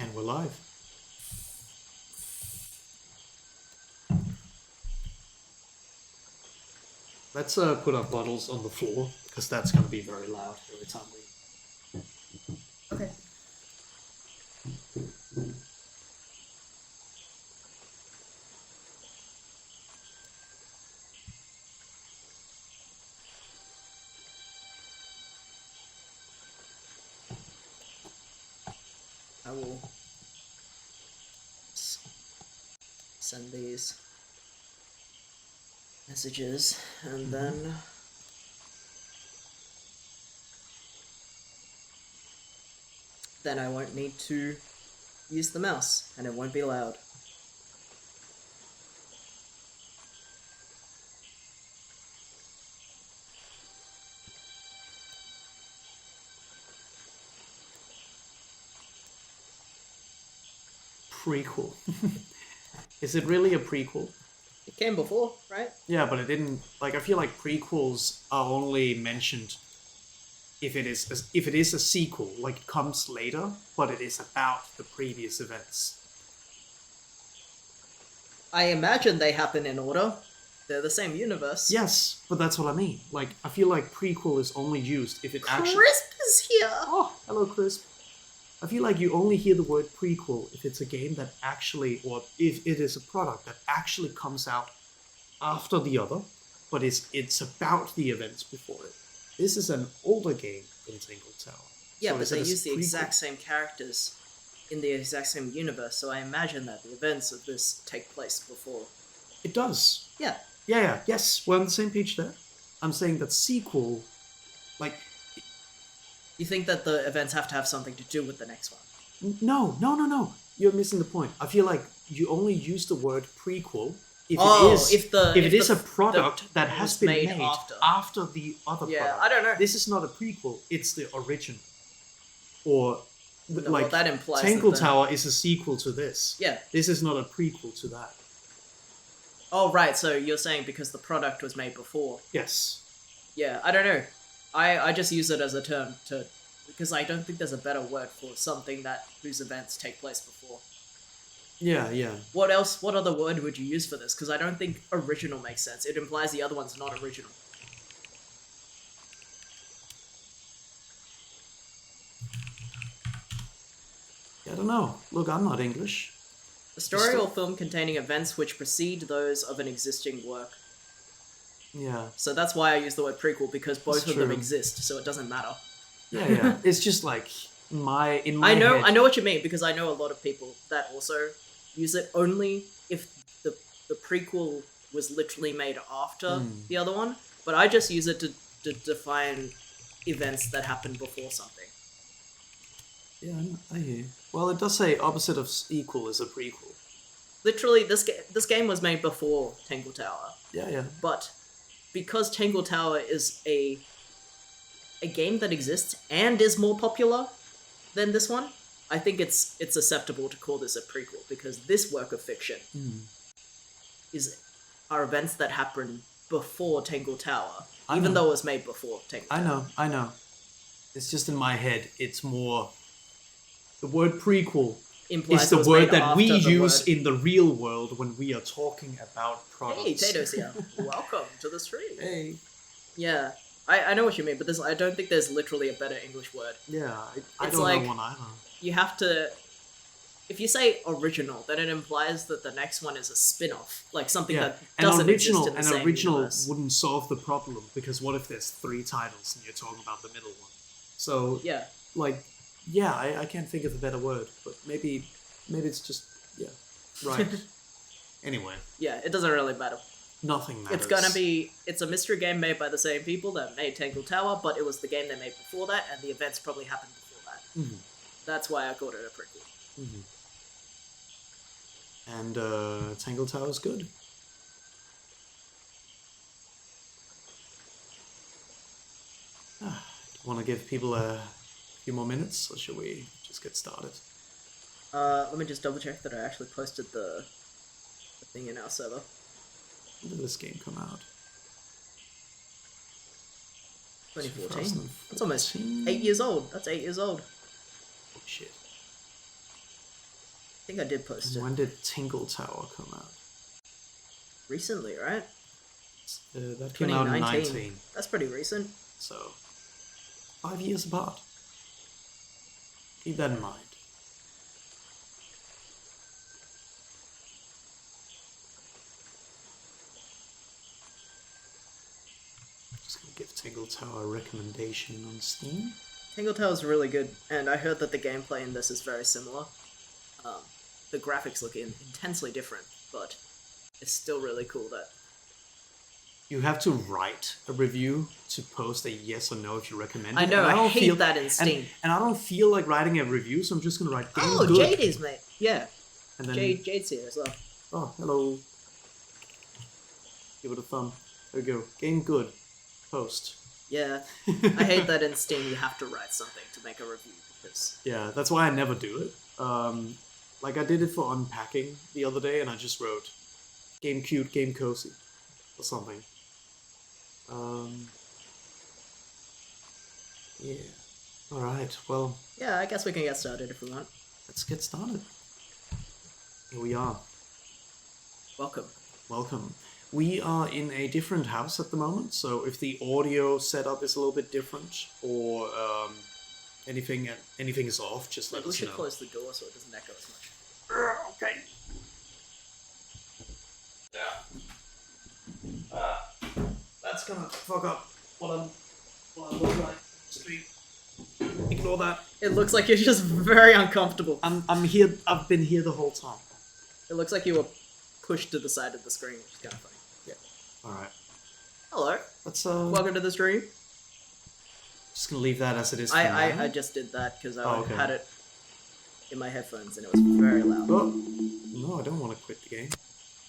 And we're live. Let's put our bottles on the floor, because that's going to be very loud every time we... Okay. I will send these messages and then I won't need to use the mouse and it won't be loud. Prequel. Is it really a prequel? It came before, right? Yeah, but it didn't... Like, I feel like prequels are only mentioned if it is a sequel, like it comes later, but it is about the previous events. I imagine they happen in order. They're the same universe. Yes, but that's what I mean. Like, I feel like prequel is only used if it actually... Crisp is here! Oh, hello, Crisp. I feel like you only hear the word prequel if it's a game that actually, or if it is a product that actually comes out after the other, but it's about the events before it. This is an older game than Tingle Tower. Yeah, so but they use the prequel? exact same characters in the exact same universe, so I imagine that the events of this take place before. It does. Yeah. Yeah, yes, we're on the same page there. I'm saying that sequel, like... You think that the events have to have something to do with the next one? No. You're missing the point. I feel like you only use the word prequel if it is a product that has been made after the other product. Yeah, I don't know. This is not a prequel, it's the original. Or, No, like, well, that implies Tangle that Tower is a sequel to this. Yeah. This is not a prequel to that. Oh, right, so you're saying because the product was made before. Yes. Yeah, I don't know. I just use it as a term to... Because I don't think there's a better word for something whose events take place before. Yeah. What else? What other word would you use for this? Because I don't think original makes sense. It implies the other one's not original. I don't know. Look, I'm not English. A story or film containing events which precede those of an existing work. Yeah. So that's why I use the word prequel, because both That's of them true. exist, so it doesn't matter. Yeah. It's just like in my I head. know what you mean, because I know a lot of people that also use it only if the prequel was literally made after the other one, but I just use it to define events that happened before something. Yeah, I hear you. Well, it does say opposite of equal is a prequel. Literally, this game was made before Tangle Tower. Yeah. But because Tangle Tower is a game that exists and is more popular than this one, I think it's acceptable to call this a prequel, because this work of fiction are events that happen before Tangle Tower, even though it was made before Tangle Tower. I know. It's just in my head, it's more... The word prequel Implies is the it was word made that we after the use word. in the real world when we are talking about products. Hey, Tato's here. Welcome to the stream. Hey. Yeah, I know what you mean, but I don't think there's literally a better English word. Yeah, I It's don't like- know one either. You have to... If you say original, then it implies that the next one is a spin-off, like something that doesn't exist in the same original universe. wouldn't solve the problem, because what if there's 3 titles and you're talking about the middle one? So, Yeah. like, yeah, I can't think of a better word, but maybe it's just, yeah, right. Anyway, Yeah, it doesn't really matter. nothing matters. It's a mystery game made by the same people that made Tangle Tower, but it was the game they made before that, and the events probably happened before that. Mhm. That's why I called it a prequel. Mhm. And Tangle Tower is good. Want to give people a few more minutes, or should we just get started? Let me just double check that I actually posted the thing in our server. When did this game come out? 2014. That's almost 2014? 8 years old. That's 8 years old. Oh shit. think I did post it When did Tingle Tower come out? recently, right? That came out in 19. That's pretty recent. So, 5 years apart. Keep that in mind. Just gonna give Tingle Tower a recommendation on Steam. Tingle Tower is really good, and I heard that the gameplay in this is very similar. The graphics look intensely different, but it's still really cool that... You have to write a review to post a yes or no if you recommend it. I know, and I don't hate that in Steam. And I don't feel like writing a review, so I'm just gonna write game Oh, good. Jade is, mate. Yeah. And then, Jade's here as well. oh, hello. Give it a thumb. There we go. Game good. Post. Yeah. I hate that in Steam you have to write something to make a review, because... Yeah, that's why I never do it. Like I did it for unpacking the other day, and I just wrote game cute, game cozy, or something. Yeah. Alright, well, Yeah, I guess we can get started if we want. let's get started. Here we are. Welcome. Welcome. We are in a different house at the moment, so if the audio setup is a little bit different, or anything is off, just let Maybe we us should know. close the door so it doesn't echo as much. Okay. That's gonna fuck up what I look like on the street. Ignore that. It looks like you're just very uncomfortable. I'm here. I've been here the whole time. It looks like you were pushed to the side of the screen, which is kind of funny. All right. Hello. Let's Welcome to the stream. just gonna leave that as it is. For I now. just did that because I okay. had it in my headphones and it was very loud. Oh no, I don't want to quit the game.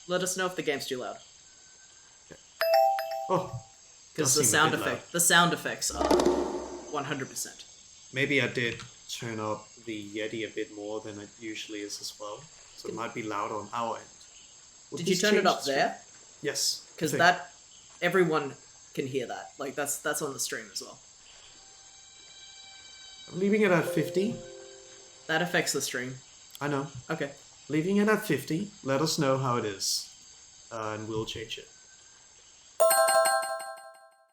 Let us know if the game's too loud. Oh, Because does seem a bit loud. the sound effects are 100%. Maybe I did turn up the Yeti a bit more than it usually is as well, so it might be loud on our end. Would Did you this turn it change up the stream? there? Yes. Because I think. that everyone can hear that. Like that's on the stream as well. I'm leaving it at 50. That affects the stream. I know. Okay. Leaving it at 50. Let us know how it is, and we'll change it.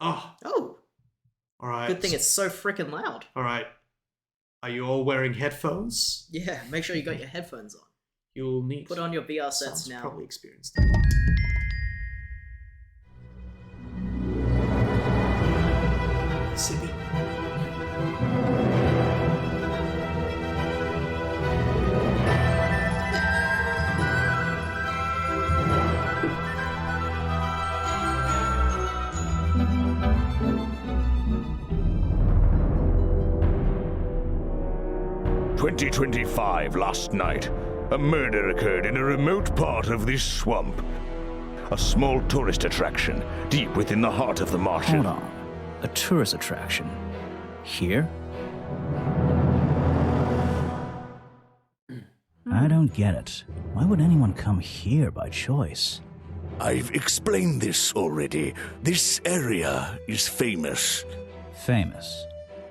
Oh, Oh, all right. good thing it's so freaking loud. All right. Are you all wearing headphones? Yeah, make sure you got your headphones on. You'll need. Put on your VR sets Sounds now. Probably experienced that. City. "2025 last night. A murder occurred in a remote part of this swamp. A small tourist attraction, deep within the heart of the marsh. Hold on. A tourist attraction. Here? I don't get it. Why would anyone come here by choice? I've explained this already. This area is famous. Famous.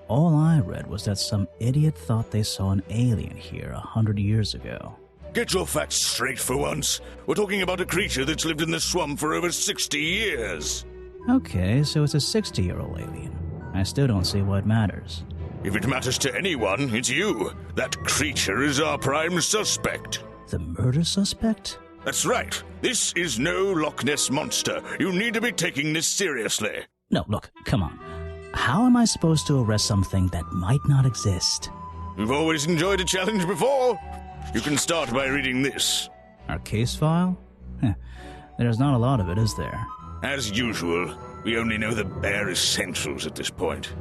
All I read was that some idiot thought they saw an alien here 100 years ago. Get your facts straight for once. We're talking about a creature that's lived in this swamp for over 60 years. Okay, so it's a 60-year-old alien. I still don't see why it matters. If it matters to anyone, it's you. That creature is our prime suspect. The murder suspect? That's right. This is no Loch Ness monster. You need to be taking this seriously. No, look, come on. How am I supposed to arrest something that might not exist? You've always enjoyed a challenge before. You can start by reading this. Our case file? There's not a lot of it, is there? As usual, we only know the bare essentials at this point.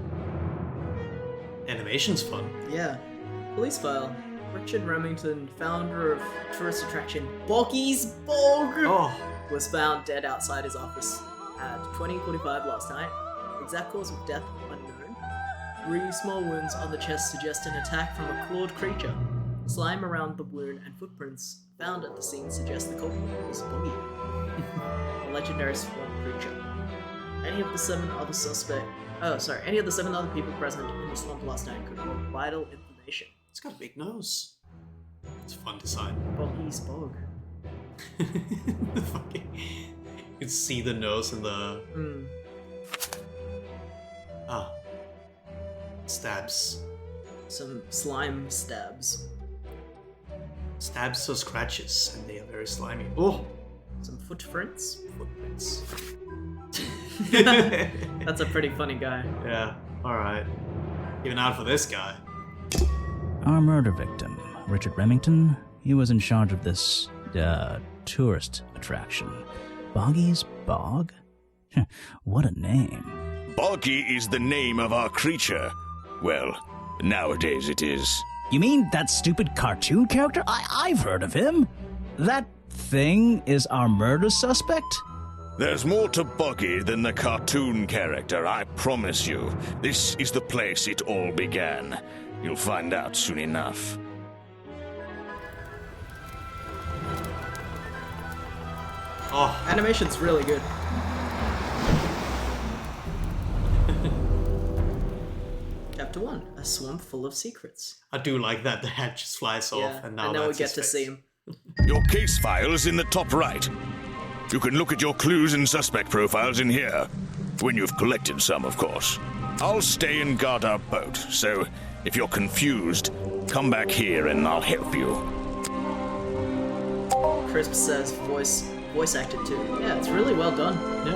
Animation's fun. Yeah. Police file. Richard Remington, founder of tourist attraction Boggy's Bog, Oh, was found dead outside his office at 20:45 last night. Exact cause of death unknown. 3 small wounds on the chest suggest an attack from a clawed creature. Slime around the wound and footprints found at the scene suggest the culprit was Boggy, a legendary swamp creature. Any of the 7 other people present in the swamp last night could hold vital information. it's got a big nose. It's a fun design. Boggy's bog. The fucking... You can see the nose and the... Ah. Stabs. Some slime stabs. Stabs or scratches, and they are very slimy. Oh! Some footprints. Footprints. That's a pretty funny guy. Yeah, alright. Even out for this guy. Our murder victim, Richard Remington, he was in charge of this, tourist attraction. Boggy's Bog? What a name. Boggy is the name of our creature. Well, nowadays it is. You mean that stupid cartoon character? I've heard of him. That thing is our murder suspect? There's more to Boggy than the cartoon character, I promise you. This is the place it all began. You'll find out soon enough. Oh, Animation's really good. Chapter 1, a swamp full of secrets. I do like that the head just flies off, and now we that's get his to face. see him. Your case file is in the top right. You can look at your clues and suspect profiles in here. When you've collected some, of course. I'll stay and guard our boat, so if you're confused, come back here and I'll help you. Crisp says voice acted too. Yeah, it's really well done. Yeah.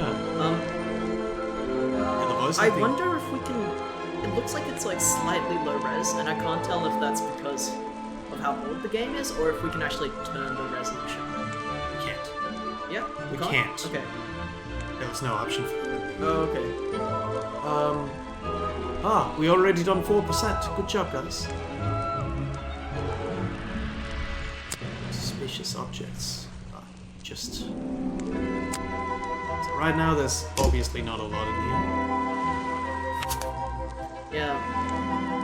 Yeah, the voice I acting- wonder if we can... It looks like it's like slightly low res, and I can't tell if that's because of how old the game is, or if we can actually turn the resolution. We can't. Yeah? We can't? can't. Okay. There was no option for that. Oh, okay. We already done 4%. Good job, guys. Suspicious objects. Just... So right now there's obviously not a lot in here. Yeah.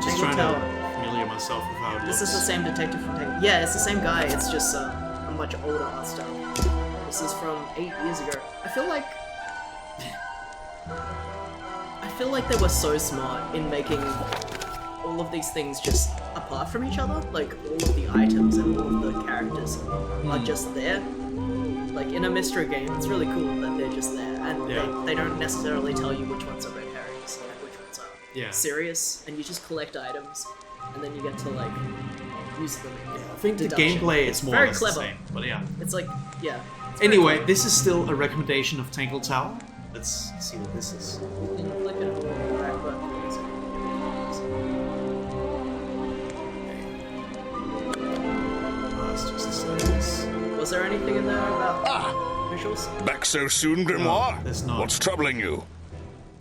Just Tangle trying Tower. to familiar myself with how it This looks. is the same detective from Tangle. Yeah, it's the same guy, it's just a much older art style. This is from 8 years ago. I feel like they were so smart in making all of these things just apart from each other. Like, all of the items and all of the characters are just there. Like, in a mystery game, it's really cool that they're just there, and they don't necessarily tell you which ones are red herrings and which ones are serious, and you just collect items, and then you get to, like, use them. I think the deduction. gameplay It's is more or very less clever. the same. But yeah. It's like, yeah. It's very Anyway, clever. this is still a recommendation of Tangle Tower. Let's see what this is. You can click it on the back button. It's just the settings. Was there anything in there about visuals? Back so soon, Grimoire? No, there's not. What's troubling you?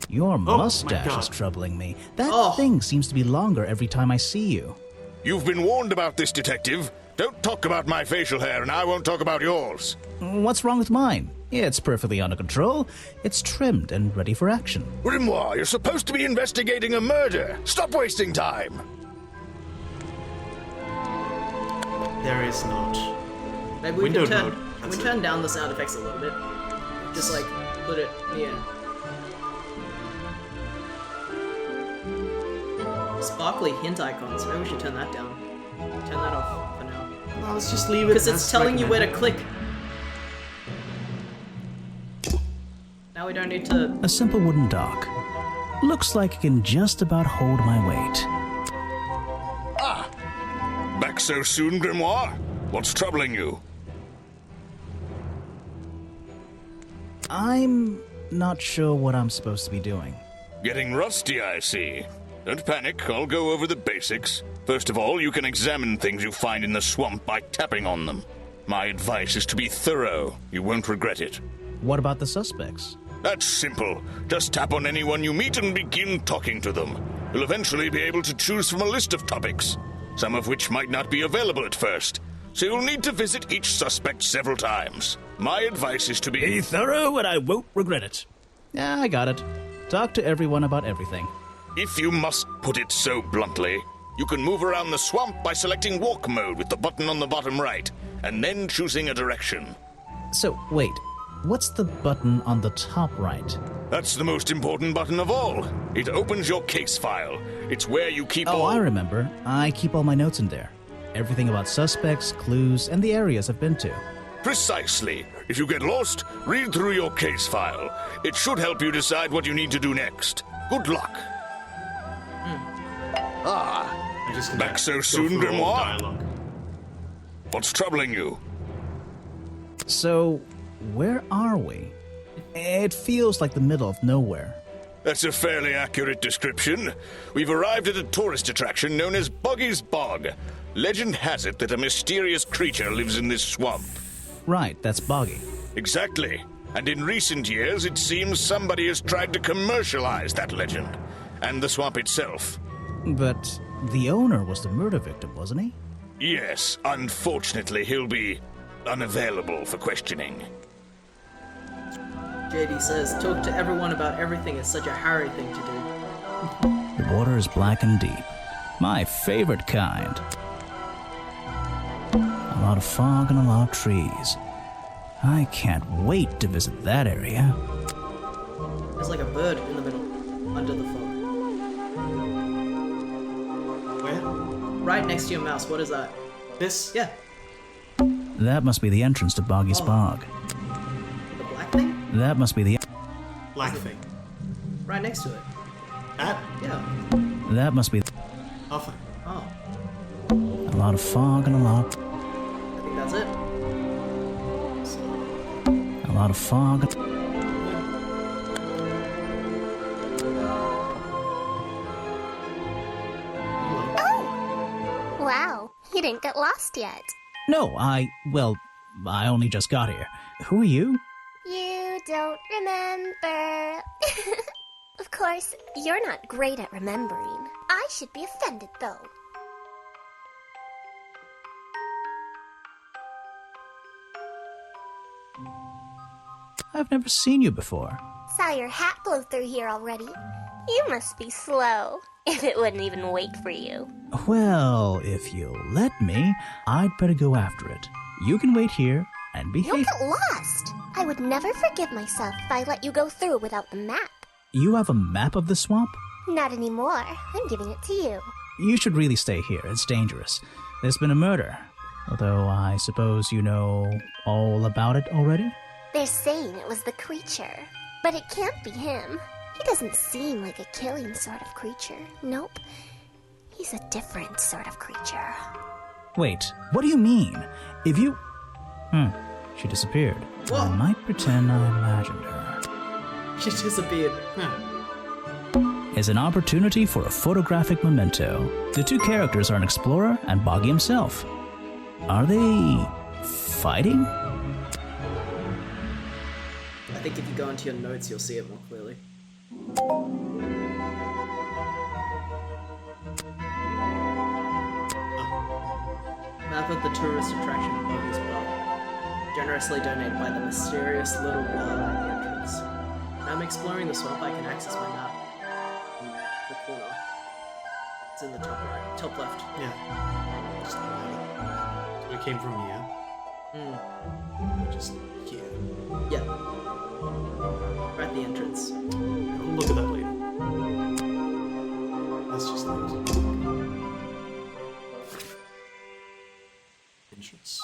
Your my mustache God. is troubling me. That Oh. thing seems to be longer every time I see you. You've been warned about this, detective. Don't talk about my facial hair, and I won't talk about yours. What's wrong with mine? It's perfectly under control. It's trimmed and ready for action. Grimoire, you're supposed to be investigating a murder. Stop wasting time. There is not. Maybe we Window can turn, mode, can that's we it. turn down the sound effects a little bit? Just like put it near. Sparkly hint icons. Maybe we should turn that down. Turn that off for now. No, let's just leave it. Because it's as telling you where to recommended. click. Now we don't need to. A simple wooden dock. Looks like it can just about hold my weight. Back so soon, Grimoire? What's troubling you? I'm not sure what I'm supposed to be doing. Getting rusty, I see. Don't panic, I'll go over the basics. First of all, you can examine things you find in the swamp by tapping on them. My advice is to be thorough. You won't regret it. What about the suspects? That's simple. Just tap on anyone you meet and begin talking to them. You'll eventually be able to choose from a list of topics, some of which might not be available at first. So you'll need to visit each suspect several times. My advice is to Be thorough and I won't regret it. Yeah, I got it. Talk to everyone about everything. If you must put it so bluntly, you can move around the swamp by selecting walk mode with the button on the bottom right, and then choosing a direction. So, wait. What's the button on the top right? That's the most important button of all. It opens your case file. It's where you keep all... Oh, I remember. I keep all my notes in there. Everything about suspects, clues, and the areas I've been to. Precisely. If you get lost, read through your case file. It should help you decide what you need to do next. Good luck. I'm just gonna Back so go soon, through all the Grimoire? dialogue. What's troubling you? So, where are we? It feels like the middle of nowhere. That's a fairly accurate description. We've arrived at a tourist attraction known as Boggy's Bog. Legend has it that a mysterious creature lives in this swamp. Right, that's Boggy. Exactly. And in recent years, it seems somebody has tried to commercialize that legend. And the swamp itself. But the owner was the murder victim, wasn't he? Yes, unfortunately, he'll be unavailable for questioning. JD says, talk to everyone about everything is such a Harry thing to do. The water is black and deep. My favorite kind. A lot of fog and a lot of trees. I can't wait to visit that area. There's like a bird in the middle, under the fog. Where? Right next to your mouse, what is that? This? Yeah, That must be the entrance to Boggy's Oh. Bog. the black thing? That must be the... Black thing. Right next to it. That? Yeah. That must be... Oh, fine. Oh, A lot of fog and a lot... I think that's it. A lot of fog... Wow, you didn't get lost yet. No, I only just got here. Who are you? You don't remember. Of course, you're not great at remembering. I should be offended, though. I've never seen you before. Saw your hat blow through here already. You must be slow, if it wouldn't even wait for you. Well, if you'll let me, I'd better go after it. You can wait here and You'll behave. get lost. I would never forgive myself if I let you go through without the map. You have a map of the swamp? Not anymore. I'm giving it to you. You should really stay here. It's dangerous. There's been a murder. Although I suppose you know all about it already? They're saying it was the creature, but it can't be him. He doesn't seem like a killing sort of creature. Nope. He's a different sort of creature. Wait, what do you mean? If you... She disappeared. What? I might pretend I imagined her. She disappeared. Is an opportunity for a photographic memento. The two characters are an explorer and Boggy himself. Are they... fighting? I think if you go into your notes, you'll see it more clearly. Map of the tourist attraction Boggy's Bog. Generously donated by the mysterious little girl at the entrance. When I'm exploring the swamp, I can access my map in the corner. It's in the top right, top left. Yeah. Just we came from here. Hmm. We're just here. Yeah. Right at the entrance. We'll look at that later. That's just that. Entrance.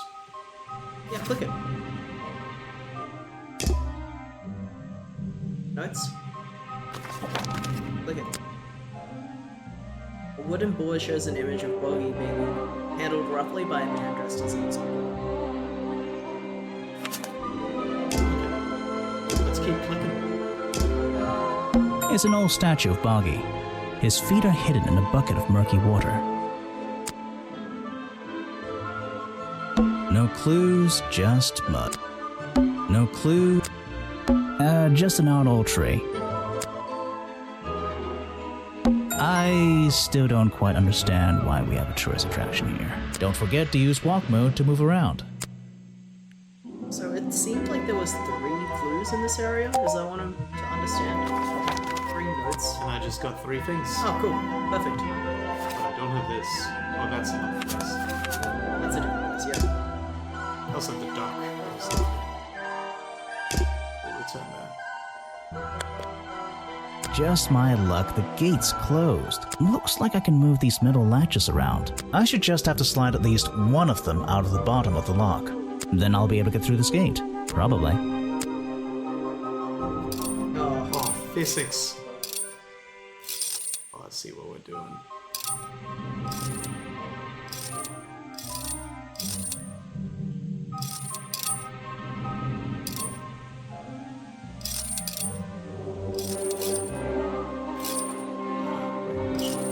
Yeah, click it. Notes. Click it. A wooden board shows an image of Boggy being handled roughly by a man dressed as an explorer. Let's keep clicking. It's an old statue of Boggy. His feet are hidden in a bucket of murky water. No clues, just mud. No clue, just an odd old tree. I still don't quite understand why we have a tourist attraction here. Don't forget to use walk mode to move around. So it seemed like there was 3 clues in this area. Is that what I'm to understand? 3 notes. And I just got 3 things. Oh, cool. Perfect. But I don't have this. Oh, that's enough for this. That's a different place, yeah. I also have the duck. We'll return that. just my luck, the gate's closed. Looks like I can move these metal latches around. I should just have to slide at least one of them out of the bottom of the lock. Then I'll be able to get through this gate. Probably. Oh, physics. Oh, let's see what we're doing.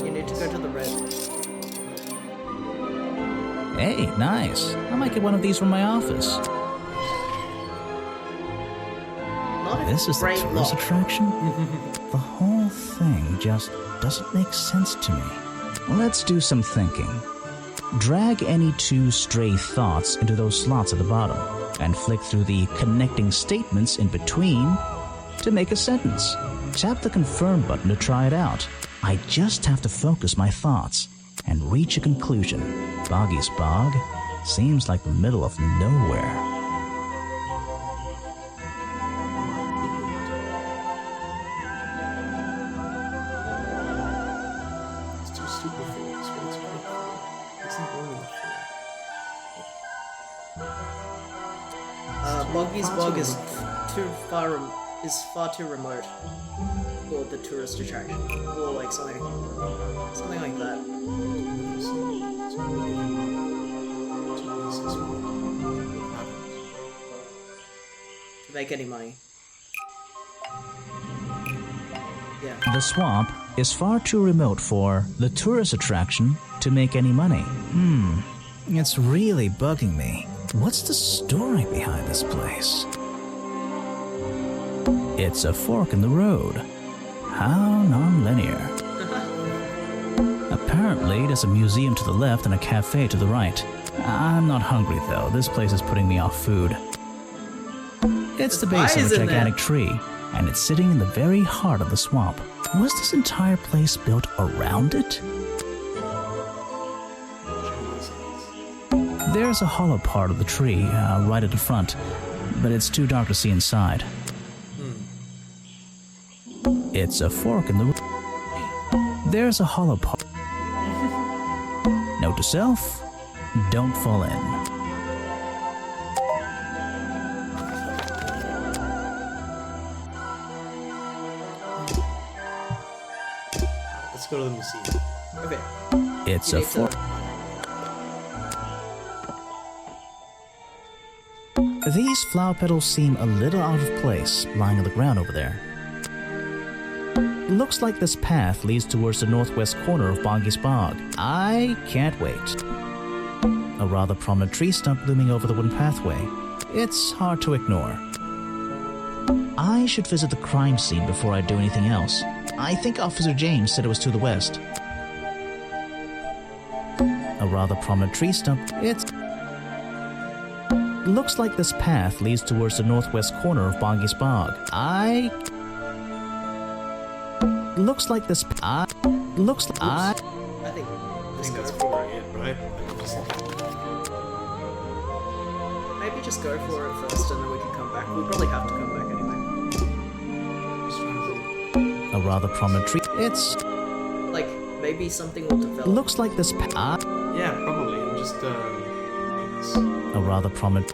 You need to go to the red. Hey, nice. I might get one of these from my office. Not This is the great tourist lock. attraction? The whole thing just doesn't make sense to me. Let's do some thinking. Drag any two stray thoughts into those slots at the bottom, and flick through the connecting statements in between to make a sentence. Tap the confirm button to try it out. I just have to focus my thoughts and reach a conclusion. Boggy's Bog seems like the middle of nowhere. It's too stupid for this, but it's pretty cool. It's not really enough Boggy's far Bog too is remote. far too remote for the tourist attraction, or like something like that. To make any money. Yeah. The swamp is far too remote for the tourist attraction to make any money. It's really bugging me. What's the story behind this place? It's a fork in the road. How non-linear. Apparently, there's a museum to the left and a cafe to the right. I'm not hungry though. This place is putting me off food. It's the base of pies a in there. gigantic tree, and it's sitting in the very heart of the swamp. Was this entire place built around it? There's a hollow part of the tree right at the front, but it's too dark to see inside. It's a fork in the... There's a hollow part. Note to self, don't fall in. Let's go to the museum. Okay. It's You a need to- fork. These flower petals seem a little out of place, lying on the ground over there. Looks like this path leads towards the northwest corner of Boggy's Bog. I can't wait. A rather prominent tree stump looming over the wooden pathway. It's hard to ignore. I should visit the crime scene before I do anything else. I think Officer James said it was to the west. A rather prominent tree stump. Looks like this path leads towards the northwest corner of Boggy's Bog. Looks like this. Looks like. I think. I think that's probably it, right? Maybe just go for it first, and then we can come back. We'll probably have to come back anyway. Just trying to think. A rather prominent tree. Like maybe something will develop. Looks like this. Yeah, probably. I'm just A rather prominent.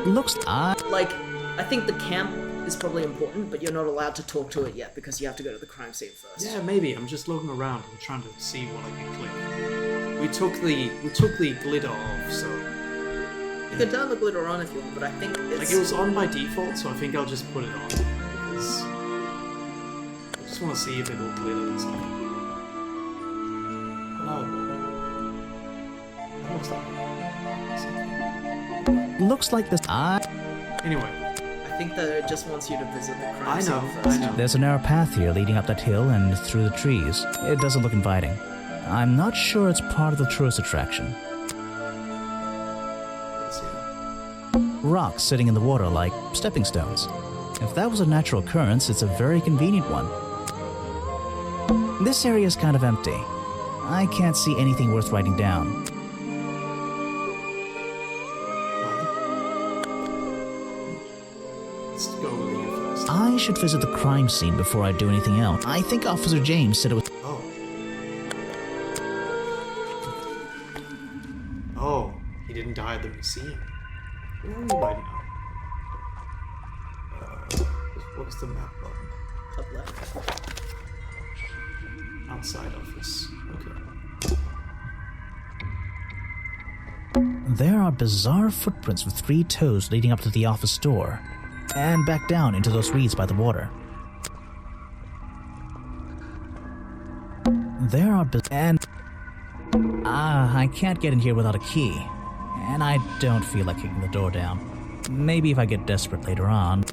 Looks. Like I think the camp is probably important, but you're not allowed to talk to it yet because you have to go to the crime scene first. Yeah, maybe. I'm just looking around. I'm trying to see what I can click. We took the glitter off, so You can turn the glitter on if you want, but I think it's like it was on by default, so I think I'll just put it on because I just want to see if it'll glitter and something. No, it looks like Looks like this. Anyway, I think that it just wants you to visit the crime I know, scene first. I know. There's a narrow path here leading up that hill and through the trees. It doesn't look inviting. I'm not sure it's part of the tourist attraction. Let's see. Rocks sitting in the water like stepping stones. If that was a natural occurrence, it's a very convenient one. This area is kind of empty. I can't see anything worth writing down. Let's go with you first. I I should visit the crime scene before I do anything else. I think Officer James said it was... Oh. Oh, he didn't die at the museum. Where are we right now? What's the map button? Top left. Outside office. Okay. There are bizarre footprints with 3 toes leading up to the office door, and back down into those reeds by the water. There are I can't get in here without a key, and I don't feel like kicking the door down. Maybe if I get desperate later on.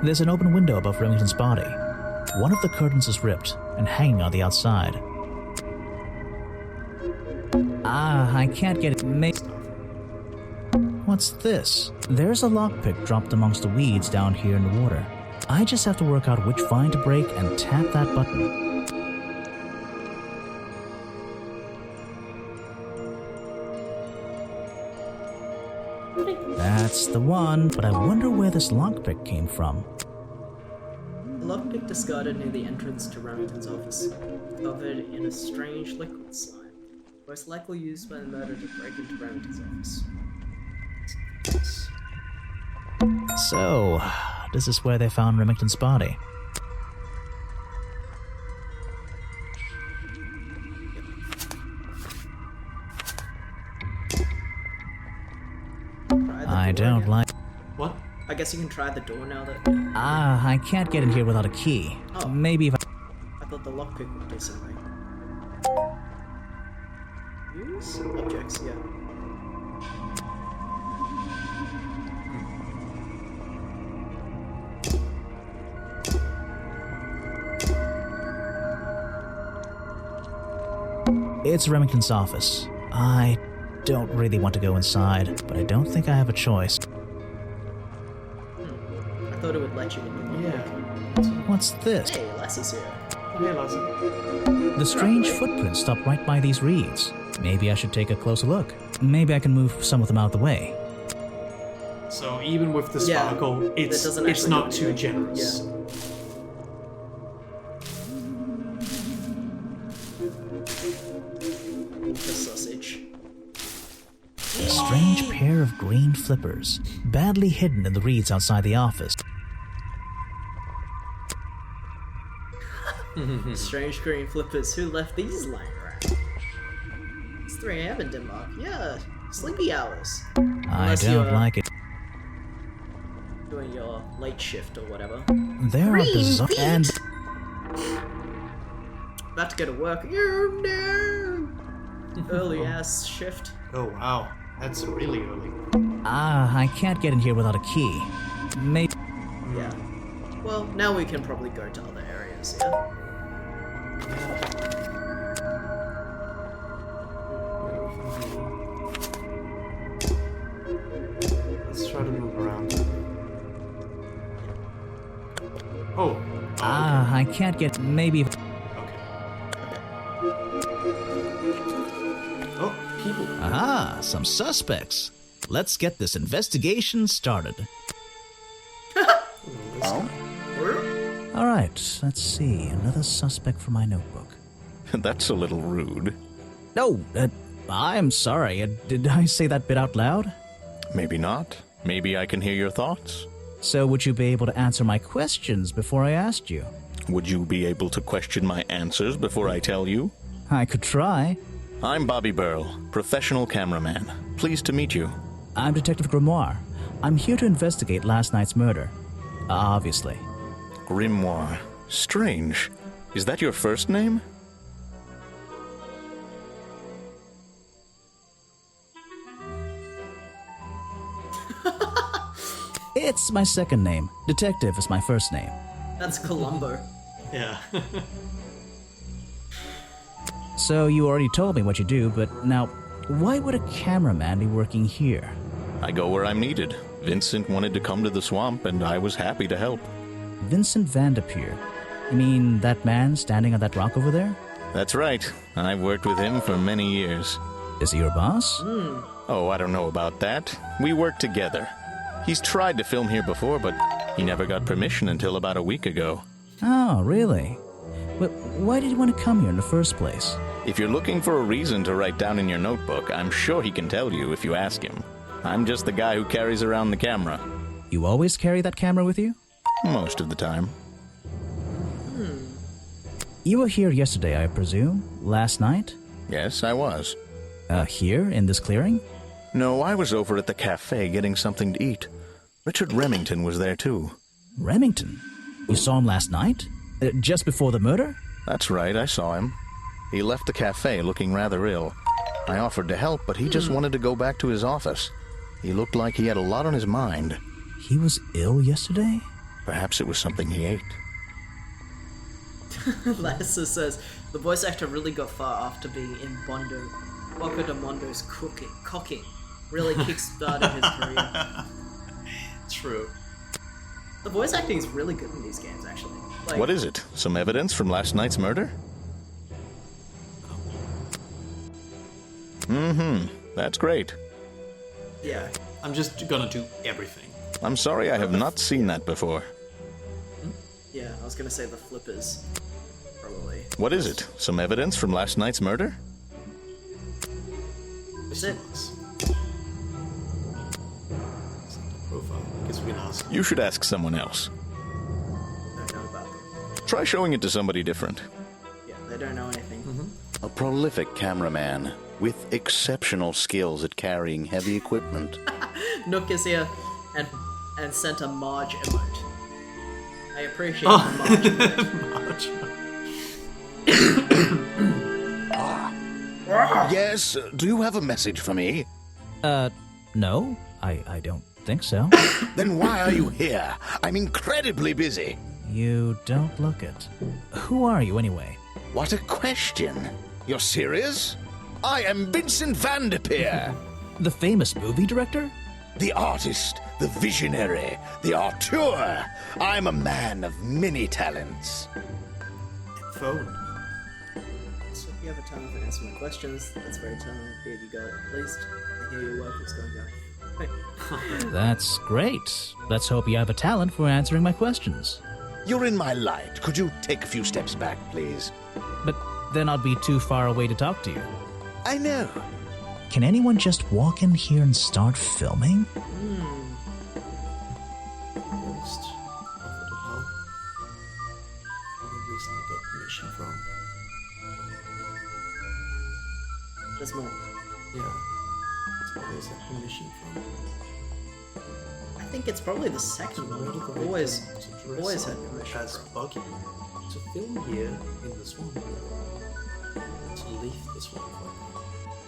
There's an open window above Remington's body. One of the curtains is ripped and hanging on the outside. I can't get it. What's this? There's a lockpick dropped amongst the weeds down here in the water. I just have to work out which vine to break and tap that button. That's the one, but I wonder where this lockpick came from. A lockpick discarded near the entrance to Remington's office, covered in a strange liquid slime. Most likely used by the murderer to break into Remington's office. So, this is where they found Remington's body. I don't like... What? I guess you can try the door now that... I can't get in here without a key. Oh. Maybe if I... I thought the lockpick would do something. Use objects, yeah. It's Remington's office. I don't really want to go inside, but I don't think I have a choice. I thought it would let you in the lockpick. Yeah. What's this? Hey, Lassie's here. Hey, Lassie. The strange footprints stop right by these reeds. Maybe I should take a closer look. Maybe I can move some of them out of the way. So even with the Yeah, sparkle, that it's doesn't actually not do too anything. generous. Yeah. The sausage. A strange pair of green flippers, badly hidden in the reeds outside the office. Strange green flippers. Who left these lying around? It's 3 a.m. in Denmark. Yeah, sleepy hours. I Unless don't you're like it. doing your late shift or whatever. There are bizarre and About to go to work. Oh no! Early ass shift. Oh wow, that's really early. I can't get in here without a key. Maybe Yeah. Well, now we can probably go to other areas, yeah? Let's try to move around. Oh. I can't get maybe Okay. Oh, people. aha, some suspects. Let's get this investigation started. All right, let's see. Another suspect for my notebook. That's a little rude. No, I'm sorry. Did I say that bit out loud? Maybe not. Maybe I can hear your thoughts. So would you be able to answer my questions before I asked you? Would you be able to question my answers before I tell you? I could try. I'm Bobby Burl, professional cameraman. Pleased to meet you. I'm Detective Grimoire. I'm here to investigate last night's murder. Obviously. Grimoire. Strange. Is that your first name? It's my second name. Detective is my first name. That's Columbo. Yeah. So you already told me what you do, but now, why would a cameraman be working here? I go where I'm needed. Vincent wanted to come to the swamp, and I was happy to help. Vincent Vanderpeer. You mean that man standing on that rock over there? That's right. I've worked with him for many years. Is he your boss? Oh, I don't know about that. We work together. He's tried to film here before, but He never got permission until about a week ago. Oh, really? But why did you want to come here in the first place? If you're looking for a reason to write down in your notebook, I'm sure he can tell you if you ask him. I'm just the guy who carries around the camera. You always carry that camera with you? Most of the time. You were here yesterday, I presume? Last night? Yes, I was. Here, in this clearing? No, I was over at the cafe getting something to eat. Richard Remington was there too. Remington? You saw him last night? Just before the murder? That's right, I saw him. He left the cafe looking rather ill. I offered to help, but he just wanted to go back to his office. He looked like he had a lot on his mind. He was ill yesterday? Perhaps it was something he ate. Lassa says, the voice actor really got far after being in Bocca de Mondo's cocking. Really kick-started his career. True. The voice acting is really good in these games, actually. Like, What is it? Some evidence from last night's murder? That's great. Yeah. I'm just gonna do everything. I'm sorry I have not seen that before. Yeah, I was gonna say the flippers. Probably. What is it? Some evidence from last night's murder? Is it? Profile. I guess we can ask. You should ask someone else. Don't know about them. Try showing it to somebody different. Yeah, they don't know anything. A prolific cameraman with exceptional skills at carrying heavy equipment. Nook is here and sent a Marge emote. I appreciate the Marge emote. March. Yes, do you have a message for me? No, I don't think so. Then why are you here? I'm incredibly busy. You don't look it. Who are you, anyway? What a question. You're serious? I am Vincent van der Peer. The famous movie director? The artist, the visionary, the auteur. I'm a man of many talents. Phone. So if you have a time to answer my questions, that's very talented. Here you go. At least I hear your work is going on. That's great. Let's hope you have a talent for answering my questions. You're in my light. Could you take a few steps back, please? But then I'd be too far away to talk to you. I know. Can anyone just walk in here and start filming? Ghost offered to help. Only reason I got permission from. There's more. Yeah. That's always had permission from. I think it's probably the second one. I've always had permission That's from. buggy. To film here in the swamp. To leave the swamp like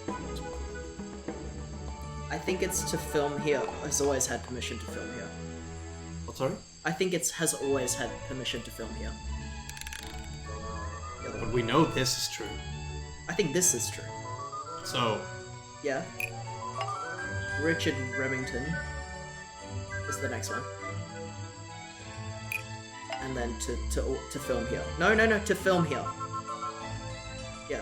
that. I think it's to film here. Has always had permission to film here. What, sorry? I think it's has always had permission to film here. The other But one. we know this is true. I think this is true. So, Yeah. Richard Remington is the next one. And then to film here. No, to film here. Yeah.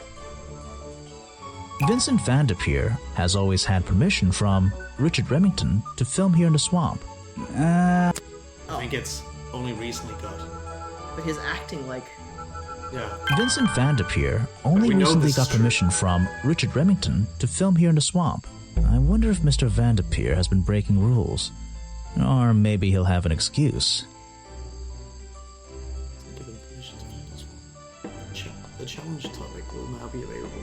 Vincent van der Peer has always had permission from Richard Remington to film here in the swamp. I think it's only recently got. But his acting, like, Yeah. Vincent van der Peer only We know recently this got is true. permission from Richard Remington to film here in the swamp. I wonder if Mr. van der Peer has been breaking rules. Or maybe he'll have an excuse. Given permission to film this one. The challenge topic will now be available.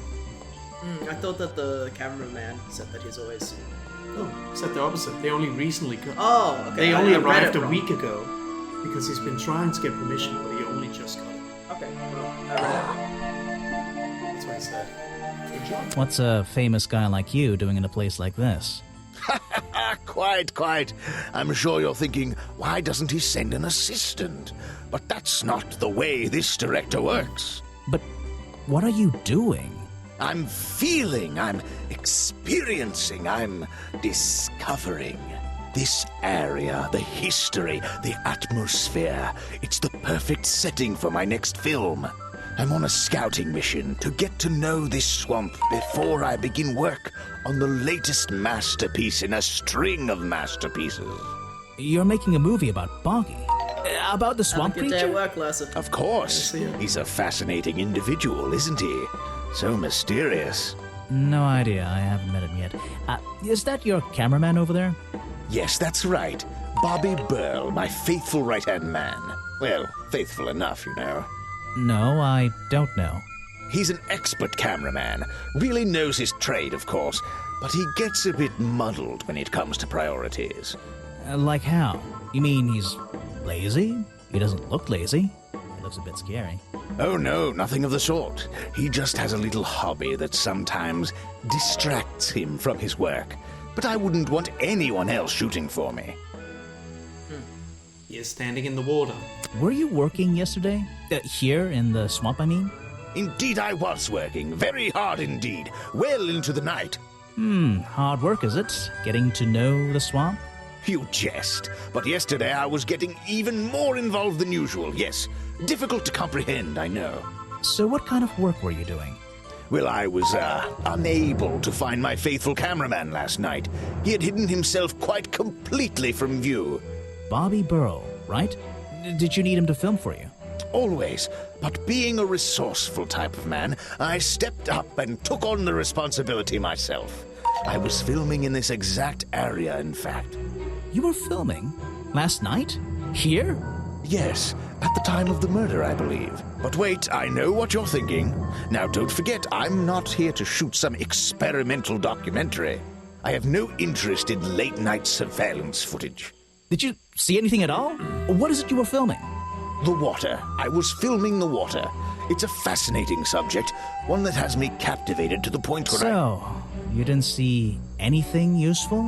I thought that the cameraman said that he's always. No, said the opposite. They only recently got. Oh, okay. They only I read arrived it a wrong. week ago because he's been trying to get permission, but he only just got it. Okay, well, I read That's what he said. Good job. What's a famous guy like you doing in a place like this? Quite. I'm sure you're thinking, why doesn't he send an assistant? But that's not the way this director works. But what are you doing? I'm feeling, I'm experiencing, I'm discovering. This area, the history, the atmosphere, it's the perfect setting for my next film. I'm on a scouting mission to get to know this swamp before I begin work on the latest masterpiece in a string of masterpieces. You're making a movie about Boggy? About the swamp Have a good day at creature? work, Lasser. Of course. He's a fascinating individual, isn't he? So mysterious. No idea. I haven't met him yet. Is that your cameraman over there? Yes, that's right. Bobby Burl, my faithful right-hand man. Well, faithful enough, you know. No, I don't know. He's an expert cameraman. Really knows his trade, of course. But he gets a bit muddled when it comes to priorities. Like how? You mean he's lazy? He doesn't look lazy. He looks a bit scary. Oh no, nothing of the sort. He just has a little hobby that sometimes distracts him from his work. But I wouldn't want anyone else shooting for me. He is standing in the water. Were you working yesterday? Here in the swamp, I mean? Indeed I was working, very hard indeed, well into the night. Hard work, is it? Getting to know the swamp? You jest, but yesterday I was getting even more involved than usual, yes. Difficult to comprehend, I know. So what kind of work were you doing? Well, I was, unable to find my faithful cameraman last night. He had hidden himself quite completely from view. Bobby Burl, right? Did you need him to film for you? Always, but being a resourceful type of man, I stepped up and took on the responsibility myself. I was filming in this exact area, in fact. You were filming? Last night? Here? Yes, at the time of the murder, I believe. But wait, I know what you're thinking. Now, don't forget, I'm not here to shoot some experimental documentary. I have no interest in late-night surveillance footage. Did you see anything at all? What is it you were filming? The water. I was filming the water. It's a fascinating subject, one that has me captivated to the point where So, you didn't see anything useful?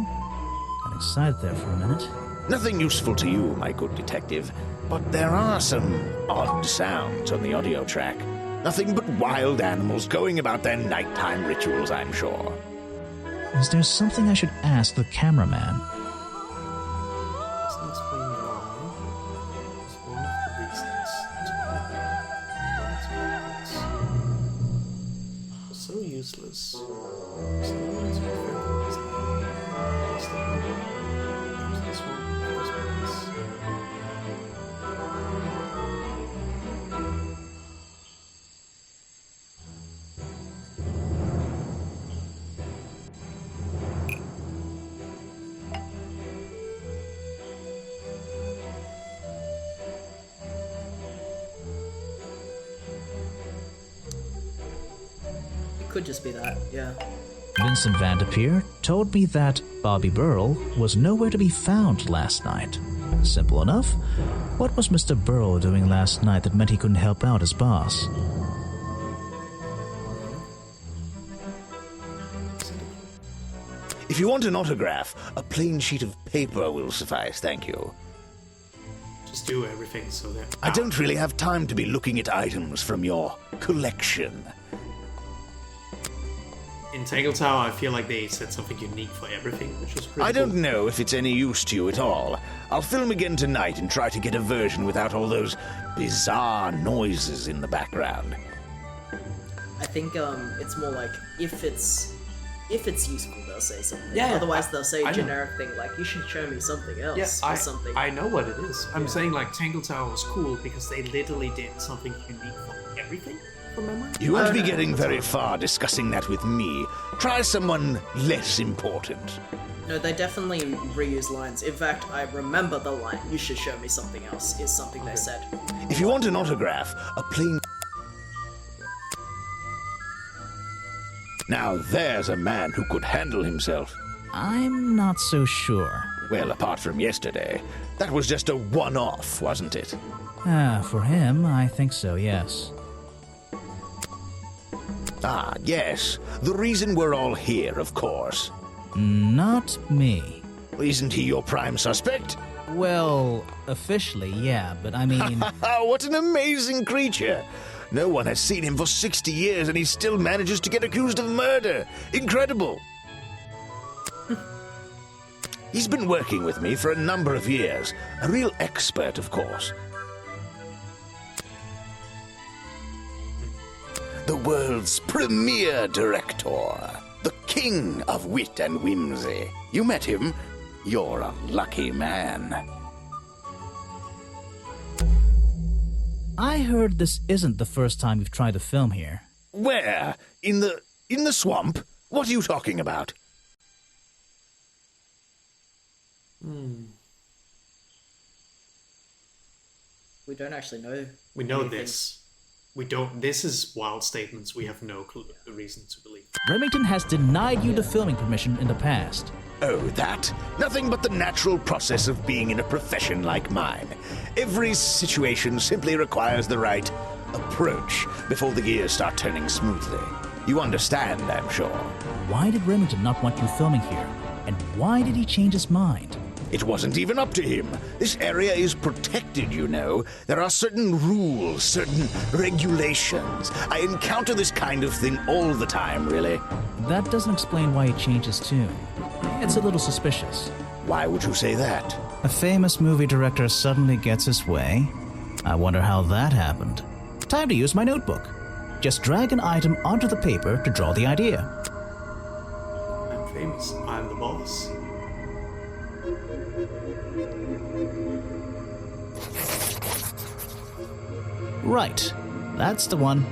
Got excited there for a minute. Nothing useful to you, my good detective, but there are some odd sounds on the audio track. Nothing but wild animals going about their nighttime rituals, I'm sure. Is there something I should ask the cameraman? Doesn't explain why. It's one of the reasons to put that. So useless. So it's What's the problem? This one, this place. It could just be that, yeah. Vincent Vanderpeer told me that Bobby Burl was nowhere to be found last night. Simple enough. What was Mr. Burl doing last night that meant he couldn't help out his boss? If you want an autograph, a plain sheet of paper will suffice, thank you. Just do everything so that I don't really have time to be looking at items from your collection. In Tangle Tower, I feel like they said something unique for everything, which was pretty I don't cool. know if it's any use to you at all. I'll film again tonight and try to get a version without all those bizarre noises in the background. I think it's more like if it's useful, they'll say something. Yeah, Otherwise, they'll say I a know. generic thing like you should show me something else Yes, or something. I know what it is. I'm saying like Tangle Tower was cool because they literally did something unique for everything from memory. You won't be getting very far discussing that with me. Try someone less important. No, they definitely reuse lines. In fact, I remember the line, you should show me something else, is something they said. If you want an autograph, a plain... Now there's a man who could handle himself. I'm not so sure. Well, apart from yesterday. That was just a one-off, wasn't it? For him, I think so, yes. Ah, yes. The reason we're all here, of course. Not me. Isn't he your prime suspect? Well, officially, yeah, but I mean... What an amazing creature! No one has seen him for 60 years and he still manages to get accused of murder. Incredible! He's been working with me for a number of years. A real expert, of course. The world's premier director. The king of wit and whimsy. You met him? You're a lucky man. I heard this isn't the first time you've tried to film here. Where? In the swamp? What are you talking about? We don't actually know. We know anything. this. We don't. This is wild statements we have no reason to believe. Remington has denied you the filming permission in the past. Oh, that? Nothing but the natural process of being in a profession like mine. Every situation simply requires the right approach before the gears start turning smoothly. You understand, I'm sure. Why did Remington not want you filming here? And why did he change his mind? It wasn't even up to him. This area is protected, you know. There are certain rules, certain regulations. I encounter this kind of thing all the time, really. That doesn't explain why he changed his tune. It's a little suspicious. Why would you say that? A famous movie director suddenly gets his way? I wonder how that happened. Time to use my notebook. Just drag an item onto the paper to draw the idea. I'm famous. I'm the boss. Right. That's the one.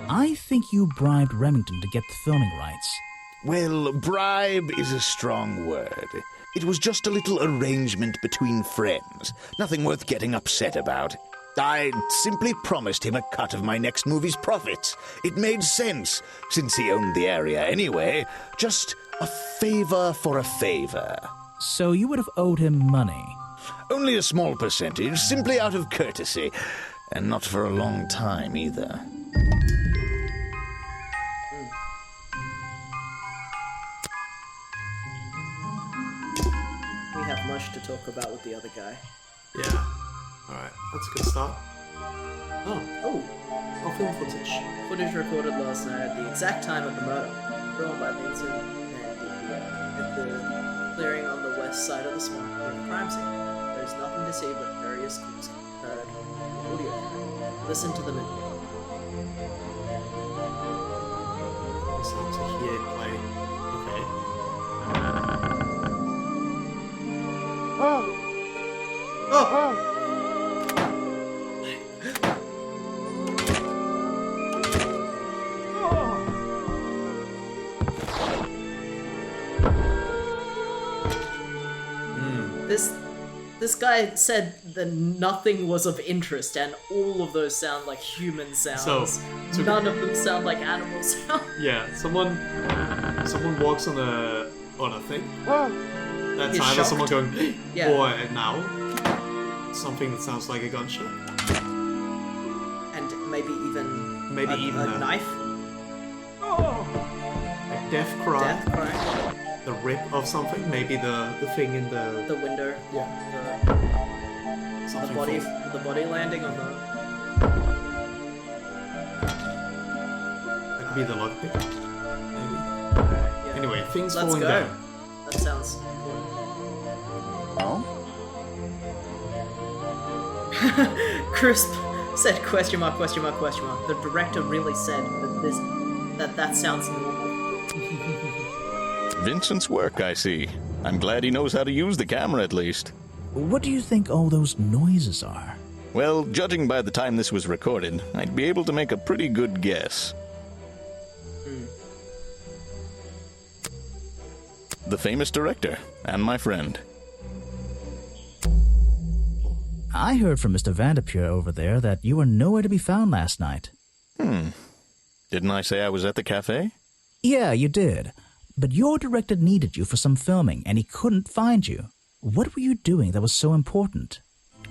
I think you bribed Remington to get the filming rights. Well, bribe is a strong word. It was just a little arrangement between friends. Nothing worth getting upset about. I simply promised him a cut of my next movie's profits. It made sense, since he owned the area anyway. Just a favor for a favor. So you would have owed him money. Only a small percentage, simply out of courtesy. And not for a long time, either. We have much to talk about with the other guy. Yeah. Alright, that's a good start. Oh, Oh, film footage. footage recorded last night at the exact time of the murder, drawn by Vincent and DPO at the clearing on the west side of the swamp near the crime scene. There's nothing to see but various clues heard in the audio track. Listen to them in Listen to hear it play. Okay. Oh! This guy said that nothing was of interest, and all of those sound like human sounds. So None of them sound like animal sounds. Yeah, someone walks on a thing. That He's time, shocked. someone going, Yeah. or now something that sounds like a gunshot. And maybe even a knife, a death cry, death cry, the rip of something. Maybe the thing in the the window, the something body, falls. the body landing on the. That could be the lockpick. Maybe. Yeah. Anyway, things Let's falling go. down. That sounds Oh? cool. Crisp said question mark, question mark, question mark. The director really said that sounds normal. Vincent's work, I see. I'm glad he knows how to use the camera at least. What do you think all those noises are? Well, judging by the time this was recorded, I'd be able to make a pretty good guess. The famous director, and my friend. I heard from Mr. Vanderpure over there that you were nowhere to be found last night. Didn't I say I was at the cafe? Yeah, you did. But your director needed you for some filming, and he couldn't find you. What were you doing that was so important?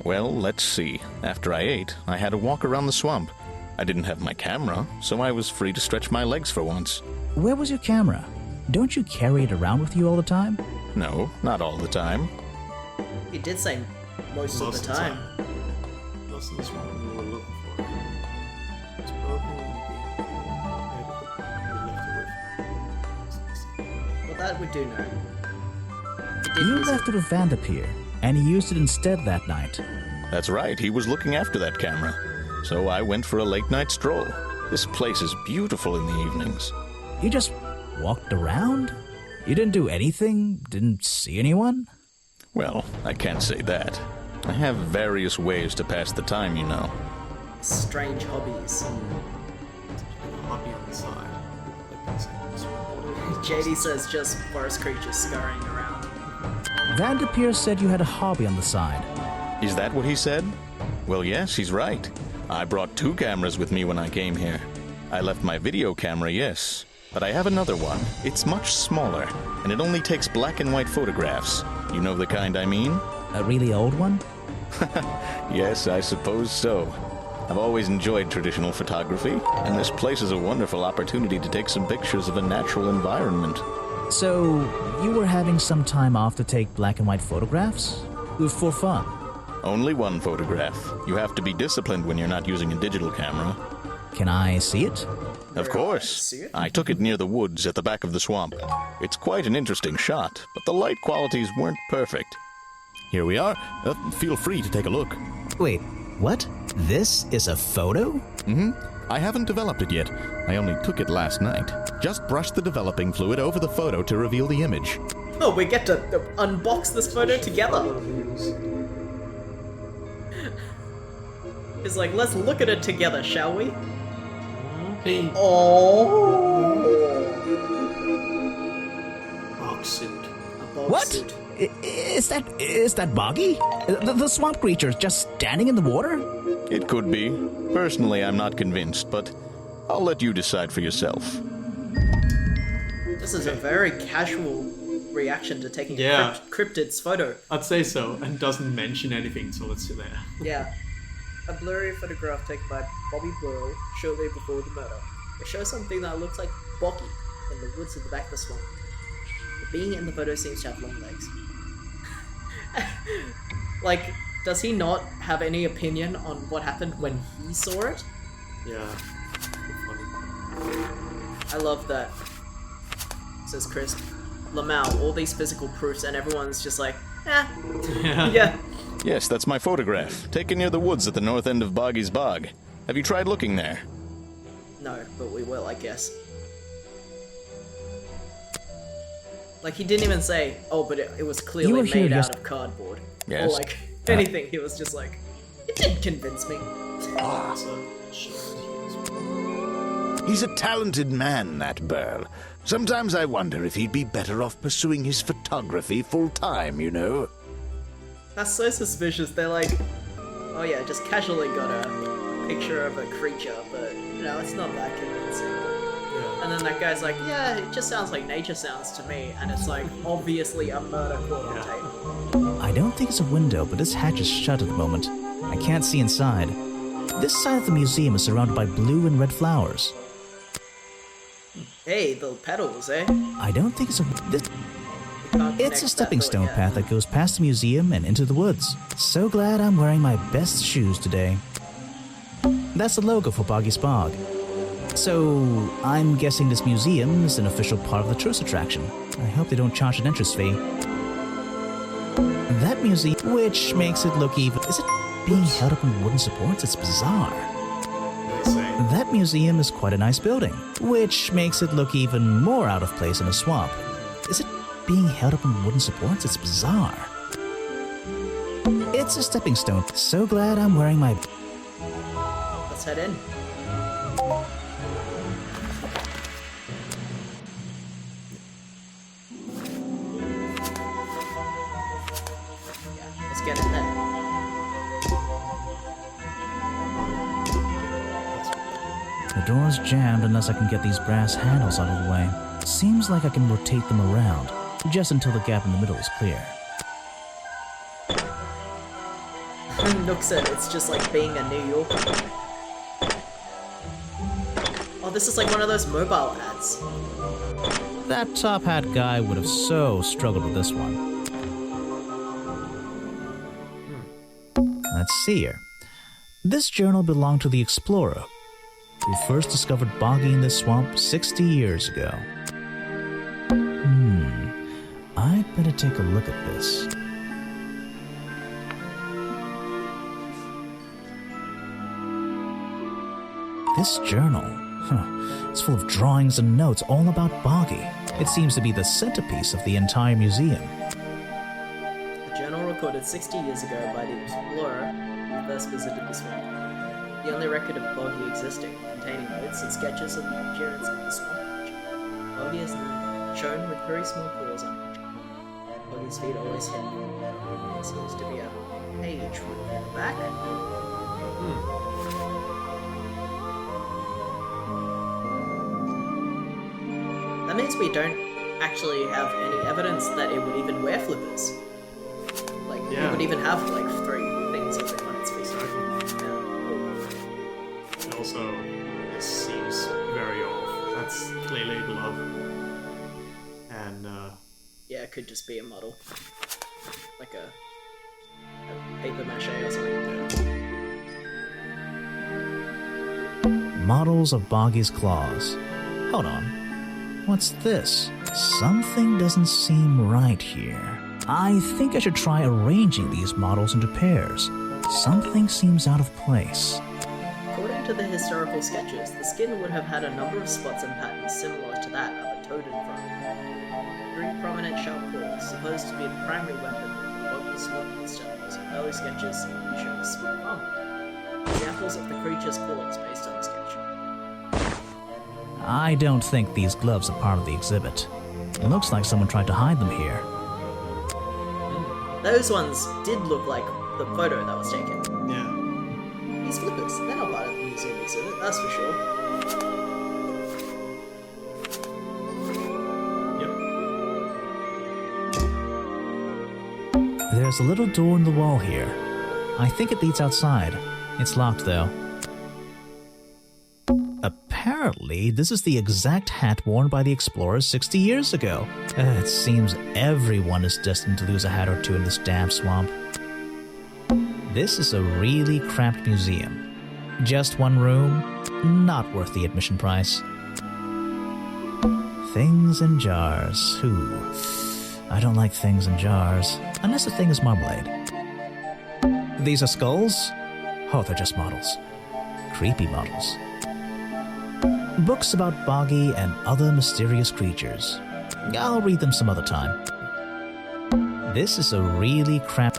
Well, let's see. After I ate, I had a walk around the swamp. I didn't have my camera, so I was free to stretch my legs for once. Where was your camera? Don't you carry it around with you all the time? No, not all the time. He did say most of the time. Lost in this one we were looking for. It's broken and we left it with. Well, that we do know. He did You use left it with Vanderpure, and he used it instead that night. That's right, he was looking after that camera. So I went for a late-night stroll. This place is beautiful in the evenings. You just walked around? You didn't do anything? Didn't see anyone? Well, I can't say that. I have various ways to pass the time, you know. Strange hobbies. Hobby on the side. Like this. JD says just forest creatures scurrying around. Vanderpeer said you had a hobby on the side. Is that what he said? Well, yes, he's right. I brought 2 cameras with me when I came here. I left my video camera, yes. But I have another one. It's much smaller, and it only takes black and white photographs. You know the kind I mean? A really old one? Yes, I suppose so. I've always enjoyed traditional photography, and this place is a wonderful opportunity to take some pictures of a natural environment. So, you were having some time off to take black and white photographs? For fun? Only one photograph. You have to be disciplined when you're not using a digital camera. Can I see it? Of course. See it? I took it near the woods at the back of the swamp. It's quite an interesting shot, but the light qualities weren't perfect. Here we are. Feel free to take a look. Wait, what? This is a photo? I haven't developed it yet. I only took it last night. Just brush the developing fluid over the photo to reveal the image. Oh, we get to unbox this photo together. It's like, let's look at it together, shall we? Hey, Oh, box suit. a bog What? suit. Is that Boggy? The swamp creature just standing in the water? It could be. Personally, I'm not convinced, but I'll let you decide for yourself. This is a very casual reaction to taking Yeah. cryptid's photo. I'd say so, and doesn't mention anything, so let's see there. Yeah. A blurry photograph taken by Bobby Burrow shortly before the murder. It shows something that looks like Boggy in the woods at the back of the swamp. The being in the photo seems to have long legs. Like, does he not have any opinion on what happened when he saw it? Yeah. Funny. I love that. Says Chris. Lamau, all these physical proofs, and everyone's just like, yeah. Yes, that's my photograph, taken near the woods at the north end of Boggy's Bog. Have you tried looking there? No, but we will, I guess. Like, he didn't even say, oh, but it was You clearly were here made just- out of cardboard. Yes. Or, like, anything. He was just like, it didn't convince me. That's a shot. He's a talented man, that Burl. Sometimes I wonder if he'd be better off pursuing his photography full-time, you know? That's so suspicious. They're like, oh yeah, just casually got a picture of a creature, but, you know, it's not that convincing. Yeah. And then that guy's like, yeah, it just sounds like nature sounds to me, and it's like, obviously a murder caught on tape. I don't think it's a window, but this hatch is shut at the moment. I can't see inside. This side of the museum is surrounded by blue and red flowers. Hey, the petals, eh? I don't think it's a... This, Can't it's connect a that stepping thought stone yet. path that goes past the museum and into the woods. So glad I'm wearing my best shoes today. That's the logo for Boggy's Bog. So, I'm guessing this museum is an official part of the tourist attraction. I hope they don't charge an entrance fee. That museum, which makes it look even... Is it being held up on wooden supports? It's bizarre. They say. That museum is quite a nice building, which makes it look even more out of place in a swamp. Is it being held up on wooden supports? It's bizarre. It's a stepping stone. So glad I'm wearing my... Let's head in. Yeah, let's get in there. The door's jammed unless I can get these brass handles out of the way. Seems like I can rotate them around, just until the gap in the middle is clear. Nook said it's just like being a New Yorker. Oh, this is like one of those mobile ads. That top hat guy would have so struggled with this one. Let's see here. This journal belonged to the explorer, who first discovered Boggy in this swamp 60 years ago. I'd better take a look at this. This journal, it's full of drawings and notes all about Boggy. It seems to be the centerpiece of the entire museum. The journal recorded 60 years ago by the explorer who first visited the swamp. The only record of Boggy existing, containing notes and sketches of the appearance of the swamp creature. Boggy is shown with very small claws on each arm. Boggy's feet always hit. There seems to be a page with the back. That means we don't actually have any evidence that it would even wear flippers. Like, it would even have, like, 3 things open on its feet. And also, this seems very off. That's clearly a glove. And, yeah, it could just be a model. Like a paper mache or something. Models of Boggy's claws. Hold on. What's this? Something doesn't seem right here. I think I should try arranging these models into pairs. Something seems out of place. According to the historical sketches, the skin would have had a number of spots and patterns similar to that of a toad and frog. 3 prominent sharp claws, supposed to be the primary weapon of the Boggy's sword monster, as early sketches show a small armor. Examples of the creature's claws based on the sketch. I don't think these gloves are part of the exhibit. It looks like someone tried to hide them here. Those ones did look like the photo that was taken. yeah. These flippers, they're not part of the museum exhibit, that's for sure. Yep. There's a little door in the wall here. I think it leads outside. It's locked, though. Apparently, this is the exact hat worn by the explorers 60 years ago. It seems everyone is destined to lose a hat or two in this damn swamp. This is a really cramped museum. Just one room, not worth the admission price. Things in jars. I don't like things in jars, unless the thing is marmalade. These are skulls? Oh, they're just models. Creepy models. Books about Boggy and other mysterious creatures. I'll read them some other time. This is a really cramped...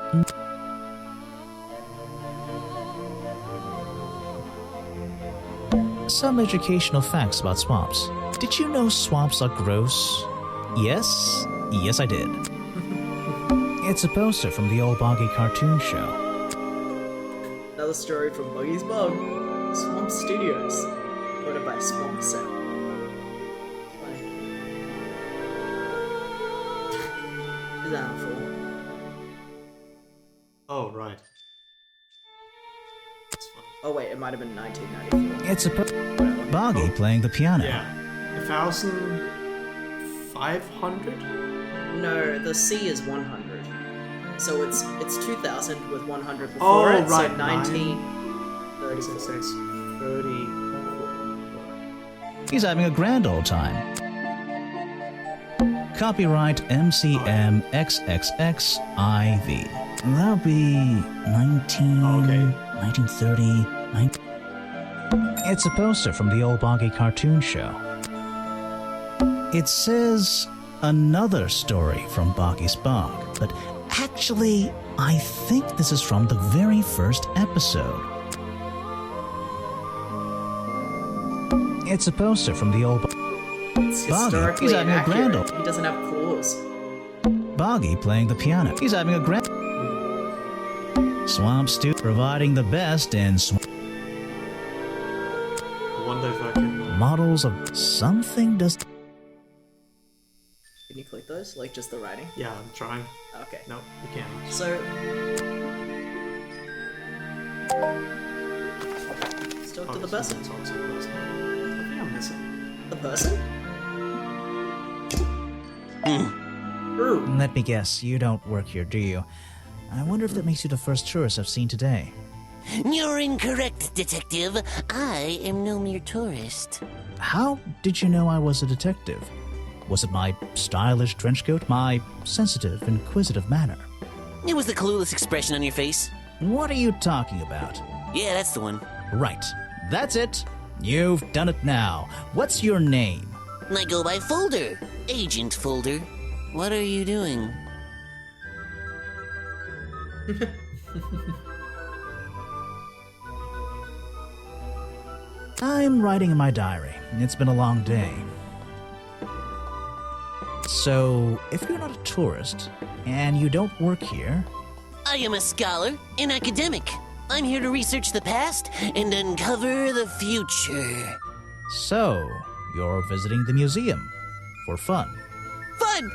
Some educational facts about swamps. Did you know swamps are gross? Yes? Yes, I did. It's a poster from the old Boggy cartoon show. Another story from Boggy's Bog, Swamp Studios, quoted by Swamp Sound. Is that full? Oh, right. That's funny. Oh wait, it might have been 1994. It's a Boggy playing the piano. Yeah. 1,500? No, the C is 100. So it's 2000 with 100 before it, right. so 1934. 30. He's having a grand old time. Copyright MCM XXXIV. That'll be 1930. It's a poster from the old Boggy cartoon show. It says another story from Boggy's Bog, but actually, I think this is from the very first episode. It's a poster from the old It's Boggy, historically he's having a inaccurate. grand old... He doesn't have claws. Boggy playing the piano. He's having a grand... Swamp Stew providing the best in I wonder if I can. models of something does... Can you click those? Like just the writing? Yeah, I'm trying. Okay. No, you can't. So... Let's talk to the person. Talk to the person. I think I'm missing. The person? Let me guess, you don't work here, do you? I wonder if that makes you the first tourist I've seen today. You're incorrect, detective. I am no mere tourist. How did you know I was a detective? Was it my stylish trench coat, my sensitive, inquisitive manner? It was the clueless expression on your face. What are you talking about? Yeah, that's the one. Right, that's it. You've done it now. What's your name? I go by Folder. Agent Folder. What are you doing? I'm writing in my diary. It's been a long day. So, if you're not a tourist, and you don't work here, I am a scholar, an academic. I'm here to research the past and uncover the future. so you're visiting the museum for fun. Fun!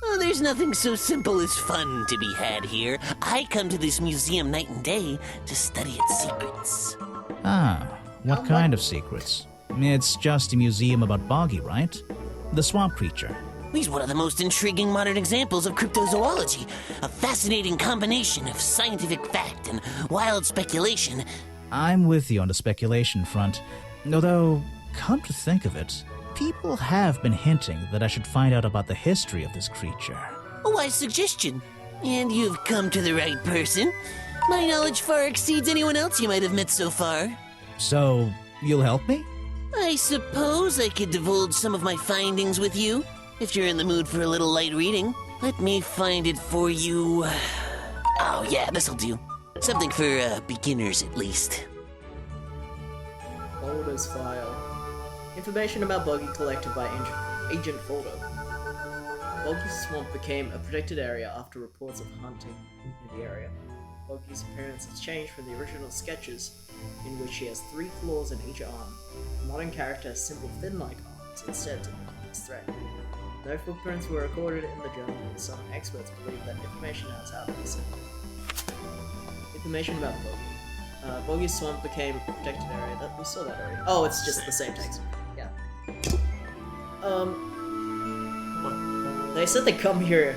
Oh, there's nothing so simple as fun to be had here. I come to this museum night and day to study its secrets. Ah, what kind of secrets? It's just a museum about Boggy, right? The swamp creature. He's one of the most intriguing modern examples of cryptozoology, a fascinating combination of scientific fact and wild speculation. I'm with you on the speculation front. Although, come to think of it, people have been hinting that I should find out about the history of this creature. A wise suggestion. And you've come to the right person. My knowledge far exceeds anyone else you might have met so far. So, you'll help me? I suppose I could divulge some of my findings with you, if you're in the mood for a little light reading. Let me find it for you. Oh yeah, this'll do. Something for beginners at least. Folder's file. Information about Boggy collected by Agent Folder. Boggy Swamp became a protected area after reports of hunting in the area. Boggy's appearance has changed from the original sketches, in which he has 3 claws in each arm. The modern character has simple fin-like arms instead to become his threat. No footprints were recorded in the journal, and some experts believe that information has happened. Information about Boggy. Boggy's Swamp became a protected area. We saw that already. Oh, it's just the same text. Yeah. They said they come here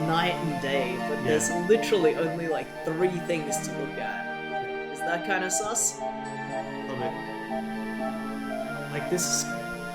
night and day, but there's literally only like 3 things to look at. Is that kind of sus? A little bit. Like, this is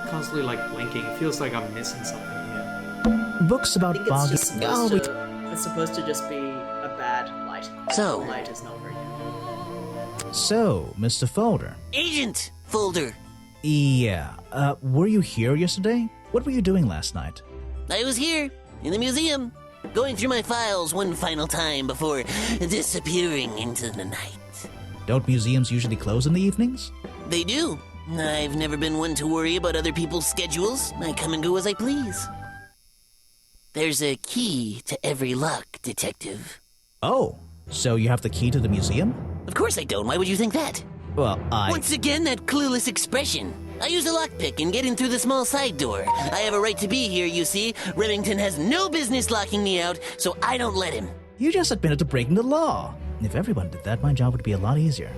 constantly like blinking. It feels like I'm missing something here. Books I about think it's Boggy. just supposed to just be a bad light. So- The light is not very good. So, Mr. Folder. Agent Folder. Yeah, were you here yesterday? What were you doing last night? I was here, in the museum, going through my files one final time before disappearing into the night. Don't museums usually close in the evenings? They do. I've never been one to worry about other people's schedules. I come and go as I please. There's a key to every lock, Detective. Oh, so you have the key to the museum? Of course I don't. Why would you think that? Well, Once again, that clueless expression. I use a lockpick and get in through the small side door. I have a right to be here, you see. Remington has no business locking me out, so I don't let him. You just admitted to breaking the law. If everyone did that, my job would be a lot easier.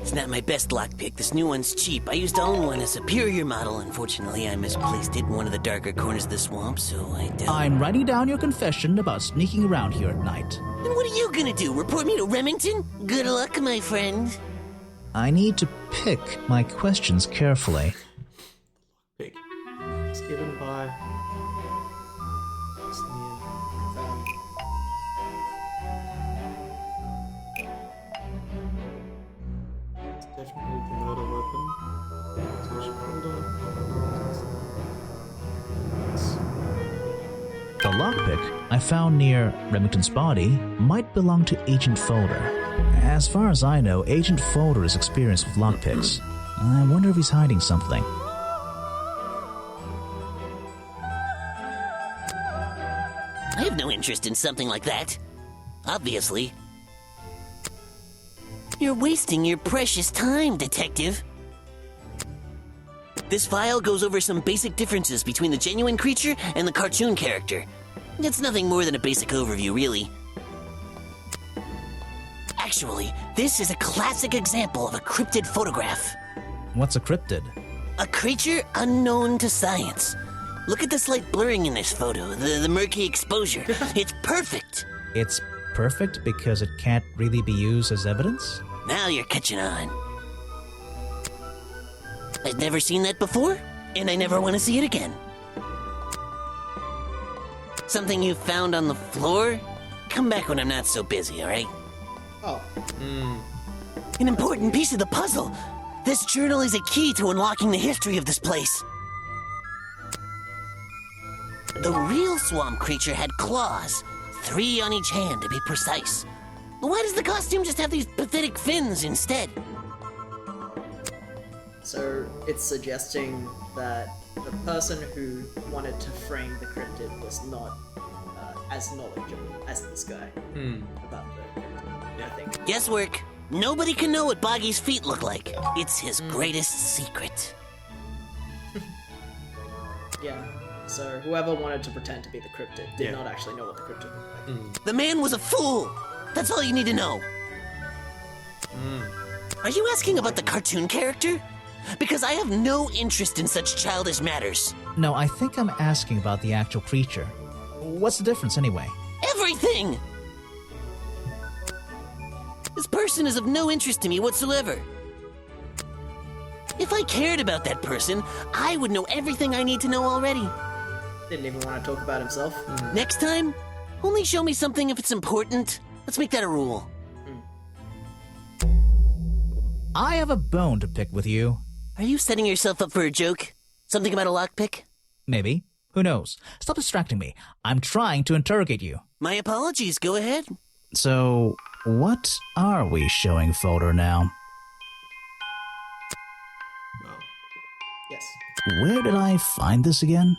It's not my best lockpick. This new one's cheap. I used to own one, a superior model. Unfortunately, I misplaced it in one of the darker corners of the swamp, so I don't... I'm writing down your confession about sneaking around here at night. Then what are you gonna do? Report me to Remington? Good luck, my friend. I need to pick my questions carefully. Big. It's given by. It's definitely the murder weapon. Social folder. The lockpick I found near Remington's body might belong to Agent Folder. As far as I know, Agent Folder is experienced with lockpicks. I wonder if he's hiding something. I have no interest in something like that. Obviously. You're wasting your precious time, Detective. This file goes over some basic differences between the genuine creature and the cartoon character. It's nothing more than a basic overview, really. Actually, this is a classic example of a cryptid photograph. What's a cryptid? A creature unknown to science. Look at the slight blurring in this photo, the murky exposure. It's perfect. It's perfect because it can't really be used as evidence? Now you're catching on. I've never seen that before, and I never want to see it again. Something you found on the floor? Come back when I'm not so busy, all right? Oh. An important piece of the puzzle. This journal is a key to unlocking the history of this place. The real swamp creature had claws, 3 on each hand to be precise. Why does the costume just have these pathetic fins instead? So it's suggesting that the person who wanted to frame the cryptid was not as knowledgeable as this guy about the cryptid, I think. Guesswork. Nobody can know what Boggy's feet look like. It's his greatest secret. Yeah. So whoever wanted to pretend to be the cryptid did not actually know what the cryptid looked like. The man was a fool. That's all you need to know. Are you asking about the cartoon character? Because I have no interest in such childish matters. No, I think I'm asking about the actual creature. What's the difference anyway? Everything! This person is of no interest to me whatsoever. If I cared about that person, I would know everything I need to know already. Didn't even want to talk about himself. Next time, only show me something if it's important. Let's make that a rule. I have a bone to pick with you. Are you setting yourself up for a joke? Something about a lockpick? Maybe. Who knows? Stop distracting me. I'm trying to interrogate you. My apologies, go ahead. So, what are we showing Folder now? Well, Yes. Where did I find this again?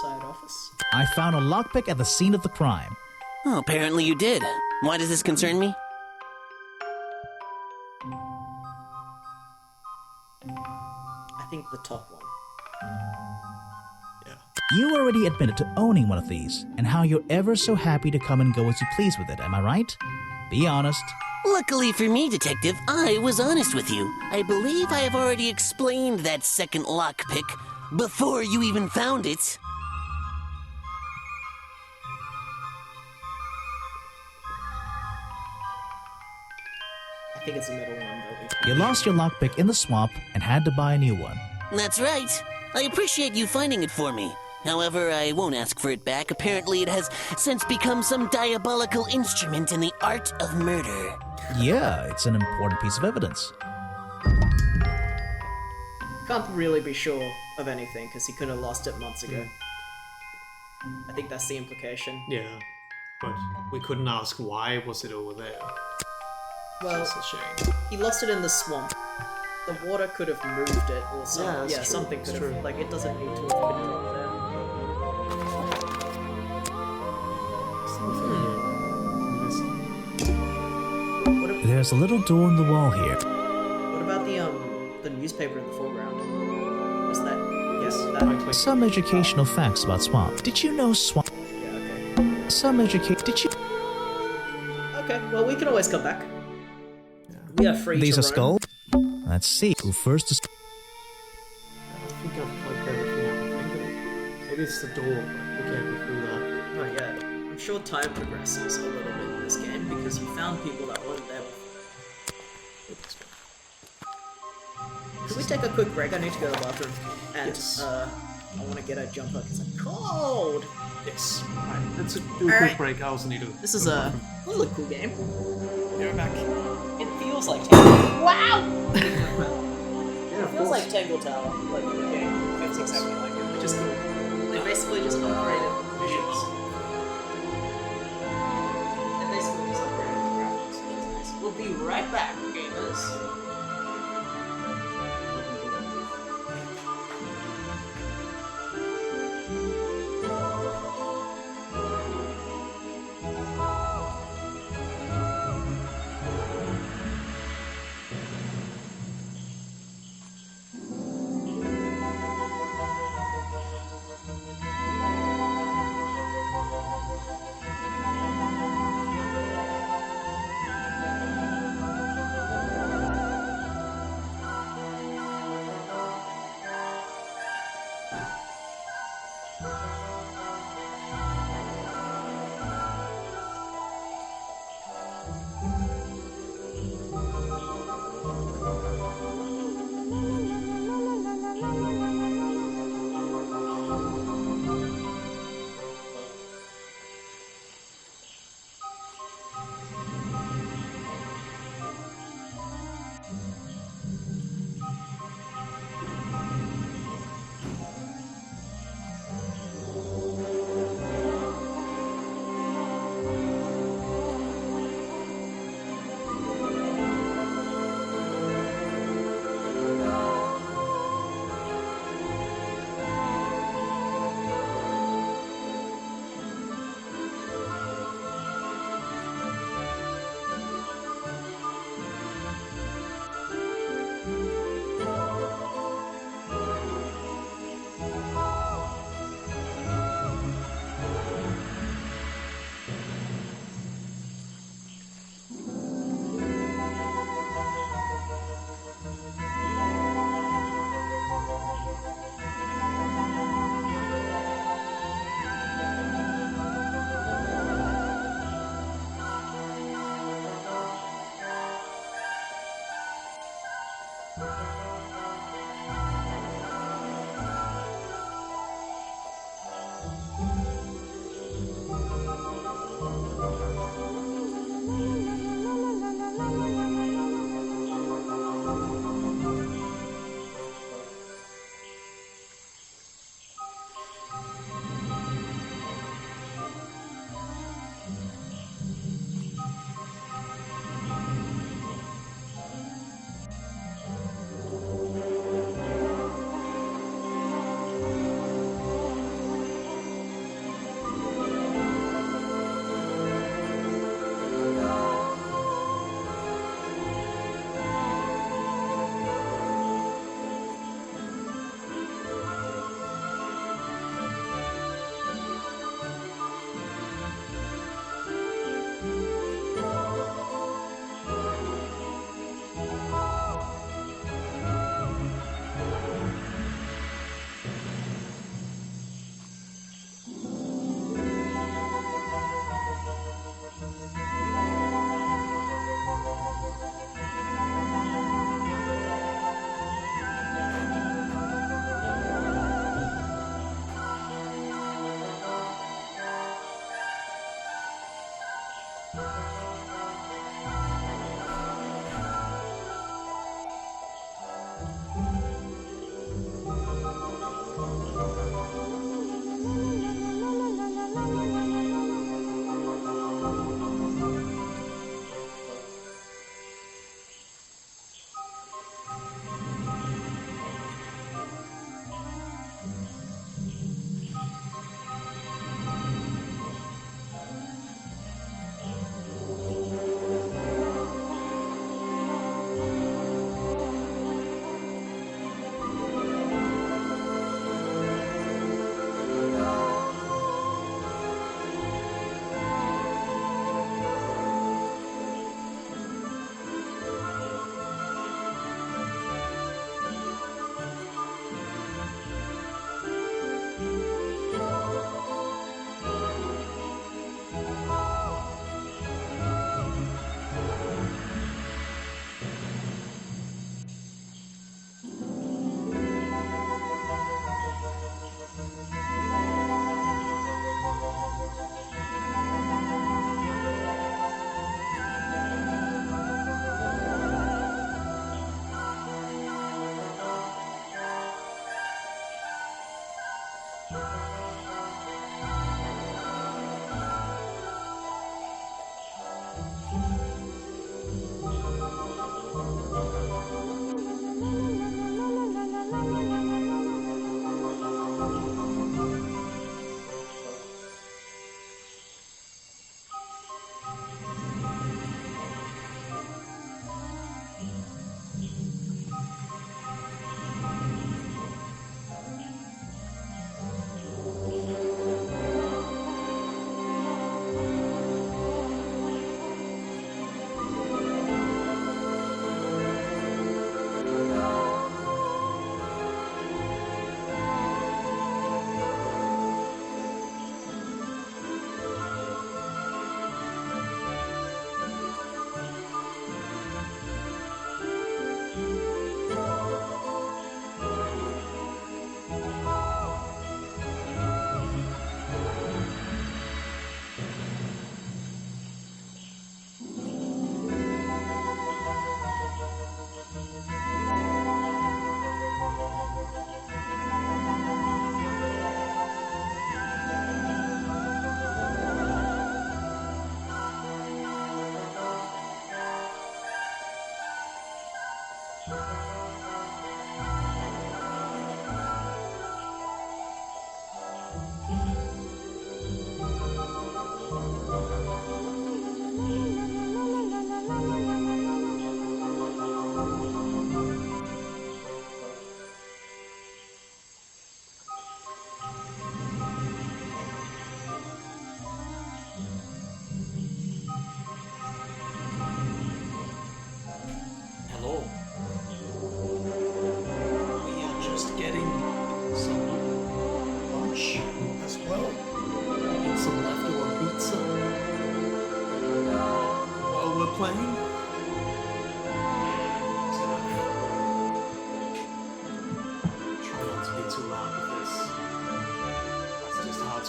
Side office. I found a lockpick at the scene of the crime. Oh, apparently you did. Why does this concern me? I think the top one. yeah. You already admitted to owning one of these, and how you're ever so happy to come and go as you please with it, am I right? Be honest. Luckily for me, Detective, I was honest with you. I believe I have already explained that second lockpick before you even found it. I think it's the middle one that You lost your lockpick in the swamp and had to buy a new one. That's right. I appreciate you finding it for me. However, I won't ask for it back. Apparently, it has since become some diabolical instrument in the art of murder. Yeah, it's an important piece of evidence. Can't really be sure of anything because he could have lost it months ago. I think that's the implication. Yeah. But we couldn't ask why was it over there. Well, That's a shame. he lost it in the swamp. The water could have moved it or something. Yeah, that's Yeah, true, something that's could have. true. Like, it doesn't need to have been dropped there. There's a little door in the wall here. What about the newspaper in the foreground? Was that? Yes, that. Some educational facts about swamp. Did you know swamp? Yeah, okay. Some educate. Did you? Okay, well, we can always come back. We are free These to are roam. skulls. Let's see who first. I think I've plugged everything I can think of. Maybe it's the door, but we can't go through that. Not yet. I'm sure time progresses a little bit in this game because you found people that weren't there before. Can we take a quick break? I need to go to the bathroom. And, Yes. I want to get a jumper because I'm cold! Yes. Alright, let's do a quick Alright. break. I also need to. This is a cool game. You're back. It feels like Tangle. Wow! Yeah, It of feels course. like Tangle Tower, like in the game. It feels exactly like it, which is cool. They basically just upgraded visuals. They basically just upgraded the graphics, which is nice. We'll be right back, gamers.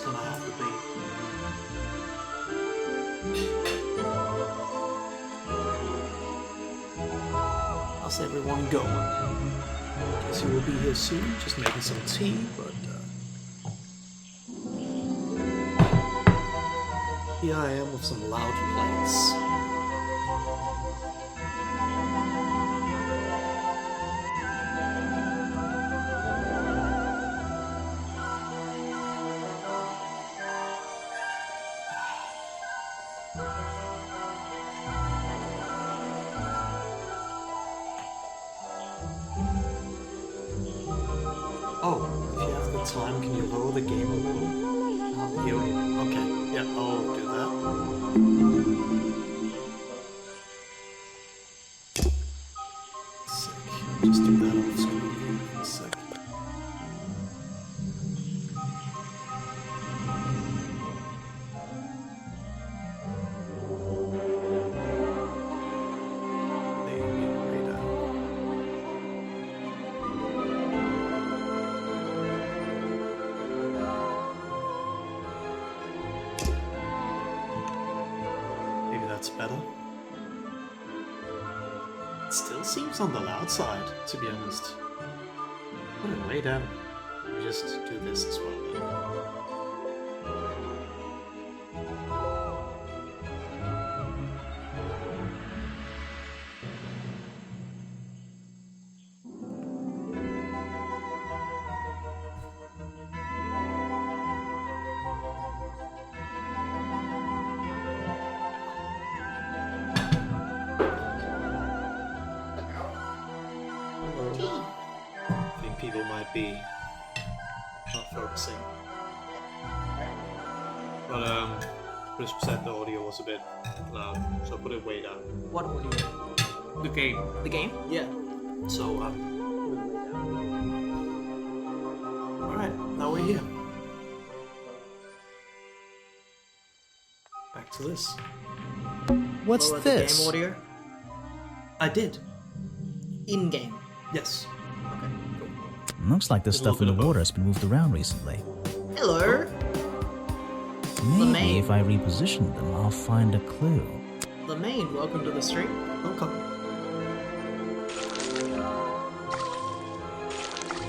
it's gonna have to be. How's everyone going? Guess you will be here soon, just making some tea, but here I am with some loud plates. Oh, if you have the time, can you lower the game a little? Here we go. Okay, yeah, I'll do that. Sick. I'll just do that off screen here for a sec. There you go, right out. Maybe that's better. It still seems on the loud side, to be honest. Put it way down. We just do this as well then. I think people might be not focusing. But Chris said the audio was a bit loud, so put it way down. What audio? The game. The game? Yeah. So alright, now we're here. Back to this. What's Lower this? The game audio? I did. In game. Yes. Okay, cool. Looks like this A little stuff in bit the of water has been moved around recently. Hello. Maybe main. if I reposition them, I'll find a clue. The main, welcome to the stream. Welcome.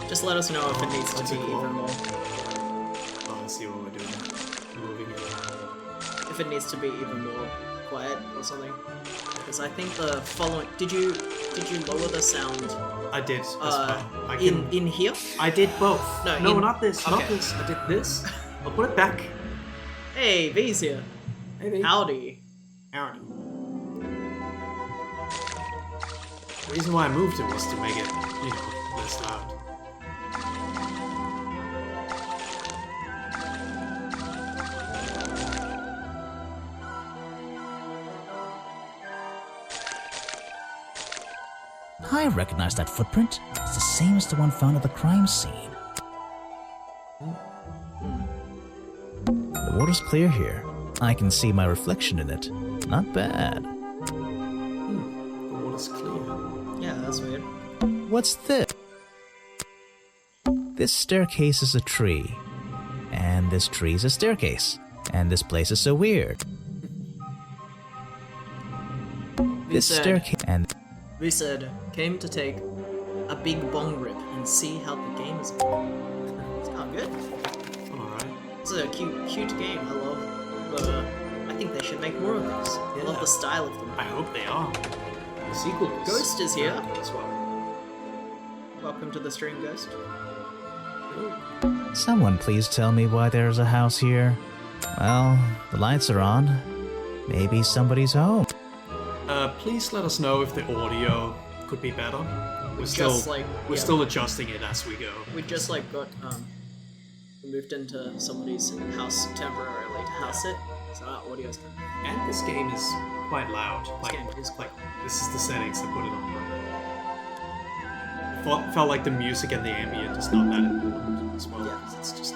Just let us know if it needs to That's be a cool. even more. Oh, let's see what we're doing. Moving it. If it needs to be even more quiet or something. Because I think the following. Did you lower the sound? I did as well. I can. In here? I did both. No, no, in- not this. Not okay. this. I did this. I'll put it back. Hey, V's here. Maybe. Howdy. Aaron. The reason why I moved it was to make it, less loud. I recognize that footprint. It's the same as the one found at the crime scene. The water's clear here. I can see my reflection in it. Not bad. The water's clear. Yeah, that's weird. What's this? This staircase is a tree. And this tree is a staircase. And this place is so weird. This said- staircase and We said, came to take a big bong rip and see how the game is going. It's kind of good. Alright. It's a cute game. I love. I think they should make more of these. I love Yeah. the style of them. I hope they are. The sequel is Ghost is here. very good as well. Welcome to the stream, Ghost. someone please tell me why there's a house here. Well, the lights are on. Maybe somebody's home. Please let us know if the audio could be better. We're just, we're still adjusting it as we go. We just got moved into somebody's house temporarily to house it, so our audio's good. And this game is quite loud. game is quite this is the settings I put it on. Felt like the music and the ambient is not that important as well. Yeah. 'Cause it's just.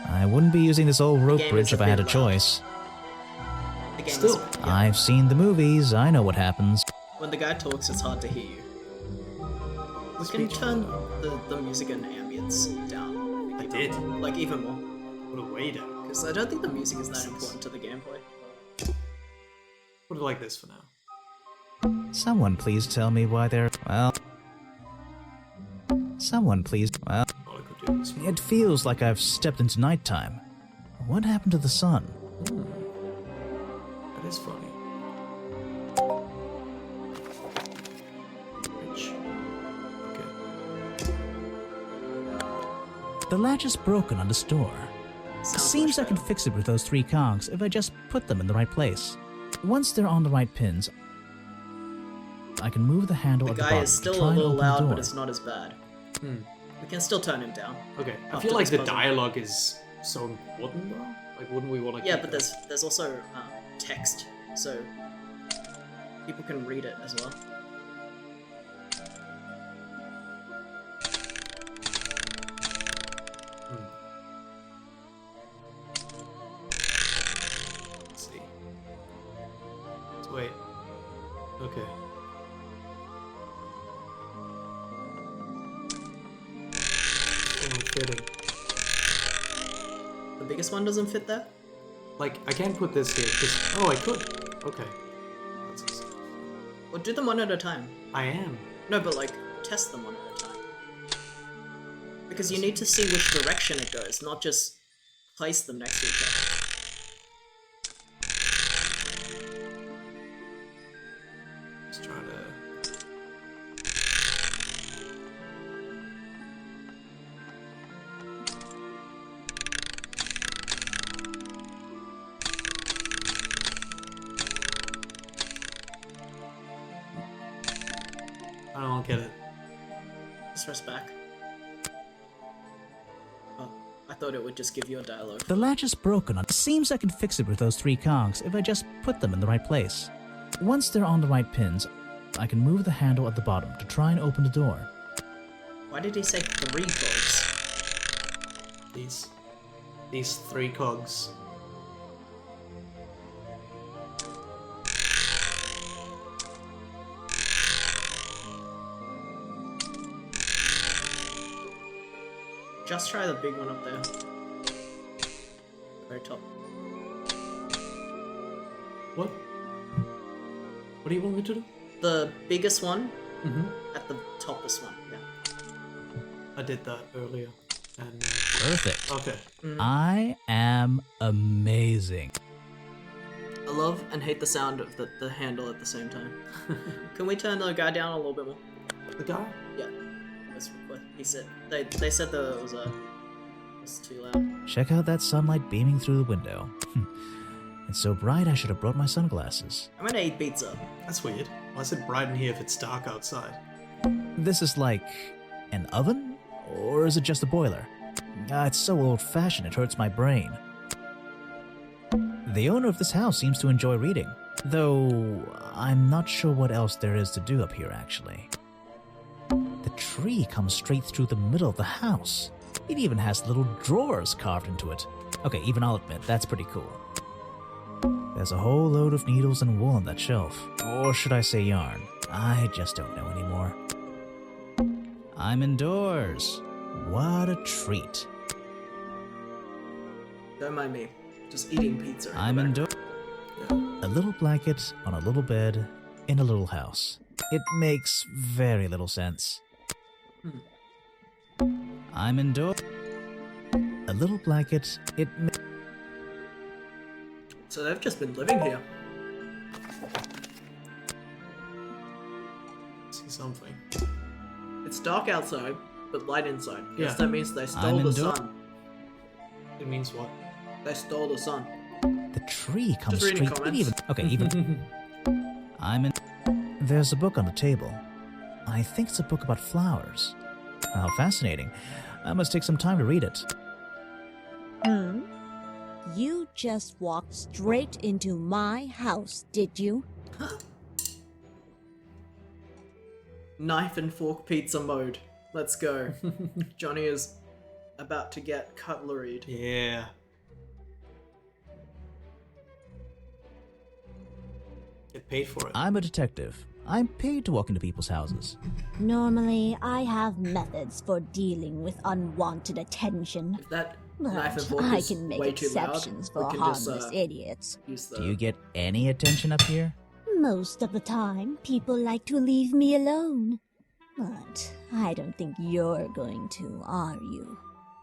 I wouldn't be using this old rope game bridge is if a I had a bit choice. The game Still. is, I've seen the movies, I know what happens. when the guy talks, it's hard to hear you. We can Speech turn the music and ambience down. I did. Like, even more. Put it way down. Because I don't think the music is that important to the gameplay. Put it like this for now. Someone please tell me why they're... well... Someone please... well... Oh, I could do this. It feels like I've stepped into nighttime. What happened to the sun? That is funny. Which... okay. The latch is broken on this door. Seems I can fix it with those 3 cogs if I just put them in the right place. Once they're on the right pins, I can move the handle at the The guy bottom is to still try a and little open the loud, door. but it's not as bad. We can still turn him down. Okay, I After feel like this the puzzle. dialogue is so important though. Like, wouldn't we want to Yeah, keep but there's also text, so people can read it as well. Let's see. Let's wait. Okay. Fitting. The biggest one doesn't fit there? Like, I can't put this here because... oh, I could. Okay. That's easy. Or do them one at a time. I am. No, but like, test them one at a time. Because you need to see which direction it goes, not just place them next to each other. Just trying to... I don't get it. Just press back. Oh, I thought it would just give you a dialogue. The latch is broken on... seems I can fix it with those 3 cogs if I just put them in the right place. Once they're on the right pins, I can move the handle at the bottom to try and open the door. Why did he say 3 cogs? These 3 cogs. Just try the big one up there. Very top. What? What do you want me to do? The biggest one Mm-hmm. at the toppest one, yeah. I did that earlier. And Perfect. okay. I am amazing. I love and hate the sound of the handle at the same time. Can we turn the guy down a little bit more? The guy? Yeah. That's what he said. They said that it was too loud. Check out that sunlight beaming through the window. It's so bright I should have brought my sunglasses. I'm gonna eat pizza. That's weird. Why is it bright in here if it's dark outside? This is like an oven? Or is it just a boiler? It's so old-fashioned it hurts my brain. The owner of this house seems to enjoy reading, though I'm not sure what else there is to do up here, actually. The tree comes straight through the middle of the house. It even has little drawers carved into it. Okay, even I'll admit, that's pretty cool. There's a whole load of needles and wool on that shelf. Or should I say yarn? I just don't know anymore. I'm indoors. What a treat. Don't mind me. Just eating pizza. in the I'm background. indoors. A little blanket on a little bed in a little house. It makes very little sense. I'm indoors. A little blanket. So they've just been living here. See something. It's dark outside, but light inside. Yeah. Yes, that means they stole I'm the indoor- sun. It means what? They stole the sun. The tree comes Just reading straight. It comments. even. Okay, even. I'm in. There's a book on the table. I think it's a book about flowers. How fascinating. I must take some time to read it. You just walked straight into my house, did you? Knife and fork pizza mode. Let's go. Johnny is about to get cutleried. Yeah. Get paid for it. I'm a detective. I'm paid to walk into people's houses. Normally, I have methods for dealing with unwanted attention. If that knife and But fork I is can make way too loud, exceptions we for can harmless just idiots. use the... Do you get any attention up here? Most of the time, people like to leave me alone. But I don't think you're going to, are you?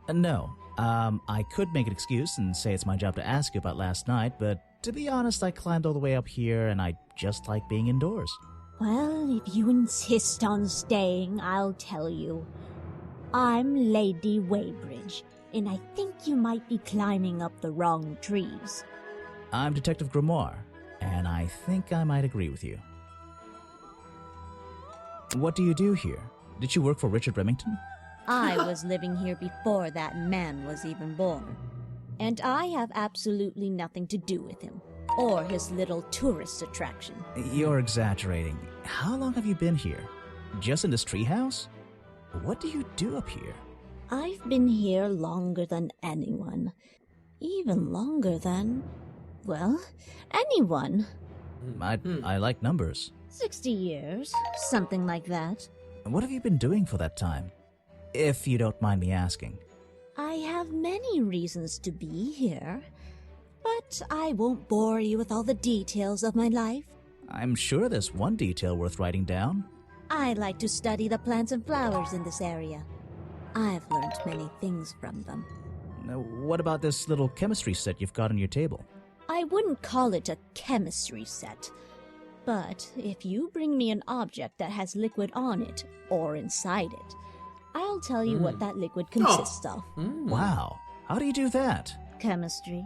No. I could make an excuse and say it's my job to ask you about last night, but to be honest, I climbed all the way up here and I just like being indoors. Well, if you insist on staying, I'll tell you. I'm Lady Weybridge, and I think you might be climbing up the wrong trees. I'm Detective Grimoire, and I think I might agree with you. What do you do here? Did you work for Richard Remington? I was living here before that man was even born. And I have absolutely nothing to do with him, or his little tourist attraction. You're exaggerating. How long have you been here? Just in this treehouse? What do you do up here? I've been here longer than anyone. Even longer than, well, anyone. I like numbers. 60 years, something like that. What have you been doing for that time? If you don't mind me asking. I have many reasons to be here, but I won't bore you with all the details of my life. I'm sure there's one detail worth writing down. I like to study the plants and flowers in this area. I've learned many things from them. What about this little chemistry set you've got on your table? I wouldn't call it a chemistry set, but if you bring me an object that has liquid on it or inside it, I'll tell you what that liquid consists of. Wow, how do you do that? Chemistry.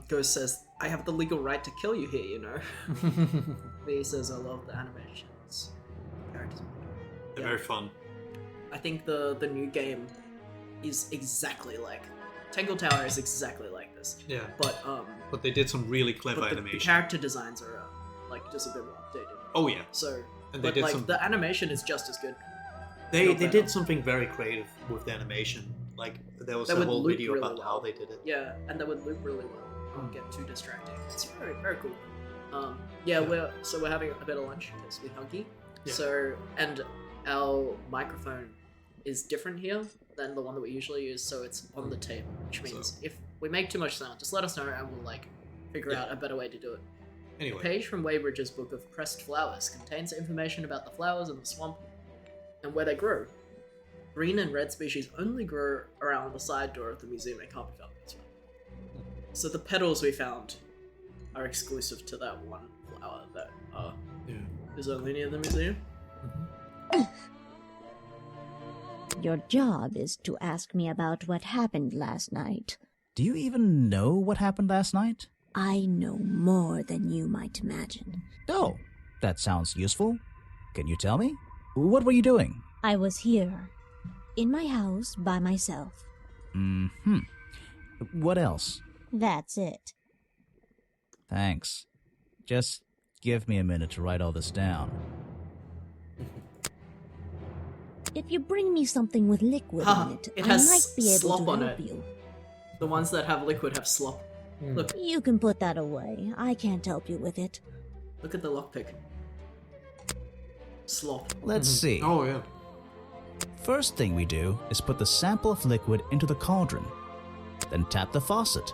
Ghost says, I have the legal right to kill you here, you know. V says, I love the animations. Characters. They're very fun. I think the new game is exactly like... Tangle Tower is exactly like this. Yeah. But they did some really clever the animation. character designs are like just a bit more updated. Oh yeah. So, And but they did like some... the animation is just as good. They did something very creative with the animation. Like there was a whole video really about well. how they did it. Yeah, and that would loop really well. Don't get too distracting. It's very, very cool. We're having a bit of lunch because we're hungry. Yeah. So, and our microphone is different here than the one that we usually use, so it's on the table, which means if we make too much sound, just let us know and we'll like figure out a better way to do it. Anyway. A page from Weybridge's book of pressed flowers contains information about the flowers in the swamp and where they grow. Green and red species only grow around the side door of the museum and can't be found elsewhere. So the petals we found are exclusive to that one flower that is only near the museum. Your job is to ask me about what happened last night. Do you even know what happened last night? I know more than you might imagine. Oh, that sounds useful. Can you tell me? What were you doing? I was here, in my house, by myself. What else? That's it. Thanks. Just give me a minute to write all this down. If you bring me something with liquid in it, it I has might be able slop to on help it. you. The ones that have liquid have slop. Look, You can put that away. I can't help you with it. look at the lockpick. Slop. Let's see. Oh yeah. First thing we do is put the sample of liquid into the cauldron. Then tap the faucet.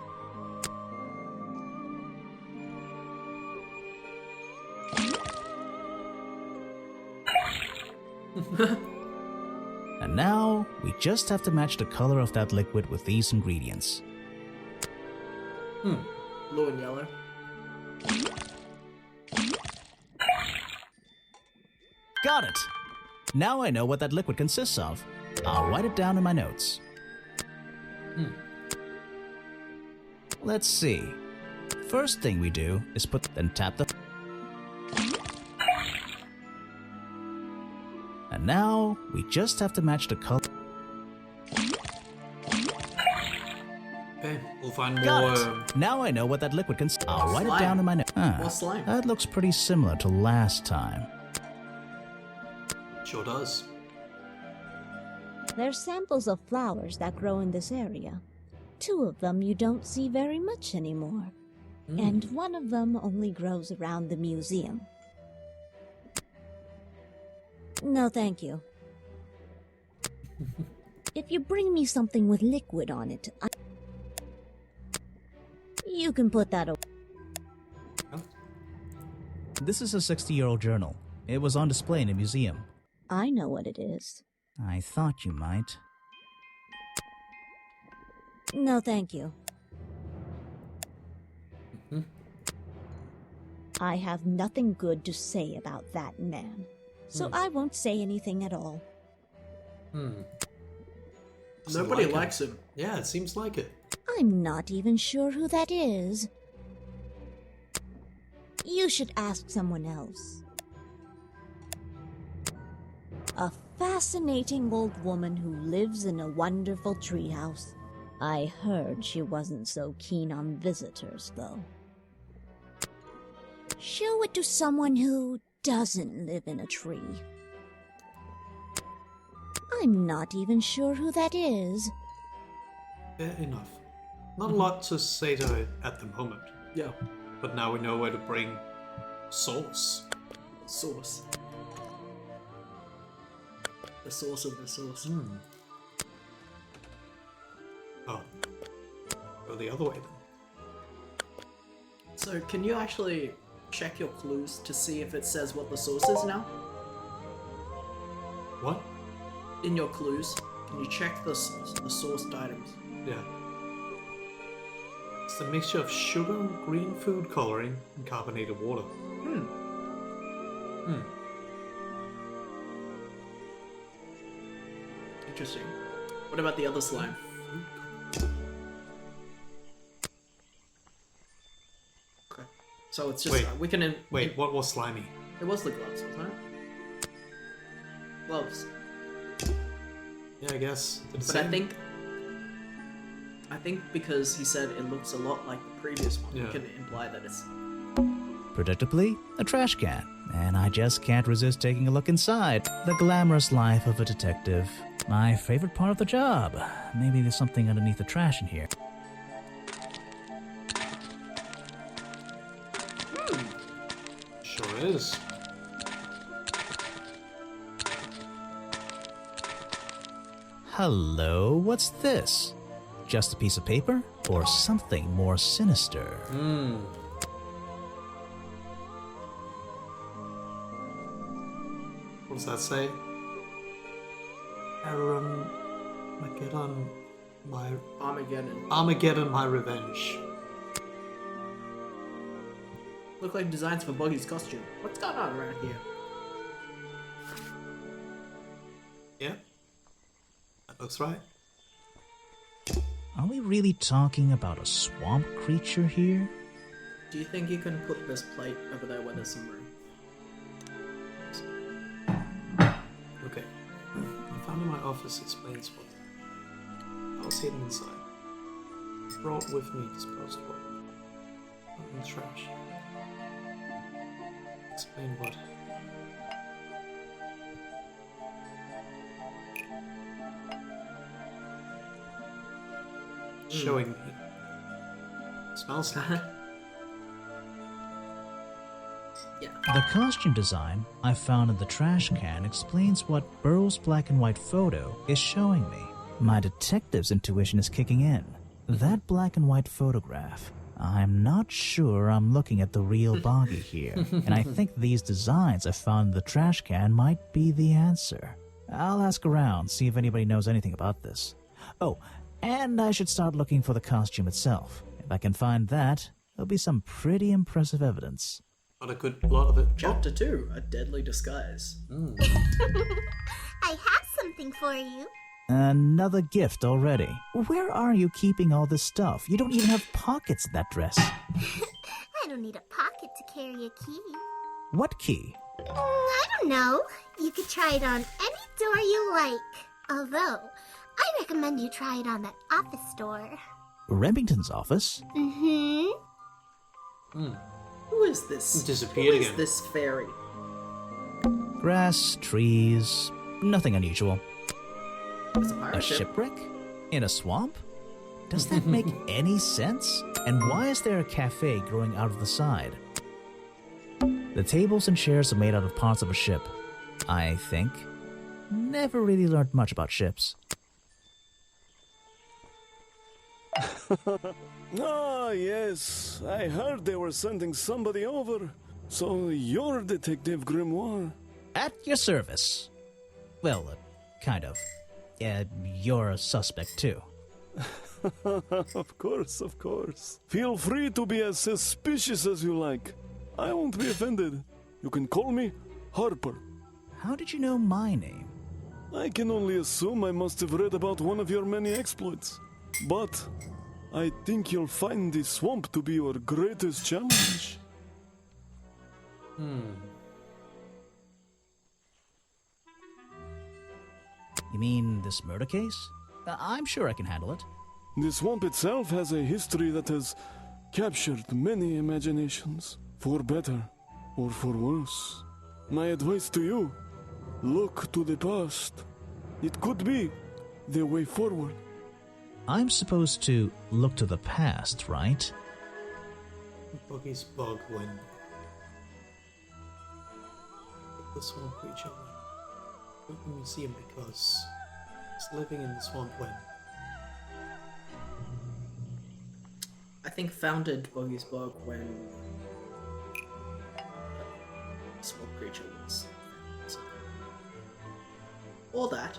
And now, we just have to match the color of that liquid with these ingredients. Blue and yellow. Got it! Now I know what that liquid consists of. I'll write it down in my notes. Let's see. First thing we do is then tap the... And now, we just have to match the color... Okay, we'll find Got more. it! Now I know what that liquid consists of. I'll write it Slime. down in my notes. More slime. That looks pretty similar to last time. Sure does. They're samples of flowers that grow in this area. 2 of them you don't see very much anymore. and one of them only grows around the museum. No, thank you. If you bring me something with liquid on it, you can put that away. This is a 60-year-old journal. It was on display in a museum. I know what it is. I thought you might. No, thank you. I have nothing good to say about that man, so I won't say anything at all. Nobody like likes him. Yeah, it seems like it. I'm not even sure who that is. You should ask someone else. A fascinating old woman who lives in a wonderful treehouse. I heard she wasn't so keen on visitors, though. Show it to someone who doesn't live in a tree. I'm not even sure who that is. Fair enough. Not a lot to say to it at the moment, Yeah. but now we know where to bring source. Source. The source of the source. Oh. Go the other way then. So, can you actually check your clues to see if it says what the source is now? What? In your clues, can you check the sourced items? Yeah. It's a mixture of sugar, green food coloring, and carbonated water. Interesting. What about the other slime? Okay. So it's just Wait. we can Wait, what was slimy? It was the gloves, wasn't it? Gloves. Yeah, I guess. But I think because he said it looks a lot like the previous one, Yeah. we can imply that it's Predictably, a trash can. And I just can't resist taking a look inside. The glamorous life of a detective. My favorite part of the job. Maybe there's something underneath the trash in here. Sure is. Hello, what's this? Just a piece of paper? Or something more sinister? What does that say? Armageddon, my Armageddon. my revenge. Look like designs for Buggy's costume. What's going on around here? Yeah, that looks right. Are we really talking about a swamp creature here? Do you think you can put this plate over there where there's some room? Okay. I found in my office explains what I was hidden inside. Brought with me disposed wood. Not in the trash. Explain what? Showing me. Smells like. Yeah. The costume design I found in the trash can explains what Burrow's black and white photo is showing me. My detective's intuition is kicking in. That black and white photograph. I'm not sure I'm looking at the real Boggy here, and I think these designs I found in the trash can might be the answer. I'll ask around, see if anybody knows anything about this. Oh, and I should start looking for the costume itself. If I can find that, there'll be some pretty impressive evidence. Not a good lot of it. Chapter 2, A Deadly Disguise. I have something for you. Another gift already. Where are you keeping all this stuff? You don't even have pockets in that dress. I don't need a pocket to carry a key. What key? I don't know. You could try it on any door you like. Although, I recommend you try it on that office door. Remington's office? Mm-hmm. Who is this? Disappeared Who is again. this fairy? Grass, trees, nothing unusual. It's a pirate A ship. shipwreck? In a swamp? Does that make any sense? And why is there a cafe growing out of the side? The tables and chairs are made out of parts of a ship, I think. Never really learned much about ships. Ah, yes. I heard they were sending somebody over. So you're Detective Grimoire. At your service. Well, kind of. You're a suspect, too. Of course, of course. Feel free to be as suspicious as you like. I won't be offended. You can call me Harper. How did you know my name? I can only assume I must have read about one of your many exploits. But I think you'll find the swamp to be your greatest challenge. You mean this murder case? I'm sure I can handle it. The swamp itself has a history that has captured many imaginations, for better or for worse. My advice to you, look to the past. It could be the way forward. I'm supposed to look to the past, right? Buggy's bug when the swamp creature went to the museum because it's living in the swamp when. I think founded Boggy's Bog when the swamp creature was something. Or that.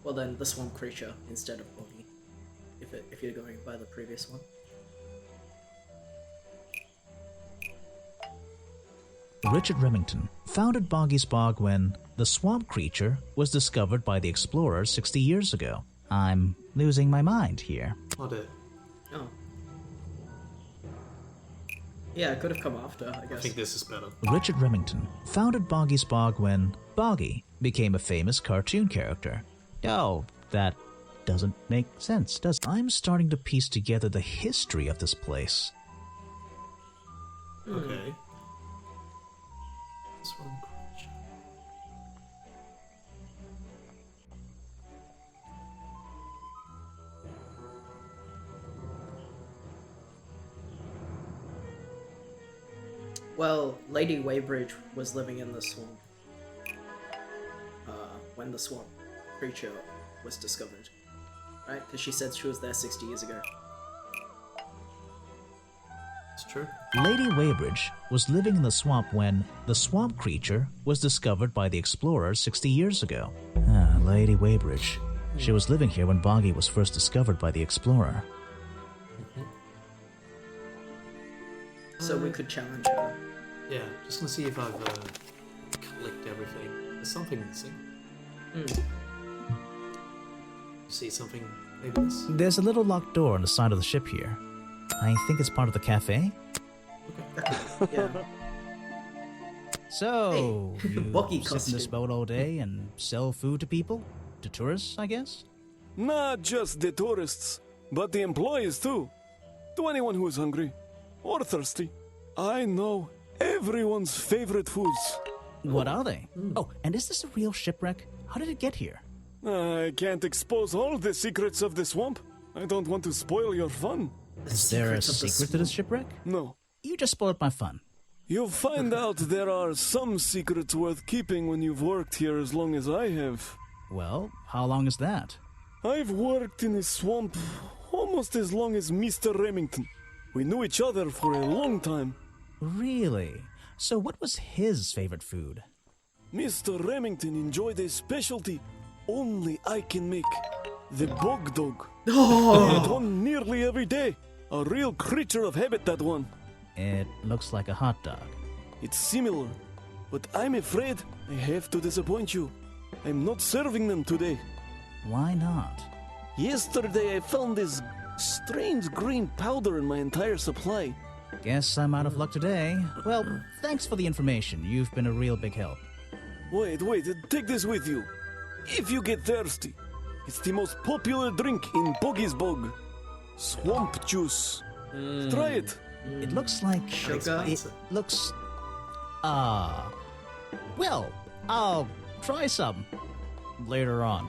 Well then, the swamp creature instead of Boggy, if you're going by the previous one. Richard Remington founded Boggy's Bog when the swamp creature was discovered by the explorers 60 years ago. I'm losing my mind here. Not it. Oh. Yeah, it could have come after, I guess. I think this is better. Richard Remington founded Boggy's Bog when Boggy became a famous cartoon character. Oh, that doesn't make sense, does it? I'm starting to piece together the history of this place. Okay. Swamp creature. Well, Lady Weybridge was living in the swamp when the swamp creature was discovered, right? Because she said she was there 60 years ago. It's true. Lady Weybridge was living in the swamp when the swamp creature was discovered by the explorers 60 years ago. Lady Weybridge. She was living here when Boggy was first discovered by the explorer. So we could challenge her. Yeah, just gonna see if I've clicked everything. There's something missing. See something? Maybe this? There's a little locked door on the side of the ship here. I think it's part of the cafe. Yeah. So, Hey, you Boggy sit in this costume. boat all day and sell food to people? To tourists, I guess? Not just the tourists, but the employees too. To anyone who is hungry or thirsty. I know everyone's favorite foods. What are they? Oh, and is this a real shipwreck? How did it get here? I can't expose all the secrets of the swamp. I don't want to spoil your fun. Is there a Secrets of the secret to this shipwreck? No. You just spoiled my fun. You'll find out there are some secrets worth keeping when you've worked here as long as I have. Well, how long is that? I've worked in the swamp almost as long as Mr. Remington. We knew each other for a long time. Really? So what was his favorite food? Mr. Remington enjoyed a specialty only I can make. The bog dog. I had one nearly every day. A real creature of habit, that one. It looks like a hot dog. It's similar, but I'm afraid I have to disappoint you. I'm not serving them today. Why not? Yesterday I found this strange green powder in my entire supply. Guess I'm out of luck today. Well, thanks for the information. You've been a real big help. Wait, take this with you. If you get thirsty, it's the most popular drink in Boggy's Bog. Swamp juice. Try it. It looks like... Sugar? It looks... Well, I'll try some later on.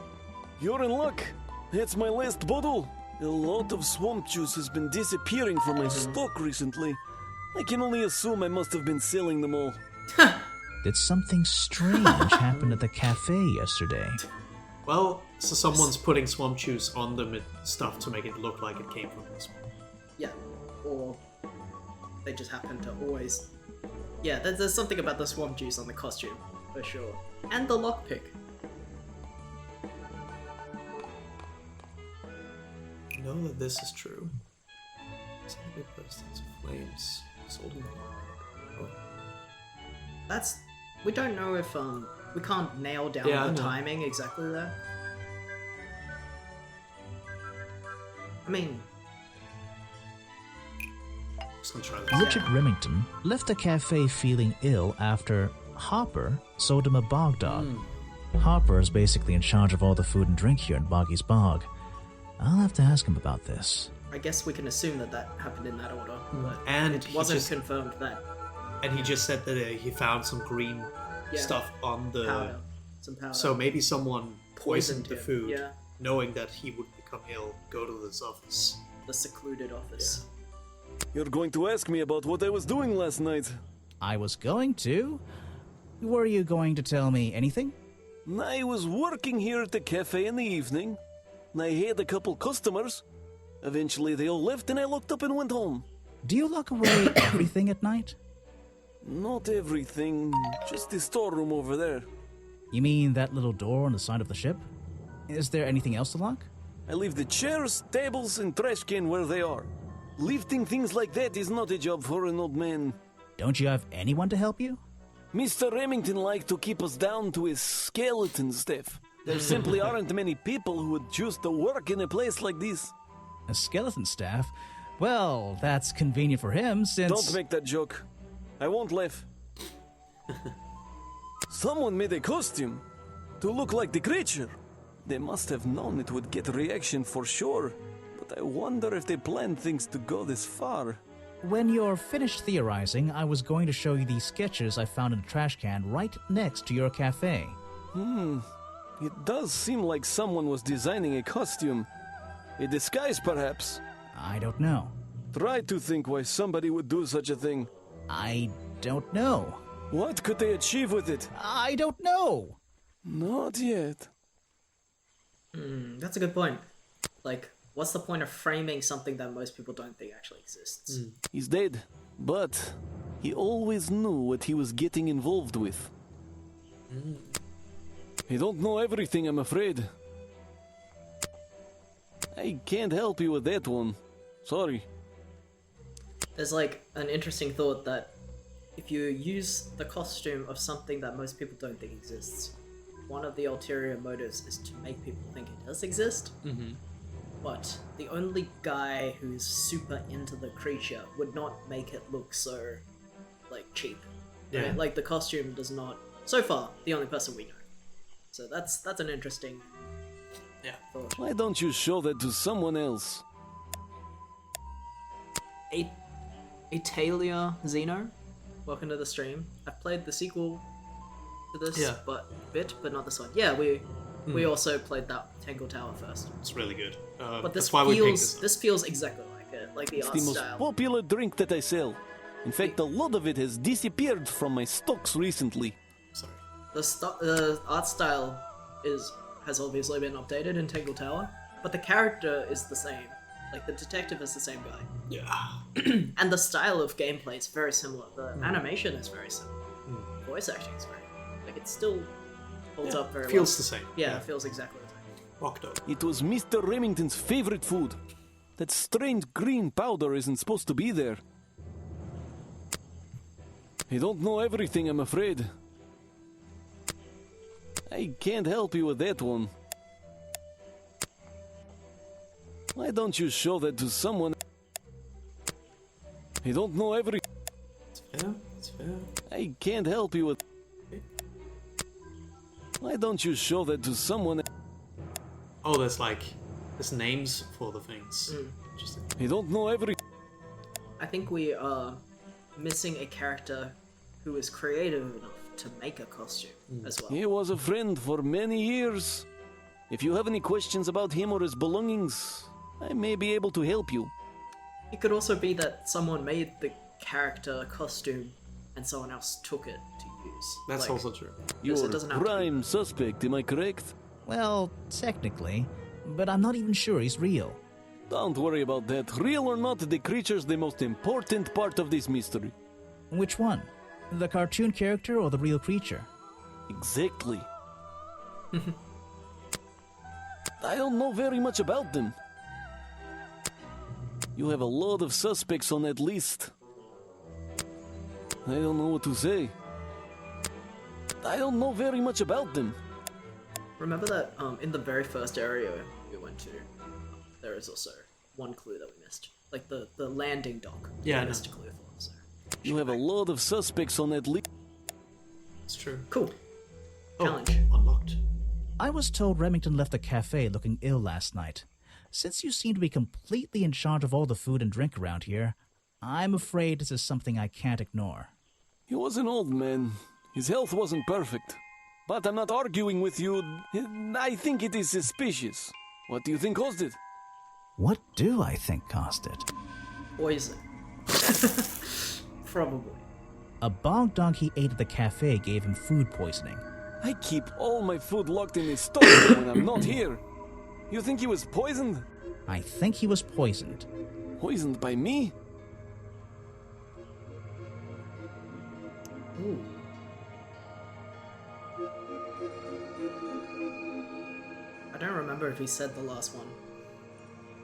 You're in luck. That's my last bottle. A lot of swamp juice has been disappearing from my stock recently. I can only assume I must have been selling them all. Did something strange happen at the cafe yesterday? Well, so someone's putting swamp juice on them and stuff to make it look like it came from this one. Yeah, or they just happen to always. Yeah, there's something about the swamp juice on the costume, for sure. And the lockpick. I know that this is true. Somebody burst into flames. Sold in the lockpick. Oh. That's. We don't know if, we can't nail down Yeah, I the know. timing exactly there. I mean, Just gonna try this. Richard Remington left the cafe feeling ill after Hopper sold him a bog dog. Hopper is basically in charge of all the food and drink here in Boggy's Bog. I'll have to ask him about this. I guess we can assume that that happened in that order, but And it he wasn't just- confirmed that And he just said that he found some green stuff on the. powder, some powder. So maybe someone poisoned the him. food, Yeah, knowing that he would become ill. Go to this office. the secluded office. You're going to ask me about what I was doing last night. I was going to. Were you going to tell me anything? I was working here at the cafe in the evening. I had a couple customers. Eventually they all left and I locked up and went home. Do you lock away everything at night? Not everything, just the storeroom over there. You mean that little door on the side of the ship? Is there anything else to lock? I leave the chairs, tables, and trash can where they are. Lifting things like that is not a job for an old man. Don't you have anyone to help you? Mr. Remington liked to keep us down to his skeleton stuff. There simply aren't many people who would choose to work in a place like this. A skeleton staff? Well, that's convenient for him since... Don't make that joke. I won't laugh. Someone made a costume to look like the creature. They must have known it would get a reaction for sure. But I wonder if they planned things to go this far. When you're finished theorizing, I was going to show you these sketches I found in a trash can right next to your cafe. It does seem like someone was designing a costume. A disguise, perhaps. I don't know. Try to think why somebody would do such a thing. I don't know. What could they achieve with it? I don't know. Not yet. That's a good point. Like, what's the point of framing something that most people don't think actually exists? He's dead, but he always knew what he was getting involved with. I don't know everything, I'm afraid. I can't help you with that one. Sorry. There's like an interesting thought that if you use the costume of something that most people don't think exists, one of the ulterior motives is to make people think it does exist. But the only guy who's super into the creature would not make it look so, like, cheap. Yeah. Right? Like, the costume does not, so far, the only person we know. So that's an interesting thought. Why don't you show that to someone else? Italia Xeno, welcome to the stream. I've played the sequel to this, but not this one. Yeah, we also played that Tangle Tower first. It's really good. But that's why we picked this feels exactly like it, like the It's art the most style. popular drink that I sell. In fact, a lot of it has disappeared from my stocks recently. Sorry. The art style has obviously been updated in Tangle Tower, but the character is the same. Like, the detective is the same guy. Yeah. And the style of gameplay is very similar. The animation is very similar. Voice acting is very like, it still holds up very well. Feels the same. Yeah, it feels exactly the same. Rock dog. It was Mr. Remington's favorite food. That strange green powder isn't supposed to be there. I don't know everything, I'm afraid. I can't help you with that one. Why don't you show that to someone? I don't know every... It's fair. It's fair. I can't help you with... Why don't you show that to someone? Oh, there's names for the things. Interesting. I don't know every... I think we are missing a character who is creative enough to make a costume as well. He was a friend for many years. If you have any questions about him or his belongings, I may be able to help you. It could also be that someone made the character costume and someone else took it to use. That's Like, also true. You're it doesn't have to be- prime suspect, am I correct? Well, technically, but I'm not even sure he's real. Don't worry about that. Real or not, the creature's the most important part of this mystery. Which one? The cartoon character or the real creature? Exactly. I don't know very much about them. You have a lot of suspects on that list. I don't know what to say. I don't know very much about them. Remember that in the very first area we went to, there is also one clue that we missed. Like the landing dock. Yeah, I we know. missed a clue for. So. You have a lot of suspects on that list. It's true. Cool. Oh, Challenge. unlocked. I was told Remington left the cafe looking ill last night. Since you seem to be completely in charge of all the food and drink around here, I'm afraid this is something I can't ignore. He was an old man. His health wasn't perfect. But I'm not arguing with you. I think it is suspicious. What do you think caused it? What do I think caused it? Poison. Probably. A bog dog he ate at the cafe gave him food poisoning. I keep all my food locked in his stomach when I'm not here. You think he was poisoned? I think he was poisoned. Poisoned by me? Ooh. I don't remember if he said the last one.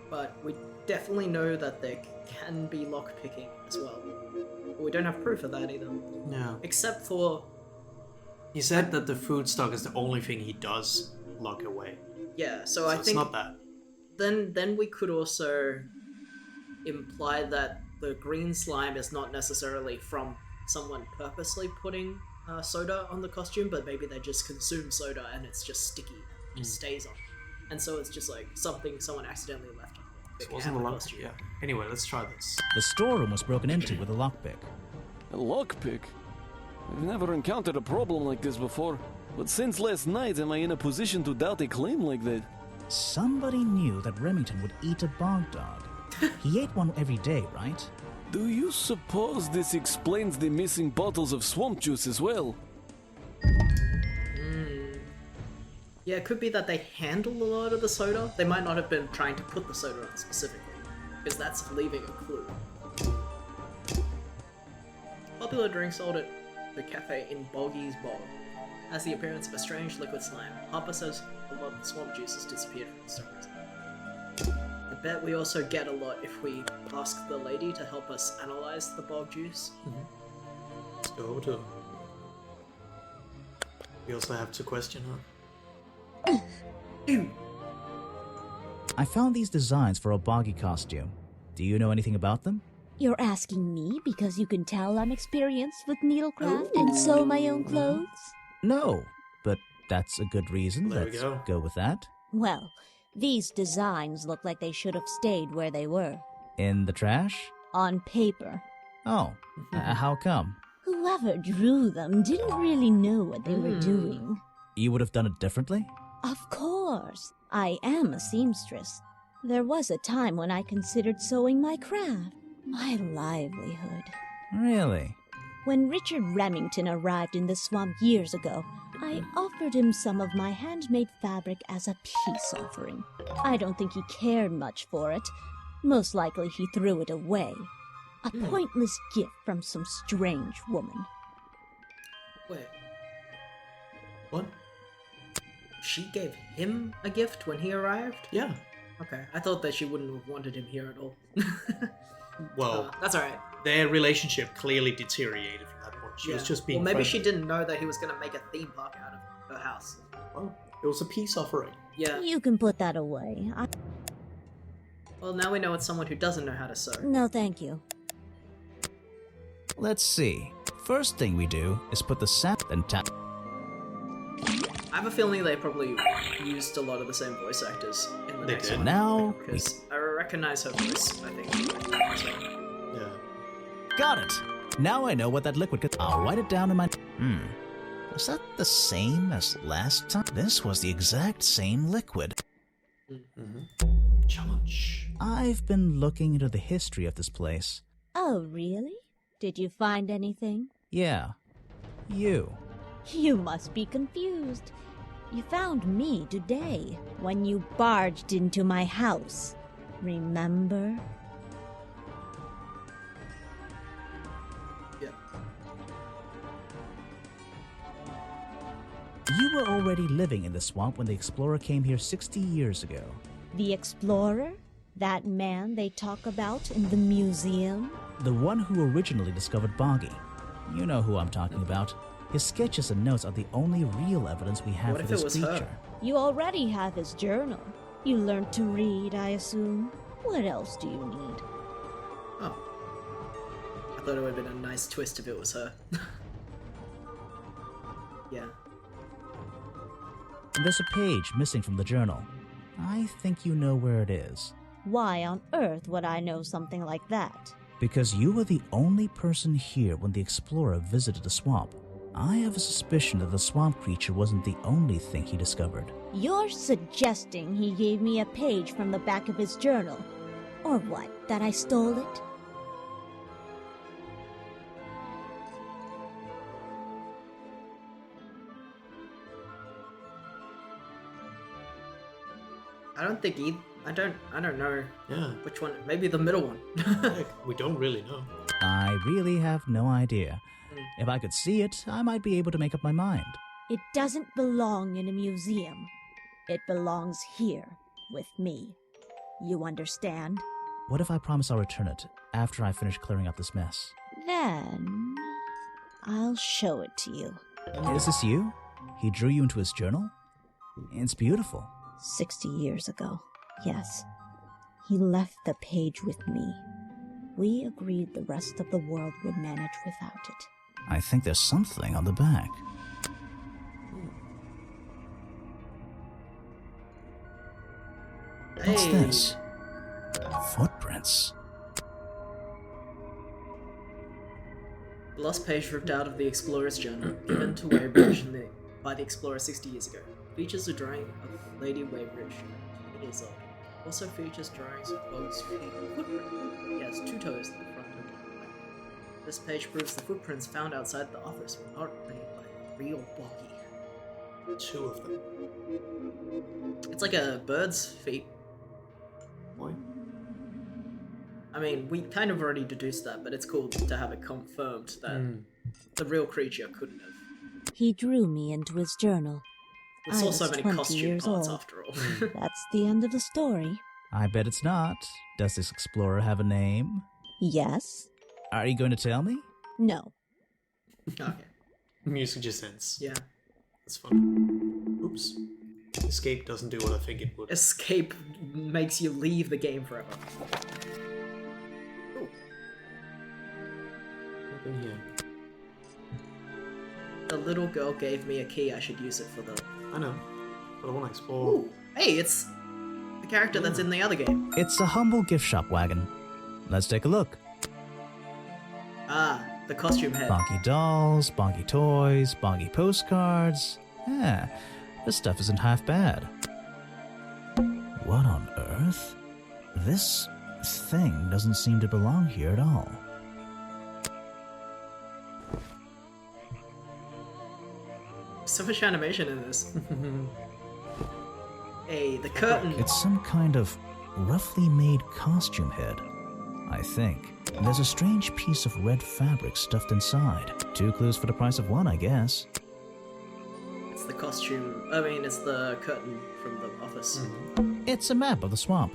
But we definitely know that there can be lockpicking as well. But we don't have proof of that either. No. Except for, He said that the food stock is the only thing he does lock away. yeah, so So I it's think not that. then we could also imply that the green slime is not necessarily from someone purposely putting soda on the costume, but maybe they just consume soda and it's just sticky, just stays on. And so it's just like something someone accidentally left on. It wasn't a lock. Yeah. Anyway, let's try this. The storeroom was broken into with a lockpick. A lockpick? I've never encountered a problem like this before. But since last night, am I in a position to doubt a claim like that? Somebody knew that Remington would eat a bog dog. He ate one every day, right? Do you suppose this explains the missing bottles of swamp juice as well? Yeah, it could be that they handle a lot of the soda. They might not have been trying to put the soda on specifically, because that's leaving a clue. Popular drink sold at the cafe in Boggy's Bog has the appearance of a strange liquid slime. Harper says a lot of the swamp juice has disappeared from the stories. I bet we also get a lot if we ask the lady to help us analyze the bog juice. Let's go over to her. We also have to question her. I found these designs for a boggy costume. Do you know anything about them? You're asking me because you can tell I'm experienced with needlecraft and sew my own clothes? No, but that's a good reason. There we Let's go. with that. Well, these designs look like they should have stayed where they were. In the trash? On paper. Oh, how come? Whoever drew them didn't really know what they were doing. You would have done it differently? Of course. I am a seamstress. There was a time when I considered sewing my craft, my livelihood. Really? When Richard Remington arrived in the swamp years ago, I offered him some of my handmade fabric as a peace offering. I don't think he cared much for it. Most likely he threw it away. A pointless gift from some strange woman. Wait, What? she gave him a gift when he arrived? Yeah. Okay, I thought that she wouldn't have wanted him here at all. Well, That's alright. their relationship clearly deteriorated from that point. She was just being Well, maybe she friendly. didn't know that he was going to make a theme park out of her house. Well, it was a peace offering. Yeah. You can put that away. Well, now we know it's someone who doesn't know how to sew. No, thank you. Let's see. First thing we do is put the sap and tap. I have a feeling they probably used a lot of the same voice actors in the They next did. one. Now, Because I recognize her voice, I think. So, Yeah. got it! Now I know what that liquid could. I'll write it down in my. Was that the same as last time? This was the exact same liquid. Challenge. I've been looking into the history of this place. Oh, really? Did you find anything? Yeah. You. You must be confused. You found me today when you barged into my house. Remember? Yeah. You were already living in the swamp when the explorer came here 60 years ago. The explorer? That man they talk about in the museum? The one who originally discovered Boggy. You know who I'm talking about. His sketches and notes are the only real evidence we have What for if it this was creature. her? You already have his journal. You learned to read, I assume. What else do you need? Oh. I thought it would have been a nice twist if it was her. Yeah. There's a page missing from the journal. I think you know where it is. Why on earth would I know something like that? Because you were the only person here when the explorer visited the swamp. I have a suspicion that the swamp creature wasn't the only thing he discovered. You're suggesting he gave me a page from the back of his journal? Or what, that I stole it? I don't think either. I don't know Yeah. which one. Maybe the middle one. We don't really know. I really have no idea. If I could see it, I might be able to make up my mind. It doesn't belong in a museum. It belongs here, with me. You understand? What if I promise I'll return it after I finish clearing up this mess? Then I'll show it to you. Is this you? He drew you into his journal? It's beautiful. 60 years ago, yes. He left the page with me. We agreed the rest of the world would manage without it. I think there's something on the back. What's Hey. this? Footprints. The lost page ripped out of the Explorer's Journal, given to Weybridge by the Explorer 60 years ago. Features a drawing of Lady Weybridge, 20 years old. Also features drawings of Bog's feet and footprint. He has 2 toes in the front and 1 in the back. This page proves the footprints found outside the office were not made by the real Boggy. 2 of them. It's like a bird's feet. Why? I mean, we kind of already deduced that, but it's cool to have it confirmed that the real creature couldn't have. He drew me into his journal. We I saw was so many 20 costume years parts old. after all. That's the end of the story. I bet it's not. Does this explorer have a name? Yes? Are you going to tell me? No. Okay. Music just ends. Yeah. That's fun. Oops. Escape doesn't do what I think it would. Escape makes you leave the game forever. Ooh. Open here. The little girl gave me a key. I should use it for the. I know, but I want to explore. Ooh. Hey, it's the character that's in the other game. It's a humble gift shop wagon. Let's take a look. Ah, the costume head. Bonky dolls, bonky toys, bonky postcards. Yeah, this stuff isn't half bad. What on earth? This thing doesn't seem to belong here at all. So much animation in this. Hey, the curtain. It's some kind of roughly made costume head, I think. There's a strange piece of red fabric stuffed inside. 2 clues for the price of 1, I guess. It's the costume. I mean, it's the curtain from the office. It's a map of the swamp.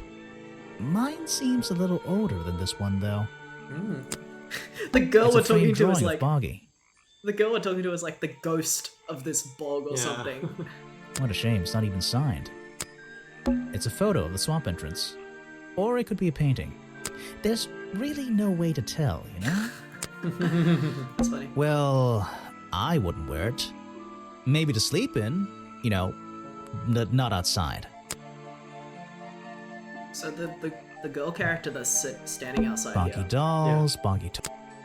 Mine seems a little older than this one, though. The girl It's we're a framed talking to is drawing of like Boggy. the girl we're talking to is like the ghost of this bog or something. What a shame, it's not even signed. It's a photo of the swamp entrance. Or it could be a painting. There's really no way to tell, you know? That's funny. Well, I wouldn't wear it. Maybe to sleep in, you know, not outside. So the girl character that's standing outside Bonky here dolls, bonky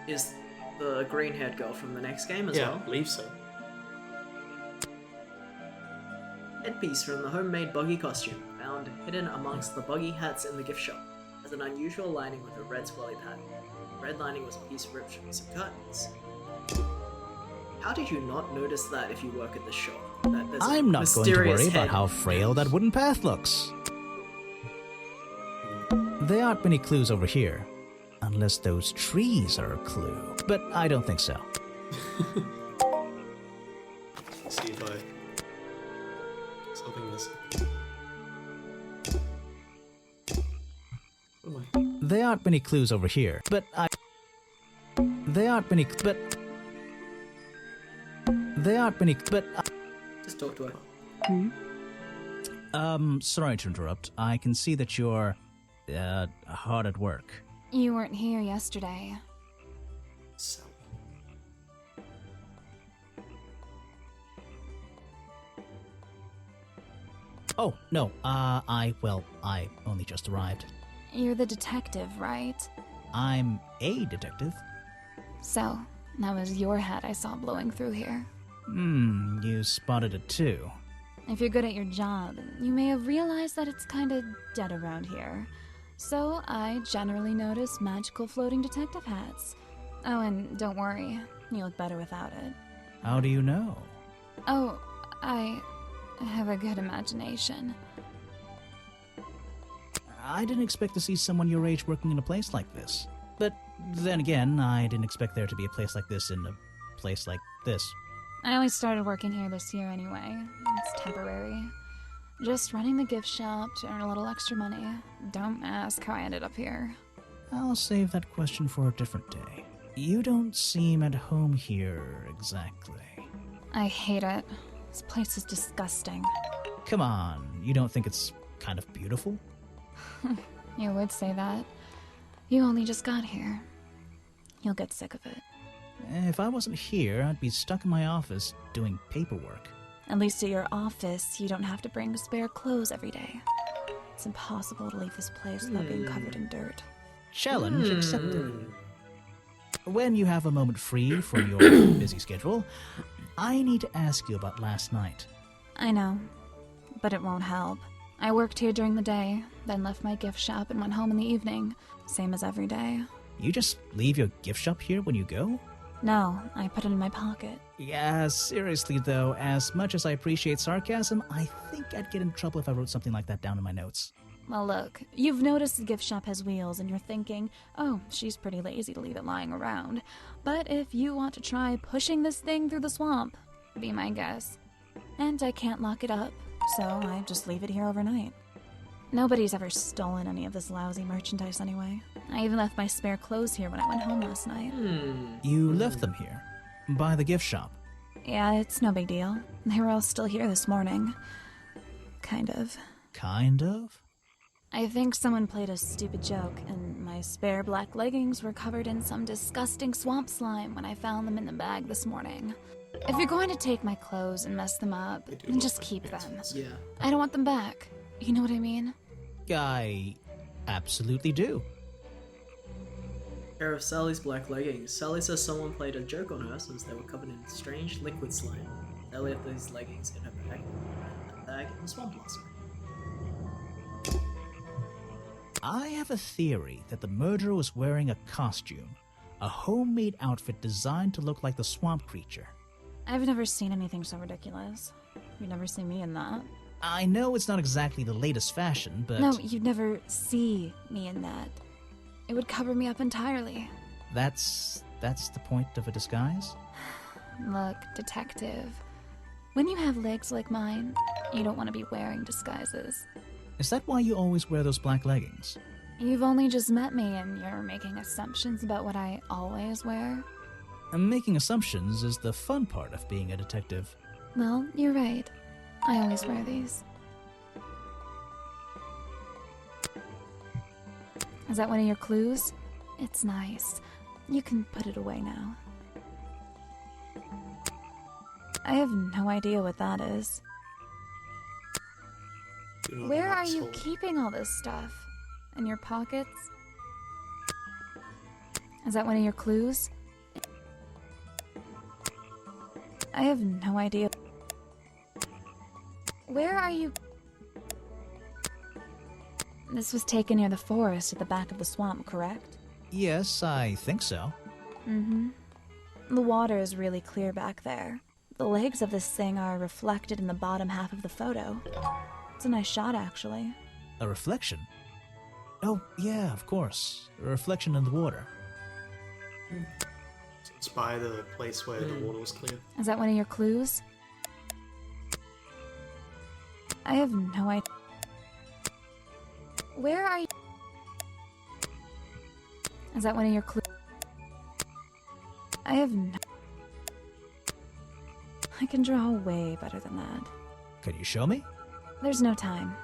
is the green-haired girl from the next game as Yeah, I well. believe so. Headpiece from the homemade buggy costume, found hidden amongst the buggy hats in the gift shop, has an unusual lining with a red swirly pattern. The red lining was a piece ripped from some curtains. How did you not notice that if you work at the shop? That there's a I'm not going to mysterious worry about head? how frail that wooden path looks. There aren't many clues over here. Unless those trees are a clue. But I don't think so. Let's see if I... Something missing. What am I... There aren't many clues over here. But I... There aren't many... But... There aren't many... But... Just talk to her. Sorry to interrupt. I can see that you're... hard at work. You weren't here yesterday. Sally. Oh, no, I only just arrived. You're the detective, right? I'm a detective. So, that was your hat I saw blowing through here. You spotted it too. If you're good at your job, you may have realized that it's kinda dead around here. So, I generally notice magical floating detective hats. Oh, and don't worry, you look better without it. How do you know? Oh, I have a good imagination. I didn't expect to see someone your age working in a place like this. But then again, I didn't expect there to be a place like this in a place like this. I only started working here this year anyway. It's temporary. Just running the gift shop to earn a little extra money. Don't ask how I ended up here. I'll save that question for a different day. You don't seem at home here exactly. I hate it. This place is disgusting. Come on, you don't think it's kind of beautiful? You would say that. You only just got here. You'll get sick of it. If I wasn't here, I'd be stuck in my office doing paperwork. At least at your office, you don't have to bring spare clothes every day. It's impossible to leave this place without being covered in dirt. Challenge accepted. When you have a moment free from your busy schedule, I need to ask you about last night. I know, but it won't help. I worked here during the day, then left my gift shop and went home in the evening. Same as every day. You just leave your gift shop here when you go? No, I put it in my pocket. Yeah, seriously though, as much as I appreciate sarcasm, I think I'd get in trouble if I wrote something like that down in my notes. Well, look, you've noticed the gift shop has wheels and you're thinking, oh, she's pretty lazy to leave it lying around. But if you want to try pushing this thing through the swamp, be my guest. And I can't lock it up, so I just leave it here overnight. Nobody's ever stolen any of this lousy merchandise anyway. I even left my spare clothes here when I went home last night. You left them here? By the gift shop? Yeah, it's no big deal. They were all still here this morning. Kind of. Kind of? I think someone played a stupid joke, and my spare black leggings were covered in some disgusting swamp slime when I found them in the bag this morning. If you're going to take my clothes and mess them up, then just keep them. Yeah. I don't want them back. You know what I mean? I absolutely do. Pair of Sally's black leggings. Sally says someone played a joke on her since they were covered in strange liquid slime. Sally left these leggings in her bag. And the bag in the swamp last night. I have a theory that the murderer was wearing a costume, a homemade outfit designed to look like the swamp creature. I've never seen anything so ridiculous. You'd never see me in that. I know it's not exactly the latest fashion, but... No, you'd never see me in that. It would cover me up entirely. That's the point of a disguise? Look, detective. When you have legs like mine, you don't want to be wearing disguises. Is that why you always wear those black leggings? You've only just met me and you're making assumptions about what I always wear. Making assumptions is the fun part of being a detective. Well, you're right. I always wear these. Is that one of your clues? It's nice. You can put it away now. I have no idea what that is. Where are you keeping all this stuff? In your pockets? Is that one of your clues? I have no idea. Where are you? This was taken near the forest at the back of the swamp, correct? Yes, I think so. Mm-hmm. The water is really clear back there. The legs of this thing are reflected in the bottom half of the photo. It's a nice shot, actually. A reflection? Oh, yeah, of course. A reflection in the water. So it's by the place where the water was clear. Is that one of your clues? I have no idea. Where are you? Is that one of your clues? I have no... I can draw way better than that. Can you show me? There's no time.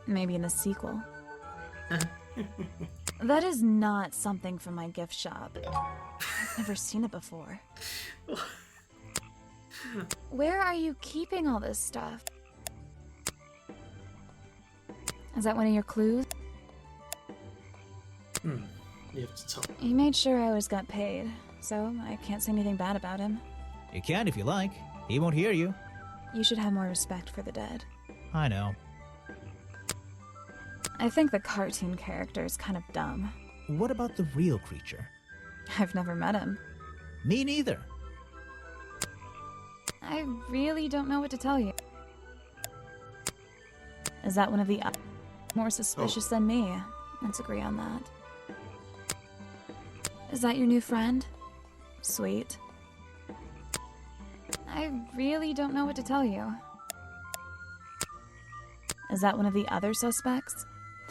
Maybe in the sequel. That is not something from my gift shop. I've never seen it before. Where are you keeping all this stuff? Is that one of your clues? You have to tell. He made sure I always got paid, so I can't say anything bad about him. You can if you like. He won't hear you. You should have more respect for the dead. I know. I think the cartoon character is kind of dumb. What about the real creature? I've never met him. Me neither. I really don't know what to tell you. Is that one of the more suspicious than me? Let's agree on that. Is that your new friend? Sweet. I really don't know what to tell you. Is that one of the other suspects?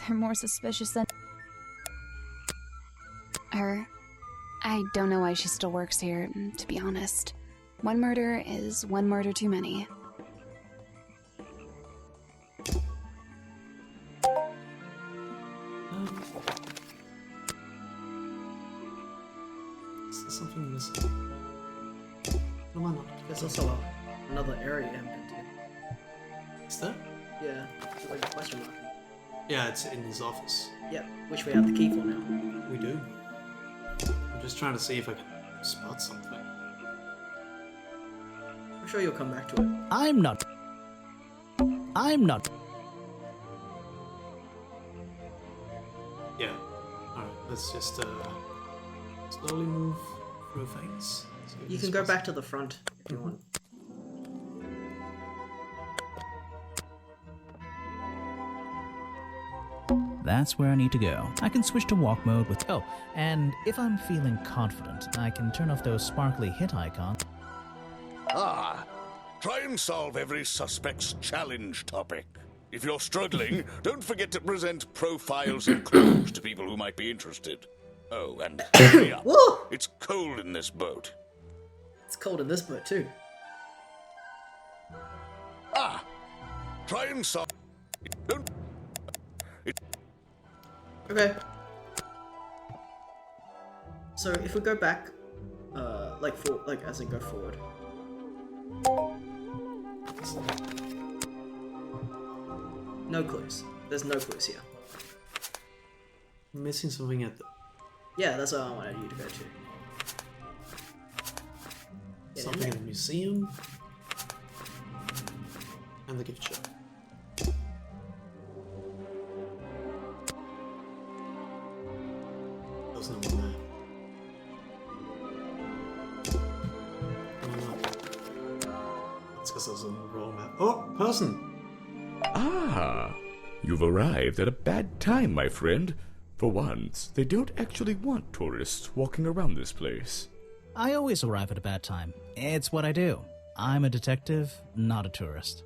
They're more suspicious than... Her. I don't know why she still works here, to be honest. One murder is one murder too many. Is there something missing? No, why not? There's also another area you haven't been to. Is there? Yeah, it's like a question mark. Yeah, it's in his office. Yeah, which we have the key for now. We do. I'm just trying to see if I can spot something. I'm sure you'll come back to it. I'm not. Yeah. Alright, let's just slowly move through things. See if You this can go was- back to the front if you want. That's where I need to go. I can switch to walk mode with... Oh, and if I'm feeling confident, I can turn off those sparkly hit icons. Ah, try and solve every suspect's challenge topic. If you're struggling, don't forget to present profiles and clues to people who might be interested. Oh, and hurry up. Whoa! It's cold in this boat. It's cold in this boat too. Ah, try and solve... Don't... Okay. So if we go back, as in go forward. No clues. There's no clues here. I'm missing something at the... Yeah, that's what I wanted you to go to. Get in something there. in the museum. And the gift shop. There's no one there. It's because there's a raw map. Oh, person! Ah, you've arrived at a bad time, my friend. For once, they don't actually want tourists walking around this place. I always arrive at a bad time. It's what I do. I'm a detective, not a tourist.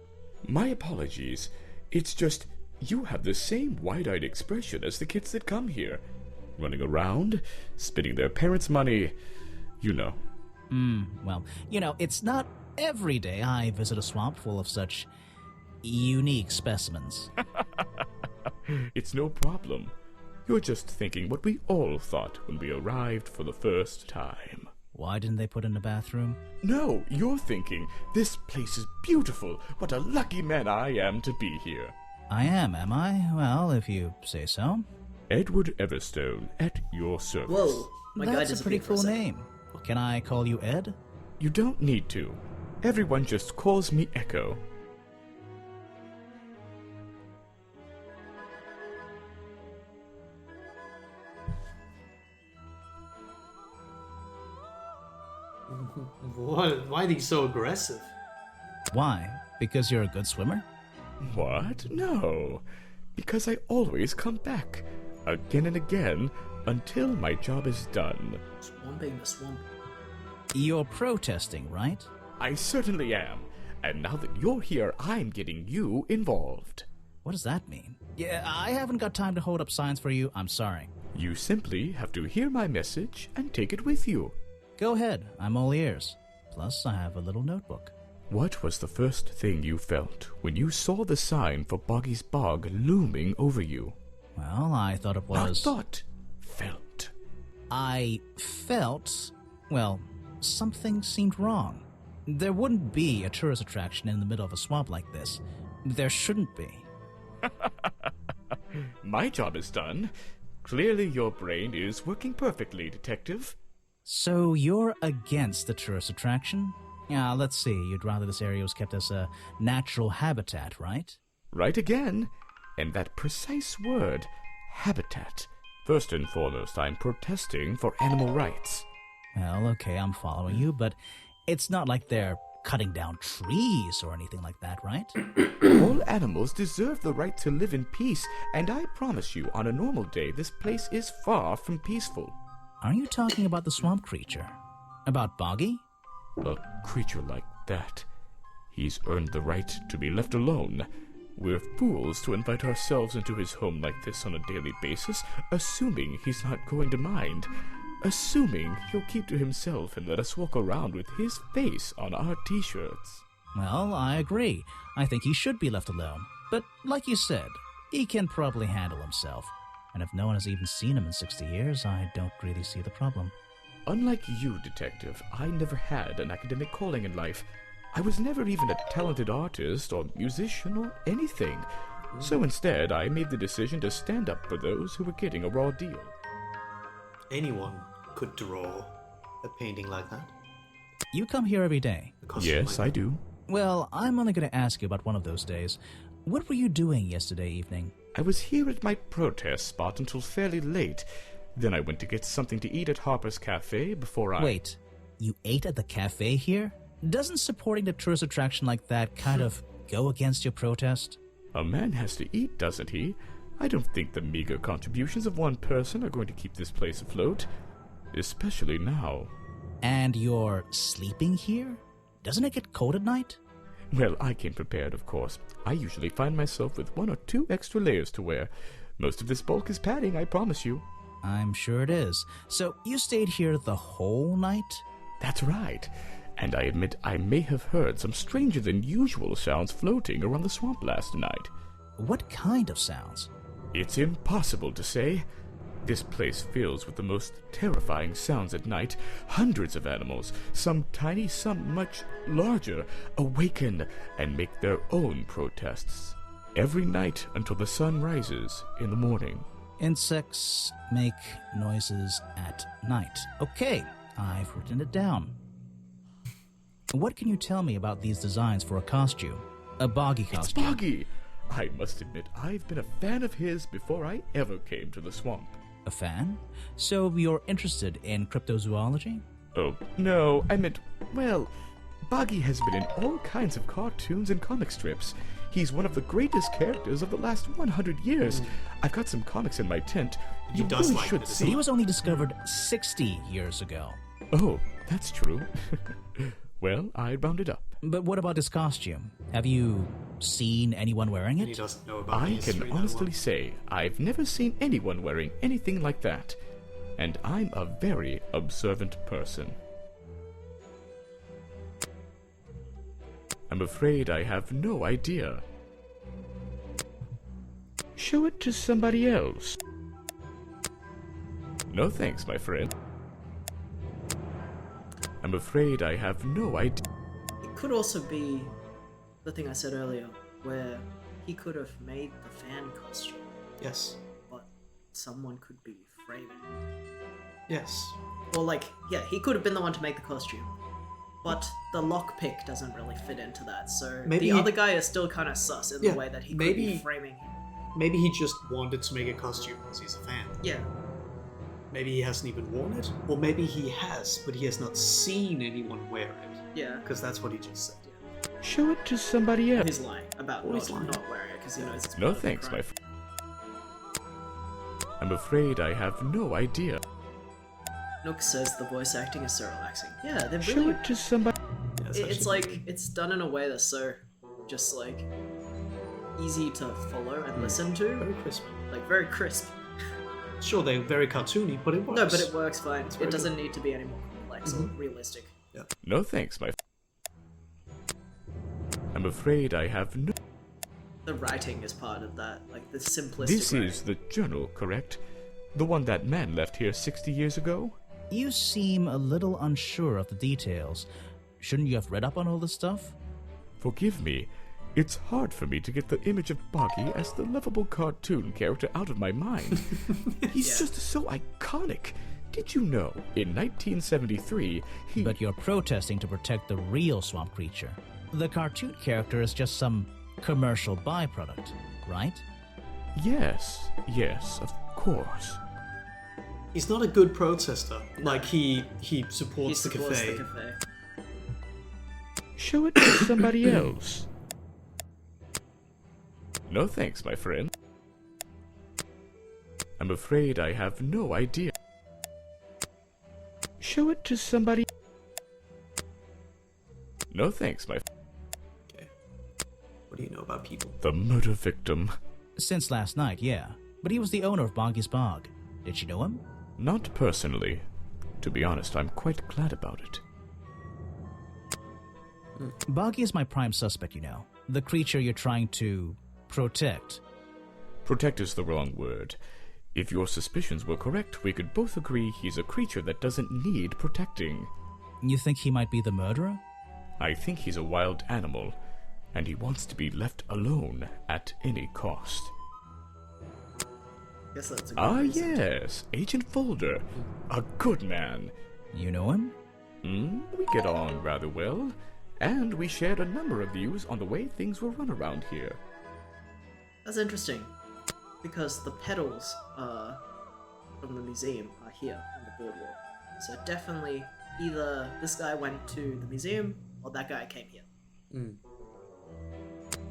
My apologies. It's just, you have the same wide-eyed expression as the kids that come here. Running around, spending their parents' money, you know. Well, it's not every day I visit a swamp full of such unique specimens. It's no problem. You're just thinking what we all thought when we arrived for the first time. Why didn't they put in a bathroom? No, you're thinking, this place is beautiful. What a lucky man I am to be here. I am I? Well, if you say so. Edward Everstone, at your service. Whoa, my guy That's a pretty disappeared for a cool second. name. Can I call you Ed? You don't need to. Everyone just calls me Echo. Why are they so aggressive? Why? Because you're a good swimmer? What? No. Because I always come back, again and again, until my job is done. Swamping the swamp. You're protesting, right? I certainly am. And now that you're here, I'm getting you involved. What does that mean? Yeah, I haven't got time to hold up signs for you. I'm sorry. You simply have to hear my message and take it with you. Go ahead. I'm all ears. Plus, I have a little notebook. What was the first thing you felt when you saw the sign for Boggy's Bog looming over you? Well, I thought it was... Not thought. Felt. I felt... Well, something seemed wrong. There wouldn't be a tourist attraction in the middle of a swamp like this. There shouldn't be. My job is done. Clearly your brain is working perfectly, Detective. So you're against the tourist attraction? Yeah, let's see. You'd rather this area was kept as a natural habitat, right? Right again. And that precise word, habitat. First and foremost, I'm protesting for animal rights. Well, okay, I'm following you, but it's not like they're cutting down trees or anything like that, right? All animals deserve the right to live in peace, and I promise you, on a normal day, this place is far from peaceful. Are you talking about the swamp creature? About Boggy? A creature like that. He's earned the right to be left alone. We're fools to invite ourselves into his home like this on a daily basis, assuming he's not going to mind. Assuming he'll keep to himself and let us walk around with his face on our t-shirts. Well, I agree. I think he should be left alone. But like you said, he can probably handle himself. And if no one has even seen him in 60 years, I don't really see the problem. Unlike you, Detective, I never had an academic calling in life. I was never even a talented artist or musician or anything. So instead, I made the decision to stand up for those who were getting a raw deal. Anyone could draw a painting like that. You come here every day? Yes, I do. Well, I'm only going to ask you about one of those days. What were you doing yesterday evening? I was here at my protest spot until fairly late. Then I went to get something to eat at Harper's Cafe before I... Wait, you ate at the cafe here? Doesn't supporting the tourist attraction like that kind of go against your protest? A man has to eat, doesn't he? I don't think the meager contributions of one person are going to keep this place afloat. Especially now. And you're sleeping here? Doesn't it get cold at night? Well, I came prepared, of course. I usually find myself with 1 or 2 extra layers to wear. Most of this bulk is padding, I promise you. I'm sure it is. So you stayed here the whole night? That's right. And I admit I may have heard some stranger than usual sounds floating around the swamp last night. What kind of sounds? It's impossible to say. This place fills with the most terrifying sounds at night. Hundreds of animals, some tiny, some much larger, awaken and make their own protests. Every night until the sun rises in the morning. Insects make noises at night. Okay, I've written it down. What can you tell me about these designs for a costume? A Boggy costume. It's Boggy! I must admit, I've been a fan of his before I ever came to the swamp. A fan? So you're interested in cryptozoology? Oh, no, I meant, well, Boggy has been in all kinds of cartoons and comic strips. He's one of the greatest characters of the last 100 years. I've got some comics in my tent. You really should see. He was only discovered 60 years ago. Oh, that's true. Well, I rounded up. But what about his costume? Have you seen anyone wearing it? He doesn't know about I can honestly say I've never seen anyone wearing anything like that. And I'm a very observant person. I'm afraid I have no idea. Show it to somebody else. No thanks, my friend. I'm afraid I have no idea. It could also be the thing I said earlier, where he could have made the fan costume. Yes. But someone could be framing. Yes. Or like, yeah, he could have been the one to make the costume. but the lockpick doesn't really fit into that. So Maybe the he- other guy is still kind of sus in Yeah, the way that he could maybe- be framing him. Maybe he just wanted to make a costume because he's a fan. Yeah. Maybe he hasn't even worn it, or maybe he has, but he has not seen anyone wear it. Yeah. Because that's what he just said. Show it to somebody else. He's lying about Or he's not lying. wearing it because he knows it's No part of the thanks, crime. my friend. I'm afraid I have no idea. Nook says the voice acting is so relaxing. Yeah, they're Show really. it to somebody. It's like it's done in a way that's so just like easy to follow and listen to. Very crisp. Like very crisp. Sure, they're very cartoony, but it works. No, but it works fine. It's very It doesn't need to be any more complex or Mhm. realistic. No thanks, my. I'm afraid I have no. The writing is part of that, like the simplistic. This writing. is the journal, correct? The one that man left here 60 years ago? You seem a little unsure of the details. Shouldn't you have read up on all this stuff? Forgive me. It's hard for me to get the image of Boggy as the lovable cartoon character out of my mind. He's just so iconic. Did you know, in 1973, he... But you're protesting to protect the real swamp creature. The cartoon character is just some commercial byproduct, right? Yes, of course. He's not a good protester. Like he supports, He the supports cafe. the cafe. Show it to somebody else. No thanks, my friend. I'm afraid I have no idea. Show it to somebody. No thanks, my. What do you know about people? The murder victim. Since last night, yeah. But he was the owner of Boggy's Bog. Did you know him? Not personally. To be honest, I'm quite glad about it. Boggy is my prime suspect, you know. The creature you're trying to protect. Protect is the wrong word. If your suspicions were correct, we could both agree he's a creature that doesn't need protecting. You think he might be the murderer? I think he's a wild animal, and he wants to be left alone at any cost. Guess that's a good Ah, reason. yes, Agent Folder. A good man. You know him? We get on rather well, and we shared a number of views on the way things were run around here. That's interesting, because the pedals from the museum are here on the boardwalk. So definitely either this guy went to the museum or that guy came here.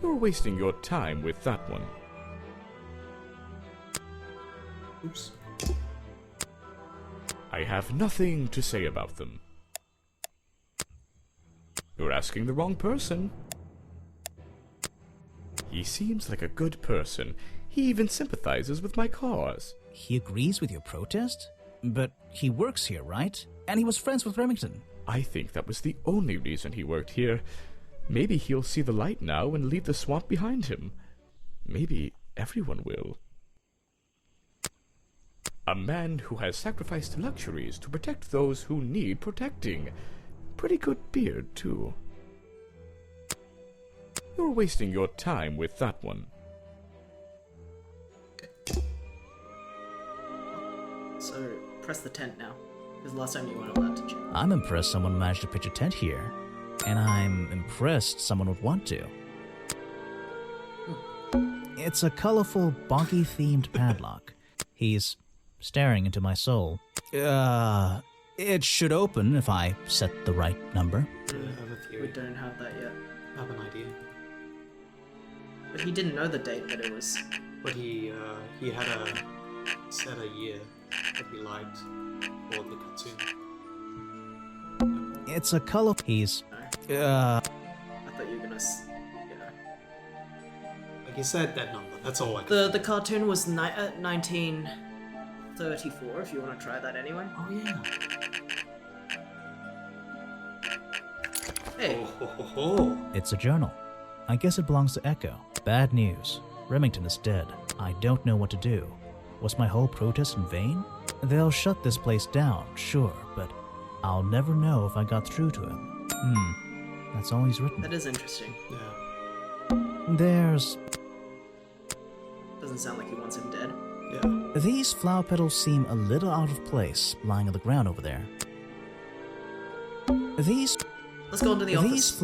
You're wasting your time with that one. Oops. I have nothing to say about them. You're asking the wrong person. He seems like a good person. He even sympathizes with my cause. He agrees with your protest? But he works here, right? And he was friends with Remington. I think that was the only reason he worked here. Maybe he'll see the light now and leave the swamp behind him. Maybe everyone will. A man who has sacrificed luxuries to protect those who need protecting. Pretty good beard, too. You're wasting your time with that one. So press the tent now, because last time you weren't allowed to check. I'm impressed someone managed to pitch a tent here. And I'm impressed someone would want to. It's a colorful, boggy-themed padlock. He's staring into my soul. It should open if I set the right number. I have a We theory. don't have that yet. I have an idea. But he didn't know the date that it was. But he had set a year that he liked for the cartoon. It's a color. He's. I thought you were gonna. Like he said that number. That's all I could. The cartoon was 1934. If you want to try that anyway. Oh yeah. Hey. Oh. It's a journal. I guess it belongs to Echo. Bad news. Remington is dead. I don't know what to do. Was my whole protest in vain? They'll shut this place down, sure, but I'll never know if I got through to him. That's all he's written. That is interesting. Yeah. There's... Doesn't sound like he wants him dead. Yeah. These flower petals seem a little out of place, lying on the ground over there. These... Let's go into the office.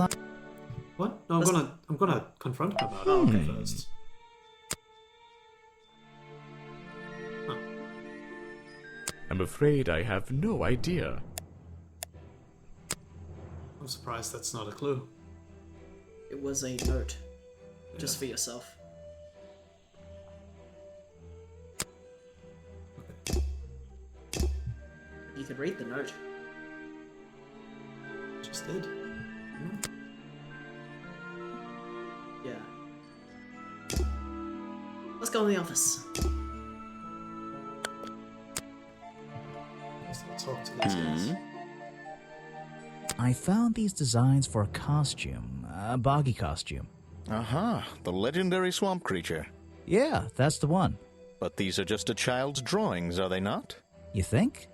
What? No, I'm gonna confront her about it first. I'm afraid I have no idea. I'm surprised that's not a clue. It was a note. Just for yourself. You could read the note. Just did. Yeah. Let's go in the office. Let's talk to these guys. I found these designs for a costume, a boggy costume. Aha, the legendary swamp creature. Yeah, that's the one. But these are just a child's drawings, are they not? You think?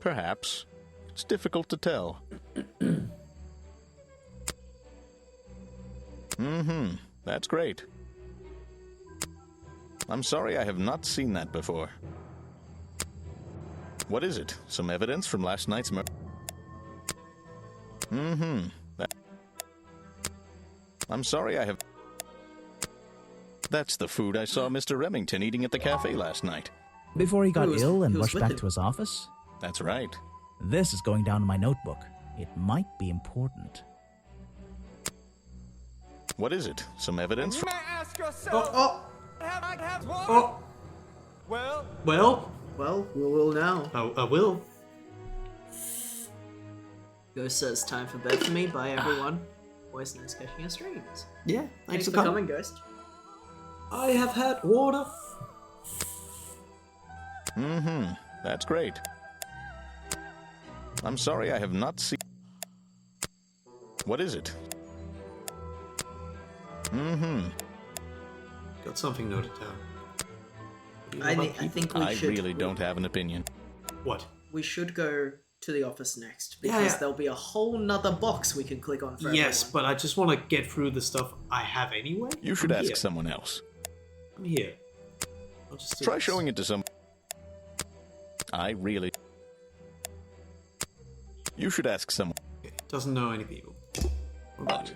Perhaps. It's difficult to tell. That's great. I'm sorry I have not seen that before. What is it? Some evidence from last night's murder? I'm sorry I have... That's the food I saw Mr. Remington eating at the cafe last night. Before he got ill and rushed back to his office? That's right. This is going down in my notebook. It might be important. What is it? Some evidence from... Well, we will now. I will. Ghost says, time for bed for me. Bye, everyone. Voice nice catching your streams. Yeah, Thanks for coming, Ghost. I have had water. That's great. I'm sorry I have not seen... What is it? Got something noted down. I think we should... I really don't have an opinion. What? We should go to the office next, because there'll be a whole nother box we can click on for Yes, everyone. but I just want to get through the stuff I have anyway. You should ask someone else. I'm here. I'll just Try showing it to some... I really... You should ask someone. Okay. Doesn't know any people. What?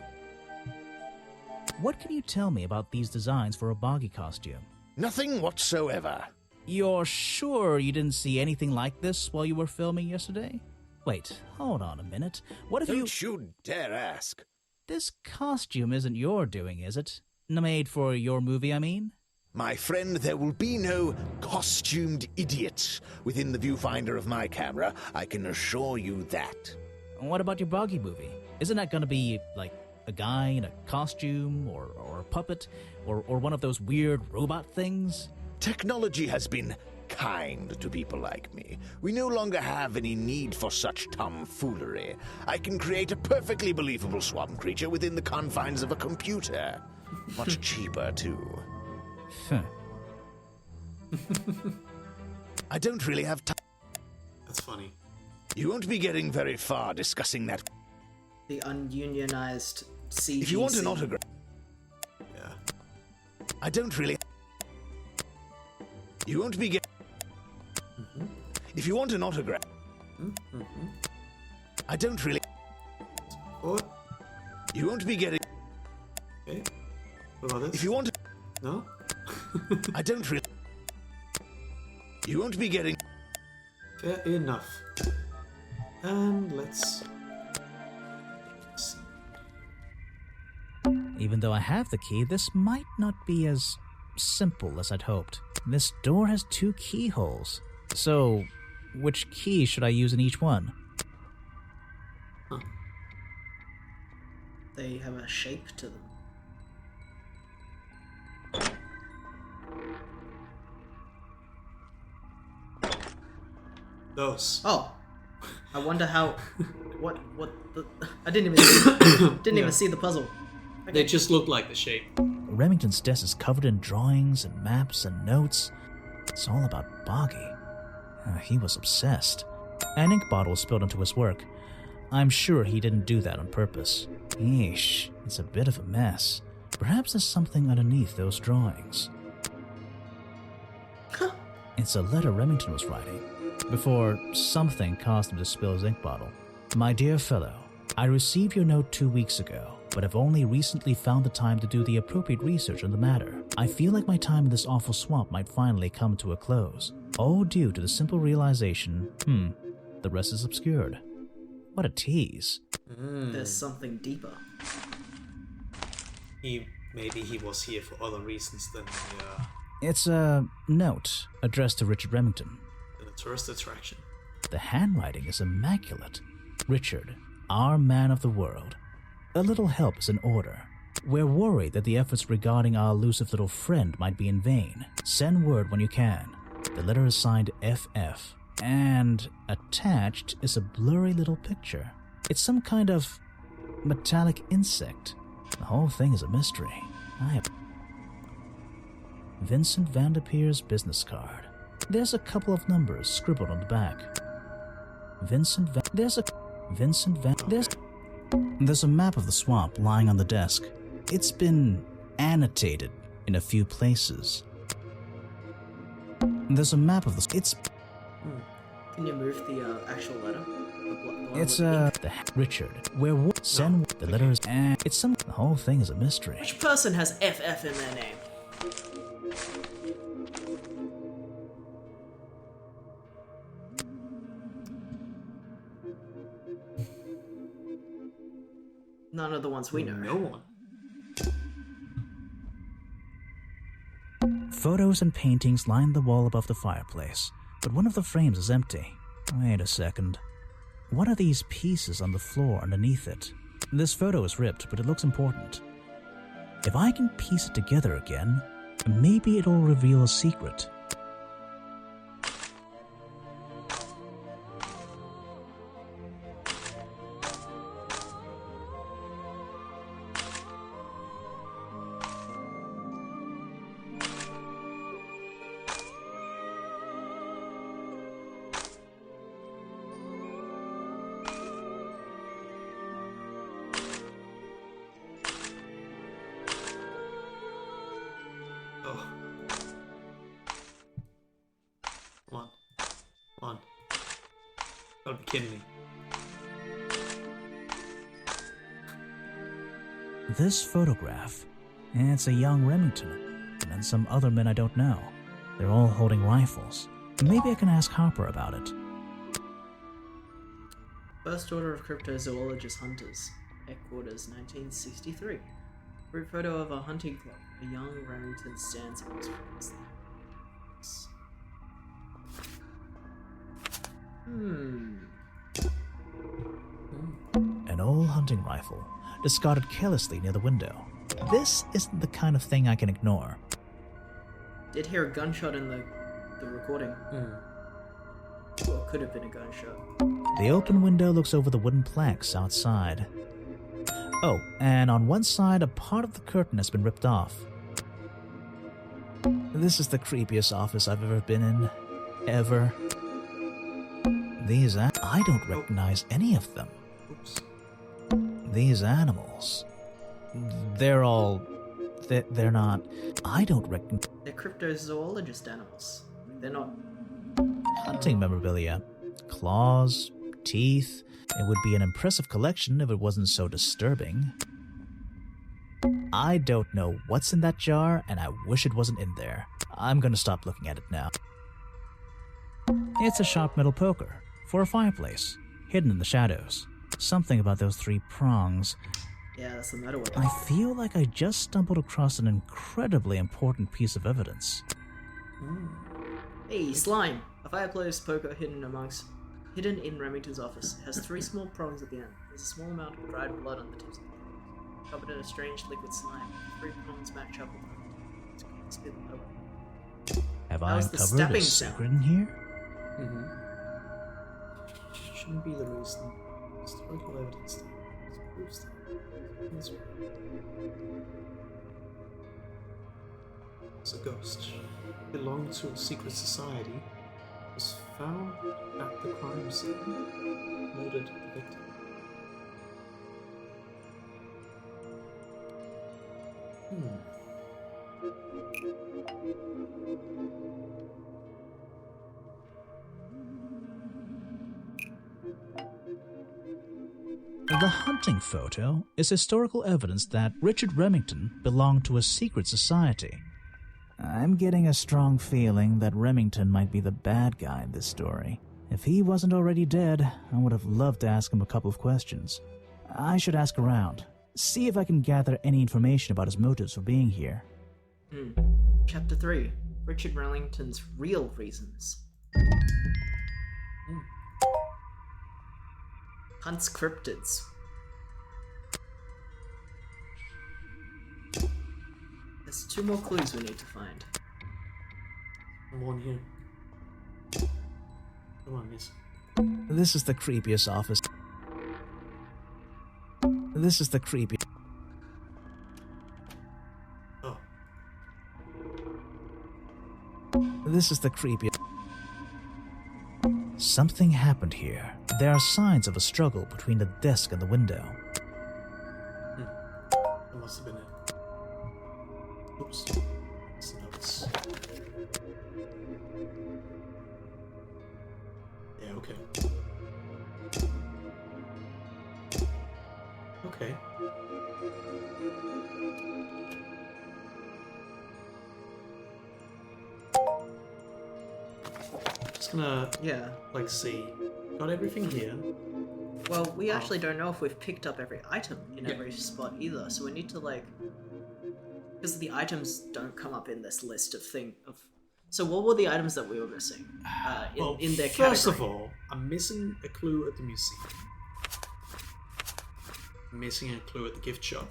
What can you tell me about these designs for a boggy costume? Nothing whatsoever. You're sure you didn't see anything like this while you were filming yesterday? Wait, hold on a minute. What if Don't you dare ask. This costume isn't your doing, is it? Made for your movie, I mean? My friend, there will be no costumed idiots within the viewfinder of my camera. I can assure you that. What about your boggy movie? Isn't that gonna be, like, a guy in a costume, or a puppet, or one of those weird robot things? Technology has been kind to people like me. We no longer have any need for such tomfoolery. I can create a perfectly believable swamp creature within the confines of a computer. Much cheaper, too. I don't really have time. That's funny. You won't be getting very far discussing that. The ununionized CGC. If you want an autograph... Yeah. I don't really... You won't be getting... If you want an autograph... I don't really... What? You won't be getting... Okay. What about this? If you want... No? I don't really... You won't be getting... Fair enough. And let's... see. Even though I have the key, this might not be as simple as I'd hoped. This door has 2 keyholes. So, which key should I use in each one? They have a shape to them. Those. Oh, I wonder how. What the? I didn't even even see the puzzle. Okay. They just look like the shape. Remington's desk is covered in drawings and maps and notes. It's all about Boggy. He was obsessed. An ink bottle spilled into his work. I'm sure he didn't do that on purpose. Yeesh, it's a bit of a mess. Perhaps there's something underneath those drawings. It's a letter Remington was writing before something caused him to spill his ink bottle. My dear fellow, I received your note 2 weeks ago, but have only recently found the time to do the appropriate research on the matter. I feel like my time in this awful swamp might finally come to a close, all due to the simple realization, the rest is obscured. What a tease. There's something deeper. Maybe he was here for other reasons than It's a note addressed to Richard Remington. a tourist attraction. The handwriting is immaculate. Richard, our man of the world. A little help is in order. We're worried that the efforts regarding our elusive little friend might be in vain. Send word when you can. The letter is signed FF. And attached is a blurry little picture. It's some kind of metallic insect. The whole thing is a mystery. Vincent Vanderpeer's business card. There's a couple of numbers scribbled on the back. There's a map of the swamp lying on the desk. It's been annotated in a few places. There's a map of the... Can you move the actual letter? Richard. The letter is... The whole thing is a mystery. Which person has FF in their name? None of the ones we know. No one. Photos and paintings line the wall above the fireplace, but one of the frames is empty. Wait a second. What are these pieces on the floor underneath it? This photo is ripped, but it looks important. If I can piece it together again, maybe it'll reveal a secret. Come on. Gotta be kidding me. This photograph, it's a young Remington, and some other men I don't know. They're all holding rifles. Maybe I can ask Harper about it. First Order of Cryptozoologist Hunters, Headquarters, 1963. Group photo of a hunting club. A young Remington stands in his friends. An old hunting rifle, discarded carelessly near the window. This isn't the kind of thing I can ignore. Did hear a gunshot in the recording. Well, could have been a gunshot. The open window looks over the wooden planks outside. Oh, and on one side, a part of the curtain has been ripped off. This is the creepiest office I've ever been in. Ever. I don't recognize any of them. Oops. These animals. They're not... I don't recognize... They're cryptozoologist animals. They're not... Hunting memorabilia. Claws, teeth. It would be an impressive collection if it wasn't so disturbing. I don't know what's in that jar, and I wish it wasn't in there. I'm gonna stop looking at it now. It's a sharp metal poker. For a fireplace. Hidden in the shadows. Something about those 3 prongs. Yeah, that's the metal one. I feel like I just stumbled across an incredibly important piece of evidence. Hey, slime! A fireplace poker hidden in Remington's office. It has 3 small prongs at the end. There's a small amount of dried blood on the tips of the prongs. Covered in a strange liquid slime. The 3 prongs match up with them. Have I uncovered a secret in here? Shouldn't be the reason. Historical evidence that proves that. That's right. It's a ghost. Belonged to a secret society. Was found at the crime scene. Murdered the victim. The hunting photo is historical evidence that Richard Remington belonged to a secret society. I'm getting a strong feeling that Remington might be the bad guy in this story. If he wasn't already dead, I would have loved to ask him a couple of questions. I should ask around, see if I can gather any information about his motives for being here. Chapter 3. Richard Remington's real reasons. Hunts cryptids. There's 2 more clues we need to find. One here. Come on, miss. This is the creepiest office. This is the creepy. Oh. This is the creepiest. Something happened here. There are signs of a struggle between the desk and the window. That must have been it. Oops. It's notes. Yeah, okay. Okay. Just gonna, like, see. Got everything here. Well, we actually don't know if we've picked up every item in every spot either, so we need to, like... Because the items don't come up in this list of So what were the items that we were missing in their category? First of all, I'm missing a clue at the museum. I'm missing a clue at the gift shop.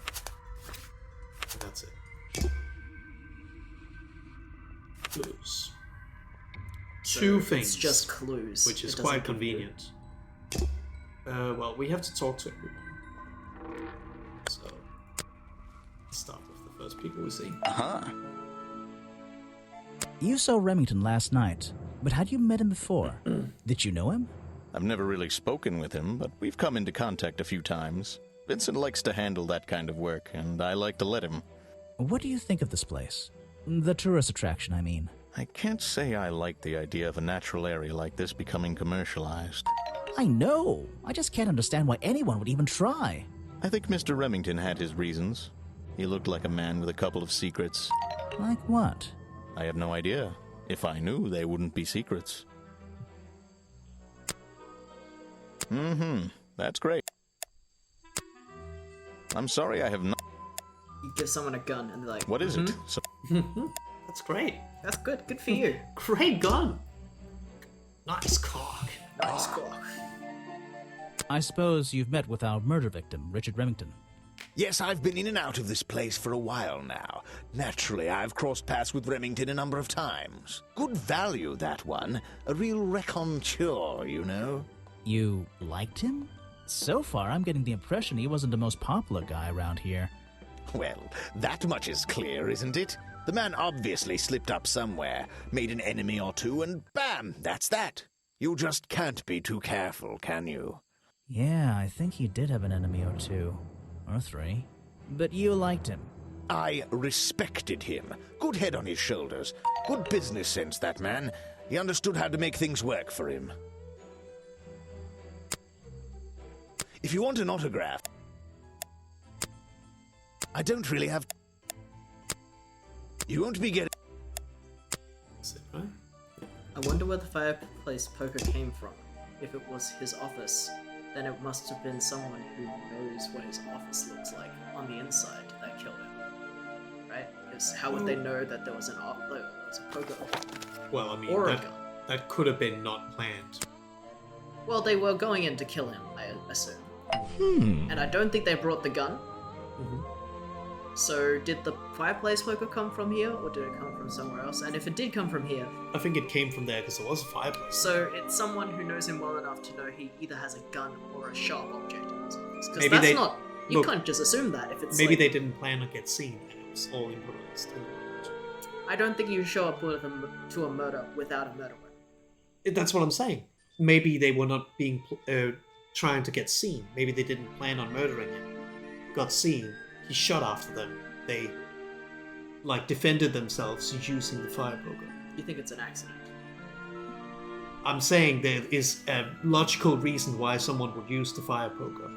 And that's it. Clues. So 2 it's things. just clues. Which is It doesn't quite give you- convenient. Well, we have to talk to everyone. So, let's start with the first people we see. You saw Remington last night, but had you met him before? Did you know him? I've never really spoken with him, but we've come into contact a few times. Vincent likes to handle that kind of work, and I like to let him. What do you think of this place? The tourist attraction, I mean. I can't say I like the idea of a natural area like this becoming commercialized. I know. I just can't understand why anyone would even try. I think Mr. Remington had his reasons. He looked like a man with a couple of secrets. Like what? I have no idea. If I knew, they wouldn't be secrets. That's great. I'm sorry I have not... You give someone a gun and they're like... What is it? So... That's great. That's good. Good for you. Great gun. Nice cock. Nice cock. I suppose you've met with our murder victim, Richard Remington. Yes, I've been in and out of this place for a while now. Naturally, I've crossed paths with Remington a number of times. Good value, that one. A real raconteur, you know. You liked him? So far, I'm getting the impression he wasn't the most popular guy around here. Well, that much is clear, isn't it? The man obviously slipped up somewhere, made an enemy or two, and bam, that's that. You just can't be too careful, can you? Yeah, I think he did have an enemy or 2. Or 3. But you liked him. I respected him. Good head on his shoulders. Good business sense, that man. He understood how to make things work for him. If you want an autograph... I don't really have... You won't be getting... That's it, right? I wonder where the fireplace poker came from. If it was his office, then it must have been someone who knows what his office looks like on the inside that killed him. Right? Because how would they know that there was a poker? Well, I mean, Or a gun. that could have been not planned. Well, they were going in to kill him, I assume. And I don't think they brought the gun. So did the fireplace poker come from here, or did it come from somewhere else? And if it did come from here... I think it came from there because there was a fireplace. So it's someone who knows him well enough to know he either has a gun or a sharp object in his office. Because that's not... You can't just assume that if it's Maybe like, they didn't plan to get seen and it was all improvised. I don't think you show up with to a murder without a murder weapon. That's what I'm saying. Maybe they were not being trying to get seen. Maybe they didn't plan on murdering him. Got seen. He shot after them. They, like, defended themselves using the fire poker. You think it's an accident? I'm saying there is a logical reason why someone would use the fire poker.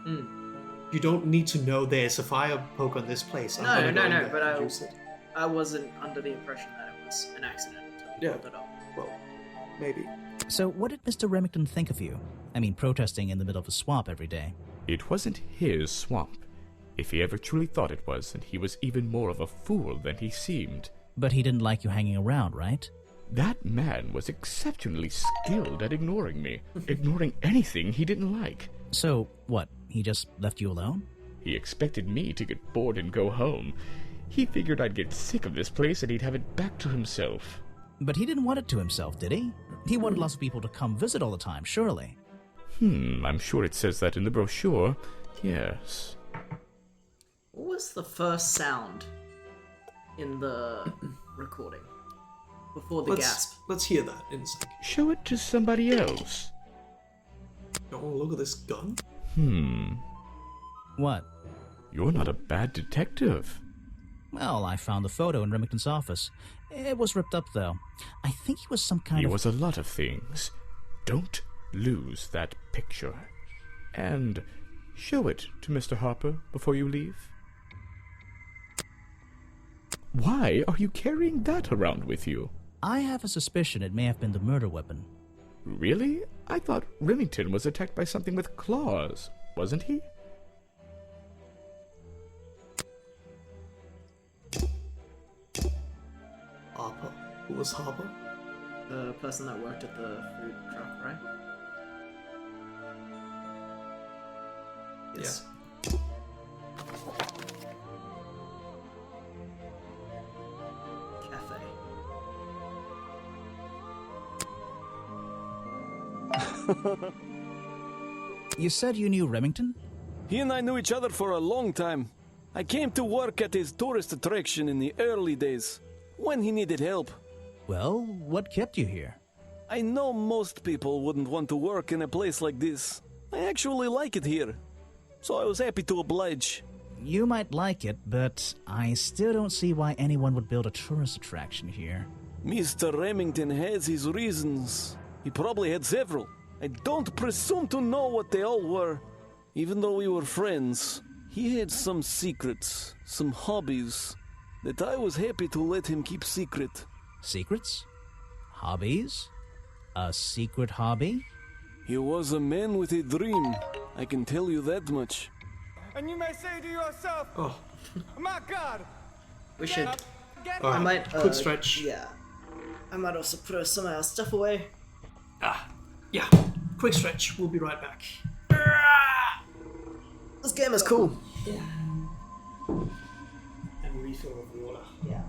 You don't need to know there's a fire poke on this place. I'm gonna go in there But and use it. I wasn't under the impression that it was an accident until you pulled it up. Well, maybe. So, what did Mr. Remington think of you? I mean, protesting in the middle of a swamp every day. It wasn't his swamp. If he ever truly thought it was, then he was even more of a fool than he seemed. But he didn't like you hanging around, right? That man was exceptionally skilled at ignoring me, ignoring anything he didn't like. So, what, he just left you alone? He expected me to get bored and go home. He figured I'd get sick of this place and he'd have it back to himself. But he didn't want it to himself, did he? He wanted lots of people to come visit all the time, surely. I'm sure it says that in the brochure. Yes. What was the first sound in the recording? Before the gasp. Let's hear that in a sec. Show it to somebody else. Oh, look at this gun. What? You're not a bad detective. Well, I found the photo in Remington's office. It was ripped up, though. I think he was some kind He of... was a lot of things. Don't lose that picture. And show it to Mr. Harper before you leave. Why are you carrying that around with you? I have a suspicion it may have been the murder weapon. Really? I thought Remington was attacked by something with claws, wasn't he? Harper. Who was Harper? The person that worked at the food truck, right? Yes. Cafe. You said you knew Remington? He and I knew each other for a long time. I came to work at his tourist attraction in the early days, when he needed help. Well, what kept you here? I know most people wouldn't want to work in a place like this. I actually like it here, so I was happy to oblige. You might like it, but I still don't see why anyone would build a tourist attraction here. Mr. Remington has his reasons. He probably had several. I don't presume to know what they all were. Even though we were friends, he had some secrets, some hobbies, that I was happy to let him keep secret. Secrets? Hobbies? A secret hobby? He was a man with a dream, I can tell you that much. And you may say to yourself, Oh. my God! We should... Alright, I might... quick stretch. Yeah. I might also put some of our stuff away. Yeah. Quick stretch. We'll be right back. This game is cool. Yeah. And refill of water. Yeah.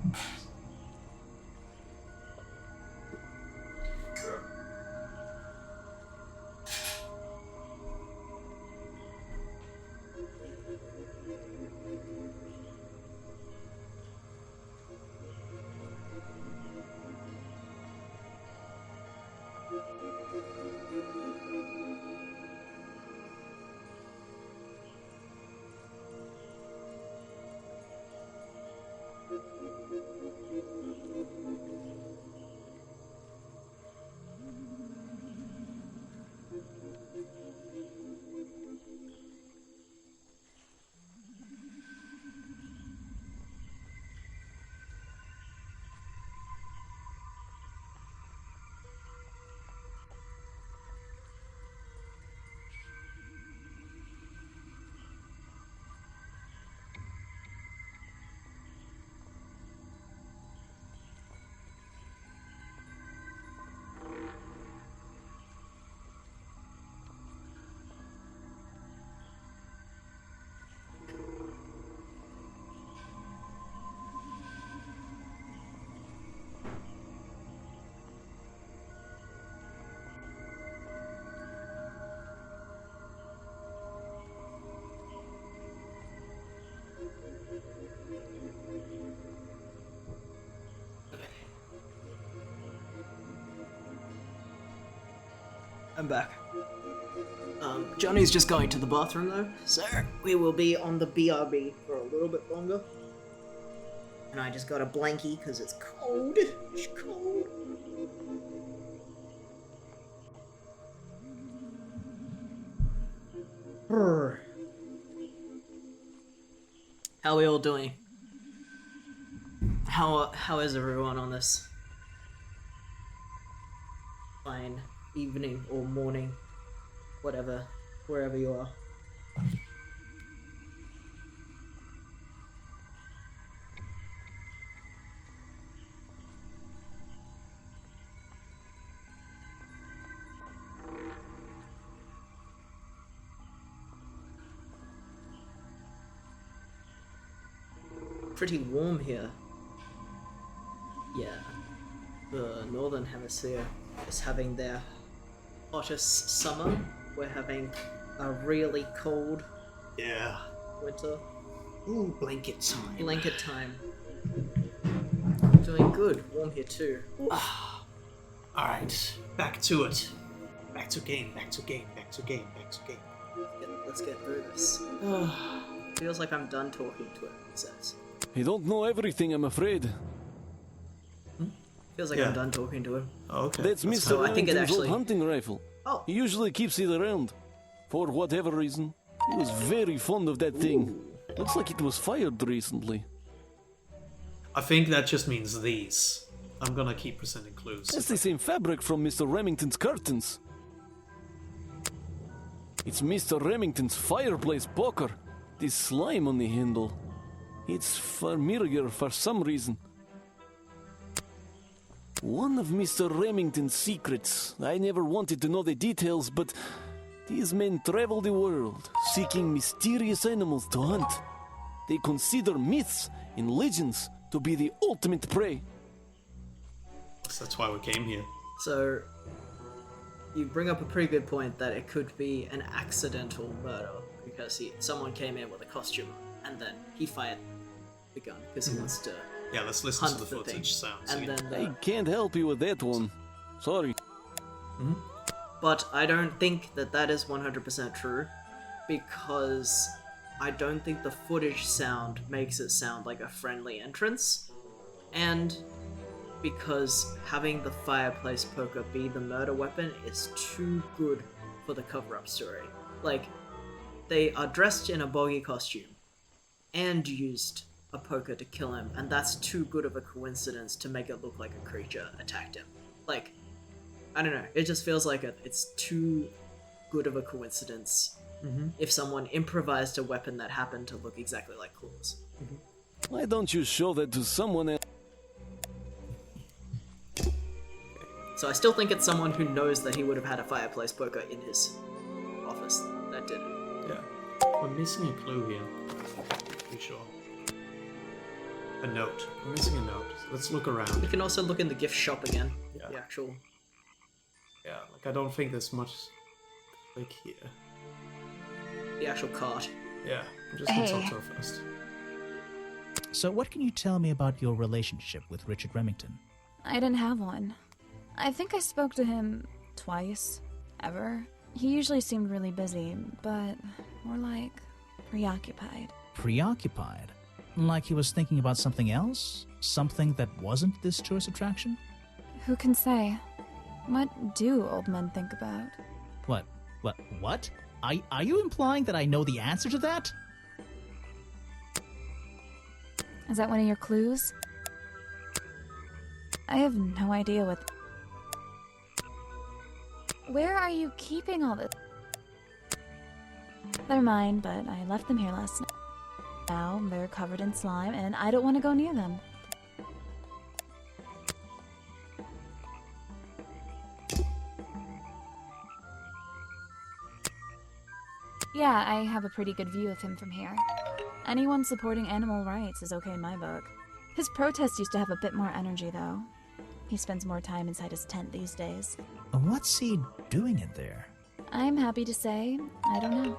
I'm back. Johnny's just going to the bathroom though, so we will be on the BRB for a little bit longer. And I just got a blankie because it's cold. It's cold. How are we all doing? How is everyone on this fine evening or morning, whatever, wherever you are? Pretty warm here. Yeah, the northern hemisphere is having their hottest summer. We're having a really cold winter. Ooh, blanket time. Blanket time. Doing good. Warm here too. Alright, back to it. Back to game, back to game, back to game, back to game. Let's get through this. Feels like I'm done talking to it, it says. I don't know everything, I'm afraid. Feels like I'm done talking to him. Okay. That's Mr. So I think it Remington's old actually... hunting rifle. Oh. He usually keeps it around. For whatever reason. He was very fond of that thing. Looks like it was fired recently. I think that just means these. I'm gonna keep presenting clues. That's the same fabric from Mr. Remington's curtains. It's Mr. Remington's fireplace poker. This slime on the handle. It's familiar for some reason. One of Mr. Remington's secrets. I never wanted to know the details, but these men travel the world, seeking mysterious animals to hunt. They consider myths and legends to be the ultimate prey. That's why we came here. So, you bring up a pretty good point that it could be an accidental murder because someone came in with a costume and then he fired the gun because he wants to. Yeah, let's listen hunt to the footage thing. sounds And again. then I can't help you with that one. Sorry. But I don't think that that is 100% true because I don't think the footage sound makes it sound like a friendly entrance, and because having the fireplace poker be the murder weapon is too good for the cover-up story. Like, they are dressed in a boggy costume and used a poker to kill him, and that's too good of a coincidence to make it look like a creature attacked him. Like, I don't know, it just feels like it's too good of a coincidence if someone improvised a weapon that happened to look exactly like claws. Why don't you show that to someone else? So I still think it's someone who knows that he would have had a fireplace poker in his office that did it. Yeah. We're missing a clue here. Pretty sure. A note. We're missing a note. So let's look around. You can also look in the gift shop again. Yeah. The actual... Yeah, like I don't think there's much like here. The actual cart. Yeah, I'm just gonna talk to her first. So what can you tell me about your relationship with Richard Remington? I didn't have one. I think I spoke to him twice, ever. He usually seemed really busy, but more like preoccupied. Preoccupied? Like he was thinking about something else? Something that wasn't this tourist attraction? Who can say? What do old men think about? What? Are you implying that I know the answer to that? Is that one of your clues? I have no idea what... Where are you keeping all this? They're mine, but I left them here last night. Now they're covered in slime, and I don't want to go near them. Yeah, I have a pretty good view of him from here. Anyone supporting animal rights is okay in my book. His protests used to have a bit more energy, though. He spends more time inside his tent these days. What's he doing in there? I'm happy to say, I don't know.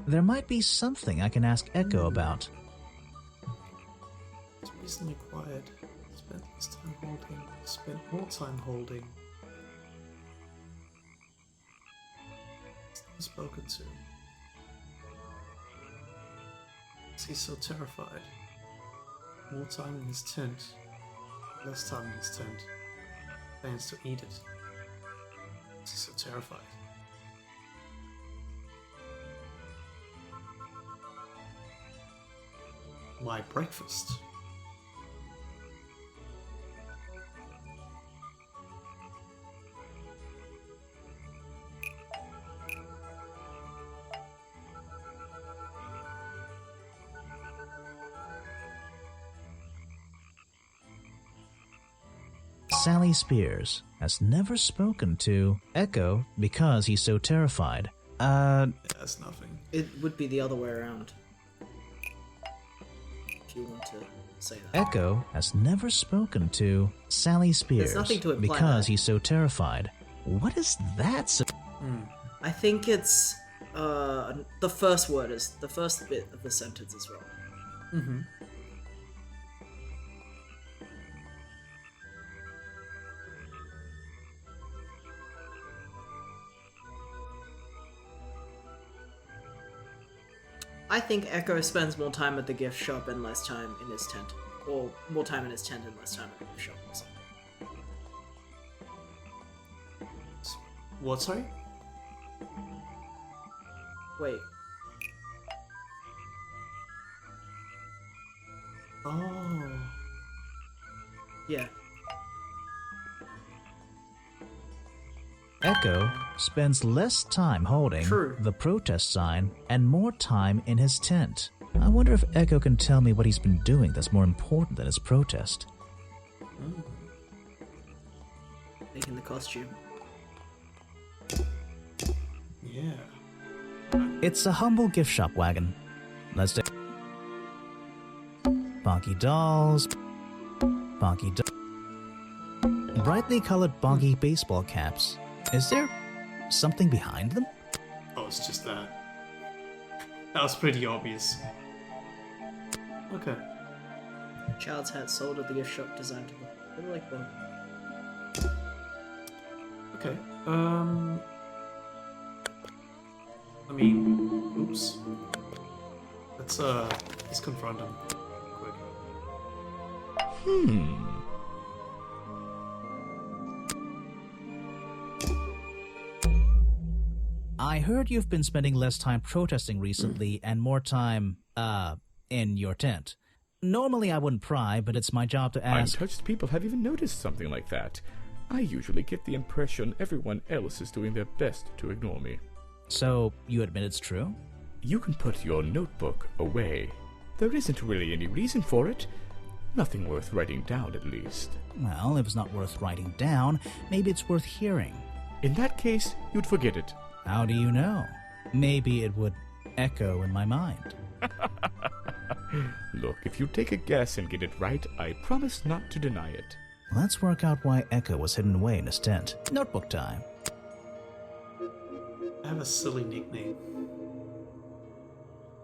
There might be something I can ask Echo about. It's recently quiet. Spent less time holding. Spent more time holding. Still spoken to. He's so terrified. More time in his tent. Less time in his tent. Plans to eat it. He's so terrified. my breakfast. Sally Spears has never spoken to Echo because he's so terrified. That's nothing. It would be the other way around. If you want to say that. Echo has never spoken to Sally Spears nothing to imply because that. he's so terrified. What is that? I think it's the first word is the first bit of the sentence is wrong. Mm-hmm. I think Echo spends more time at the gift shop and less time in his tent. Or more time in his tent and less time at the gift shop or something. What, sorry? Wait. Oh. Yeah. Echo spends less time holding the protest sign and more time in his tent. I wonder if Echo can tell me what he's been doing that's more important than his protest. Making the costume. Yeah. It's a humble gift shop wagon. Let's take Bonky dolls, brightly colored Bonky baseball caps. Is there something behind them? Oh, it's just that. That was pretty obvious. Okay. Child's hat sold at the gift shop designed to look like one. Okay. I mean, oops. Let's confront him quick. I heard you've been spending less time protesting recently and more time, in your tent. Normally I wouldn't pry, but it's my job to ask. Untouched people have even noticed something like that. I usually get the impression everyone else is doing their best to ignore me. So, you admit it's true? You can put your notebook away. There isn't really any reason for it. Nothing worth writing down, at least. Well, if it's not worth writing down, maybe it's worth hearing. In that case, you'd forget it. How do you know? Maybe it would echo in my mind. Look, if you take a guess and get it right, I promise not to deny it. Let's work out why Echo was hidden away in his tent. Notebook time. I have a silly nickname.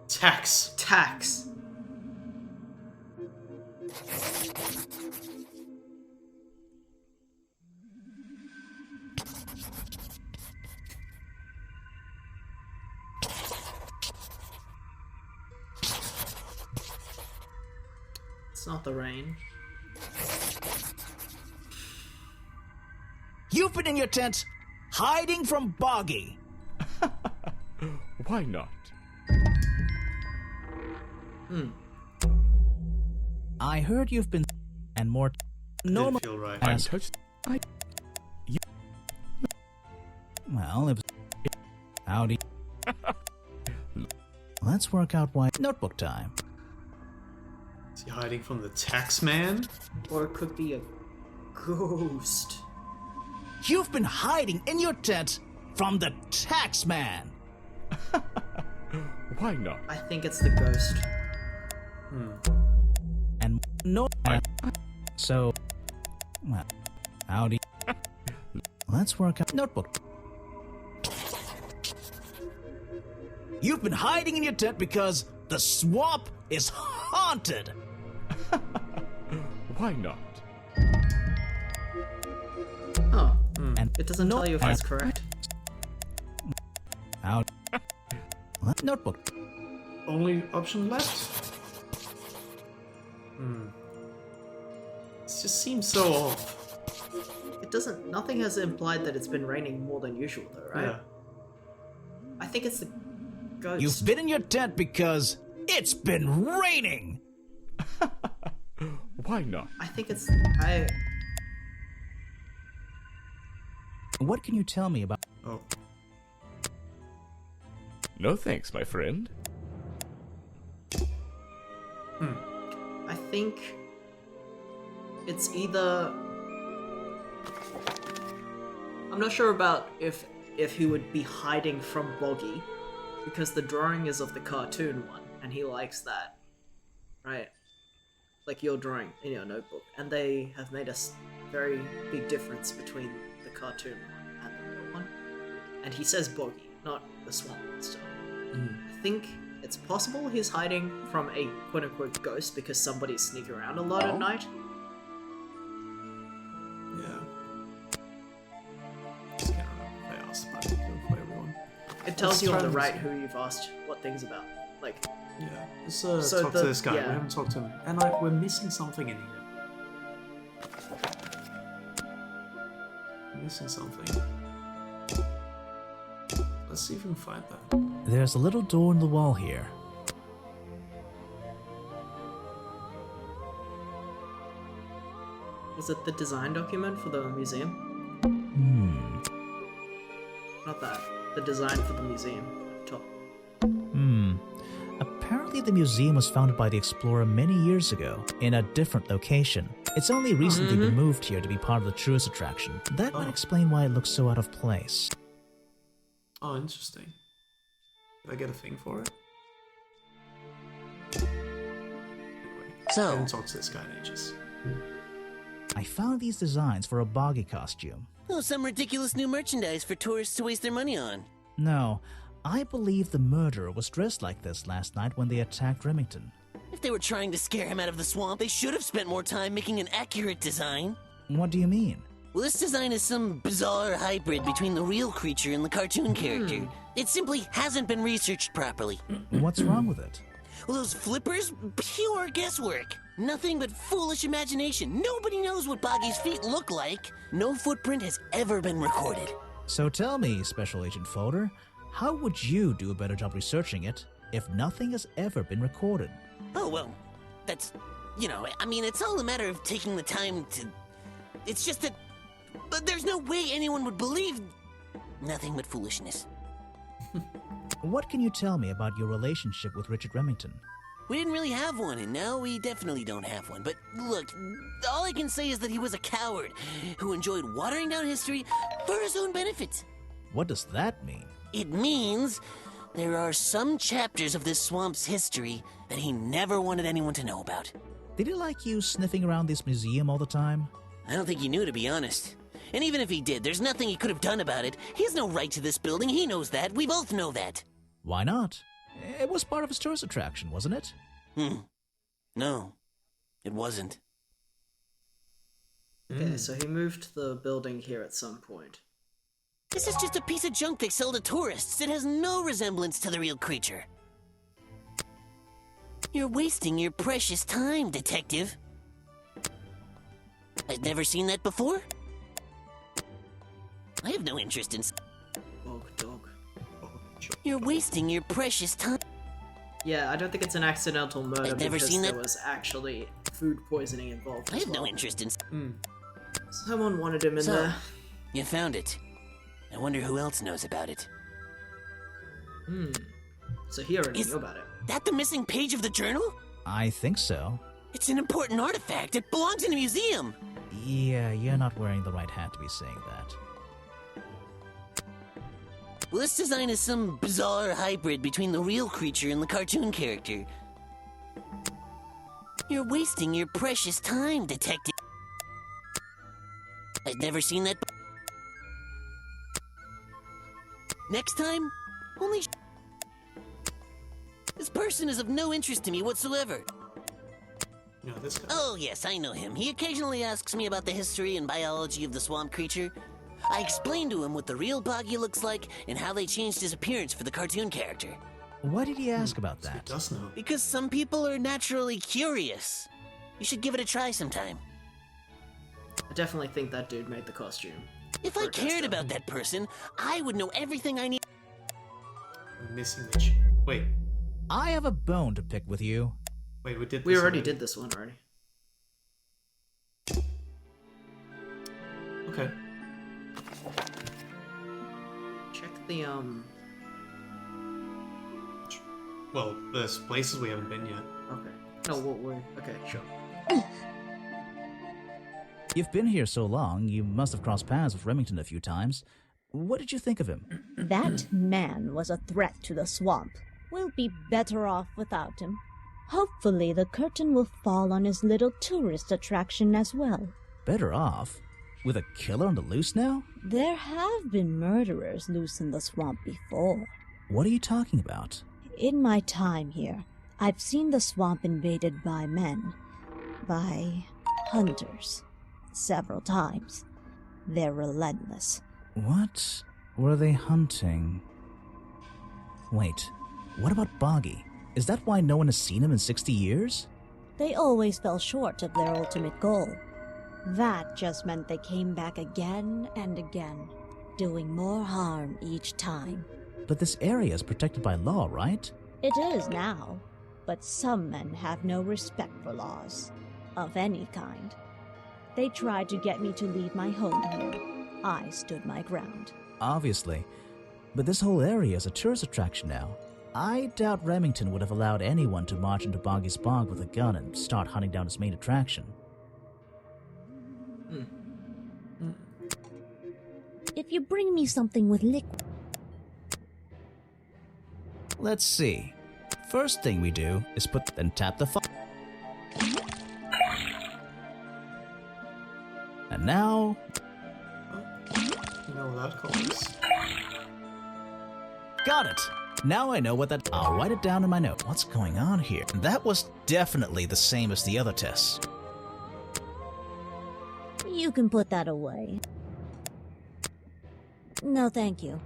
Tax. Tax. It's not the rain. You've been in your tent, hiding from Boggy. Why not? I heard you've been and more normal. Didn't feel right. Untouched. Well, if howdy. Let's work out why. Notebook time. Is he hiding from the tax man? Or it could be a ghost. You've been hiding in your tent from the tax man. Why not? I think it's the ghost. And no. So, well, howdy. Let's work out. Notebook. You've been hiding in your tent because the swamp is haunted. Why not? Oh, And it doesn't tell you if that's correct. Out. Notebook. Only option left? This just seems so off. It doesn't. Nothing has implied that it's been raining more than usual, though, right? Yeah. I think it's the ghost. You've been in your tent because it's been raining. Why not? I think it's What can you tell me about... Oh. No thanks, my friend. I think it's either. I'm not sure about if he would be hiding from Boggy, because the drawing is of the cartoon one, and he likes that, right? Like your drawing in your notebook, and they have made a very big difference between the cartoon one and the real one. And he says Boggy, not the swamp monster. I think it's possible he's hiding from a quote-unquote ghost because somebody's sneaking around a lot at night. Yeah. I can't remember if I asked about it for everyone. It tells you on the right who you've asked what things about. Like, yeah. Let's talk to this guy. We haven't talked to him. And we're missing something in here. We're missing something. Let's see if we can find that. There's a little door in the wall here. Was it the design document for the museum? Not that. The design for the museum at the top. Apparently the museum was founded by the explorer many years ago, in a different location. It's only recently been moved here to be part of the tourist attraction. That might explain why it looks so out of place. Oh, interesting. Did I get a thing for it? Anyway, I haven't talked to this guy in ages. I found these designs for a Boggy costume. Oh, some ridiculous new merchandise for tourists to waste their money on. No, I believe the murderer was dressed like this last night when they attacked Remington. If they were trying to scare him out of the swamp, they should have spent more time making an accurate design. What do you mean? Well, this design is some bizarre hybrid between the real creature and the cartoon character. It simply hasn't been researched properly. What's wrong with it? Well, those flippers? Pure guesswork. Nothing but foolish imagination. Nobody knows what Boggy's feet look like. No footprint has ever been recorded. So tell me, Special Agent Folder, how would you do a better job researching it if nothing has ever been recorded? Oh, well, that's... I mean, it's all a matter of taking the time to... It's just that... But there's no way anyone would believe... Nothing but foolishness. What can you tell me about your relationship with Richard Remington? We didn't really have one, and now we definitely don't have one. But look, all I can say is that he was a coward who enjoyed watering down history for his own benefit. What does that mean? It means there are some chapters of this swamp's history that he never wanted anyone to know about. Did he like you sniffing around this museum all the time? I don't think he knew, to be honest. And even if he did, there's nothing he could have done about it. He has no right to this building. He knows that. We both know that. Why not? It was part of his tourist attraction, wasn't it? No, it wasn't. Okay, so he moved the building here at some point. This is just a piece of junk they sell to tourists. It has no resemblance to the real creature. You're wasting your precious time, detective. I've never seen that before. I have no interest in... Dog. You're wasting your precious time. Yeah, I don't think it's an accidental murder I've never because seen there that. was actually food poisoning involved. I have no interest in... Someone wanted him in there. You found it. I wonder who else knows about it. So he already knew about it. That the missing page of the journal? I think so. It's an important artifact. It belongs in a museum. Yeah, you're not wearing the right hat to be saying that. Well, this design is some bizarre hybrid between the real creature and the cartoon character. You're wasting your precious time, detective. I've never seen that. Next time, only. This person is of no interest to me whatsoever. Yeah, this guy. Oh, yes, I know him. He occasionally asks me about the history and biology of the swamp creature. I explained to him what the real Boggy looks like and how they changed his appearance for the cartoon character. Why did he ask about that? He does know. Because some people are naturally curious. You should give it a try sometime. I definitely think that dude made the costume. If I cared about that person, I would know everything I need. I'm missing the Wait. I have a bone to pick with you. Wait, we did this We already did this one already. Okay. Check the Well, there's places we haven't been yet. Okay. No, we're okay. Sure. You've been here so long, you must have crossed paths with Remington a few times. What did you think of him? That man was a threat to the swamp. We'll be better off without him. Hopefully the curtain will fall on his little tourist attraction as well. Better off? With a killer on the loose now? There have been murderers loose in the swamp before. What are you talking about? In my time here, I've seen the swamp invaded by men. By hunters. Several times. They're relentless. What were they hunting? Wait, what about Boggy? Is that why no one has seen him in 60 years? They always fell short of their ultimate goal. That just meant they came back again and again, doing more harm each time. But this area is protected by law, right? It is now, but some men have no respect for laws, of any kind. They tried to get me to leave my home here. I stood my ground. Obviously. But this whole area is a tourist attraction now. I doubt Remington would have allowed anyone to march into Boggy's Bog with a gun and start hunting down his main attraction. If you bring me something with liquid... Let's see. First thing we do is then tap the fire. And now... You know what that calls. Got it! Now I know what that... I'll write it down in my note. What's going on here? That was definitely the same as the other tests. You can put that away. No, thank you.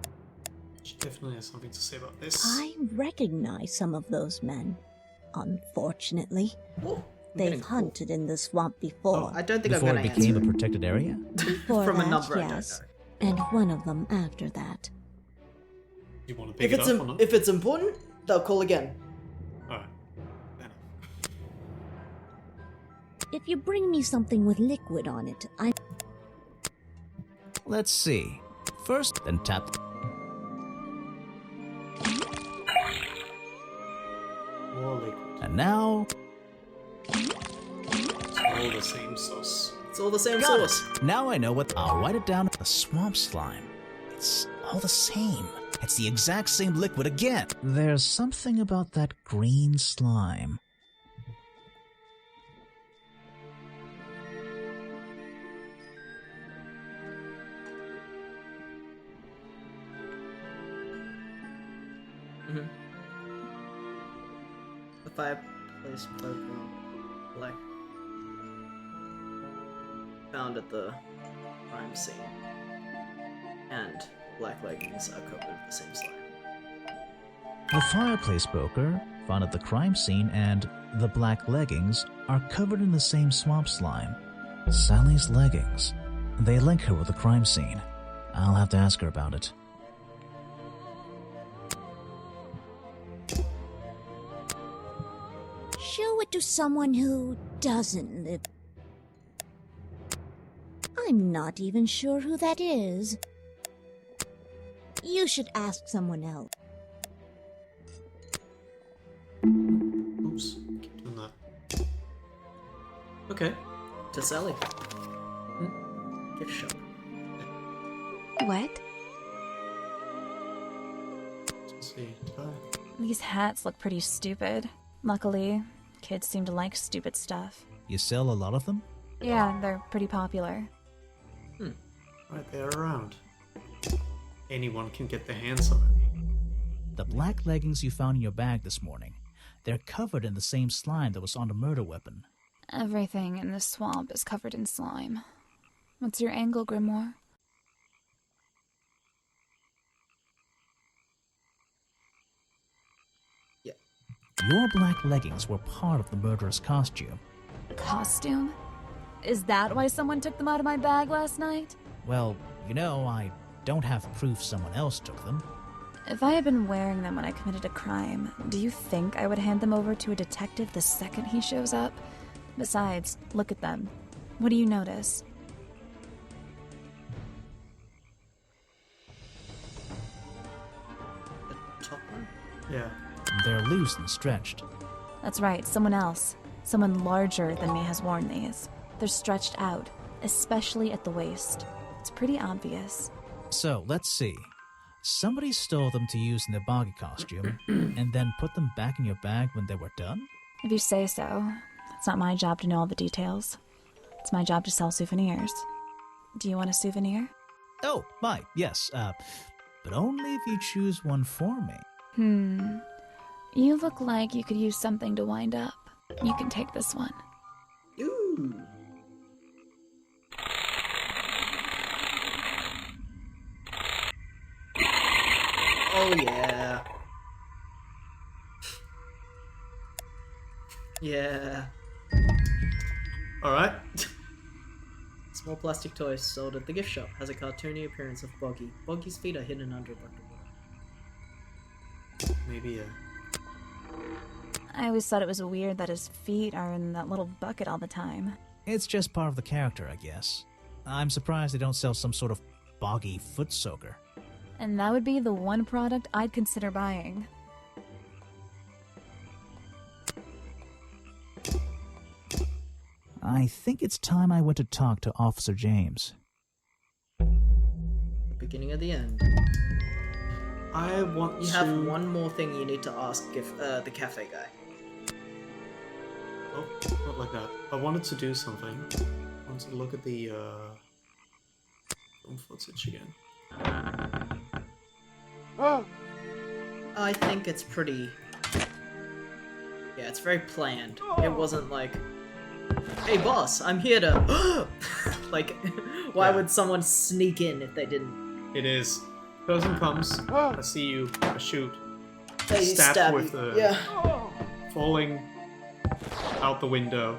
She definitely has something to say about this. I recognize some of those men. Unfortunately. They've hunted in the swamp before. I don't think Before I'm it gonna became answer. a protected area? Before From a that, number I don't yes. And one of them after that. You want to pick it up or not? If it's important, they'll call again. Alright. If you bring me something with liquid on it, I... Let's see. First, then tap... More liquid. And now... It's all the same sauce. It's all the same Got sauce. it. Now I know what... I'll write it down. The swamp slime. It's all the same. It's the exact same liquid again. There's something about that green slime. Mm-hmm. The fireplace program, like found at the crime scene, and black leggings are covered with the same slime. The fireplace poker, found at the crime scene, and the black leggings are covered in the same swamp slime. Sally's leggings. They link her with the crime scene. I'll have to ask her about it. Show it to someone who doesn't live... I'm not even sure who that is. You should ask someone else. Oops. Keep doing that. Okay. To Sally. Gift shop. What? Let's see. These hats look pretty stupid. Luckily, kids seem to like stupid stuff. You sell a lot of them? Yeah, they're pretty popular. Right, they're around. Anyone can get their hands on it. The black leggings you found in your bag this morning. They're covered in the same slime that was on the murder weapon. Everything in this swamp is covered in slime. What's your angle, Grimoire? Your black leggings were part of the murderer's costume. Costume? Is that why someone took them out of my bag last night? Well, you know, I don't have proof someone else took them. If I had been wearing them when I committed a crime, do you think I would hand them over to a detective the second he shows up? Besides, look at them. What do you notice? Yeah. They're loose and stretched. That's right, someone else. Someone larger than me has worn these. They're stretched out, especially at the waist. It's pretty obvious. So, let's see. Somebody stole them to use in their boggy costume, and then put them back in your bag when they were done? If you say so. It's not my job to know all the details. It's my job to sell souvenirs. Do you want a souvenir? Oh, yes, but only if you choose one for me. You look like you could use something to wind up. You can take this one. Ooh. Oh yeah. Yeah. Alright. Small plastic toy sold at the gift shop has a cartoony appearance of Boggy. Boggy's feet are hidden under a bucket of water. Maybe I always thought it was weird that his feet are in that little bucket all the time. It's just part of the character, I guess. I'm surprised they don't sell some sort of boggy foot soaker. And that would be the one product I'd consider buying. I think it's time I went to talk to Officer James. The beginning of the end. I want You have one more thing you need to ask the cafe guy. Oh, not like that. I wanted to do something. I wanted to look at the film footage again. I think it's pretty... Yeah, it's very planned. It wasn't like, hey boss, I'm here to... Like, why would someone sneak in if they didn't? It is. Person comes, I see you, I shoot. They Stab stab with you. the... Yeah. Falling out the window,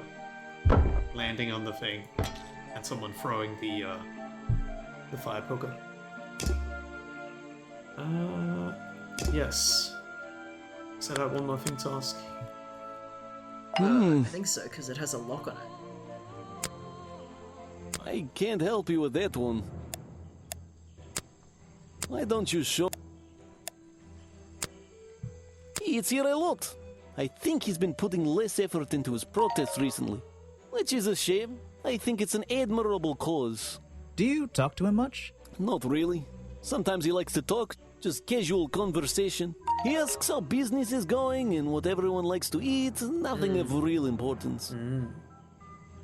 landing on the thing, and someone throwing the fire poker. Yes. Is that one more thing to ask? I think so, because it has a lock on it. I can't help you with that one. Why don't you show... It's here a lot. I think he's been putting less effort into his protests recently, which is a shame. I think it's an admirable cause. Do you talk to him much? Not really. Sometimes he likes to talk, just casual conversation. He asks how business is going and what everyone likes to eat, nothing of real importance.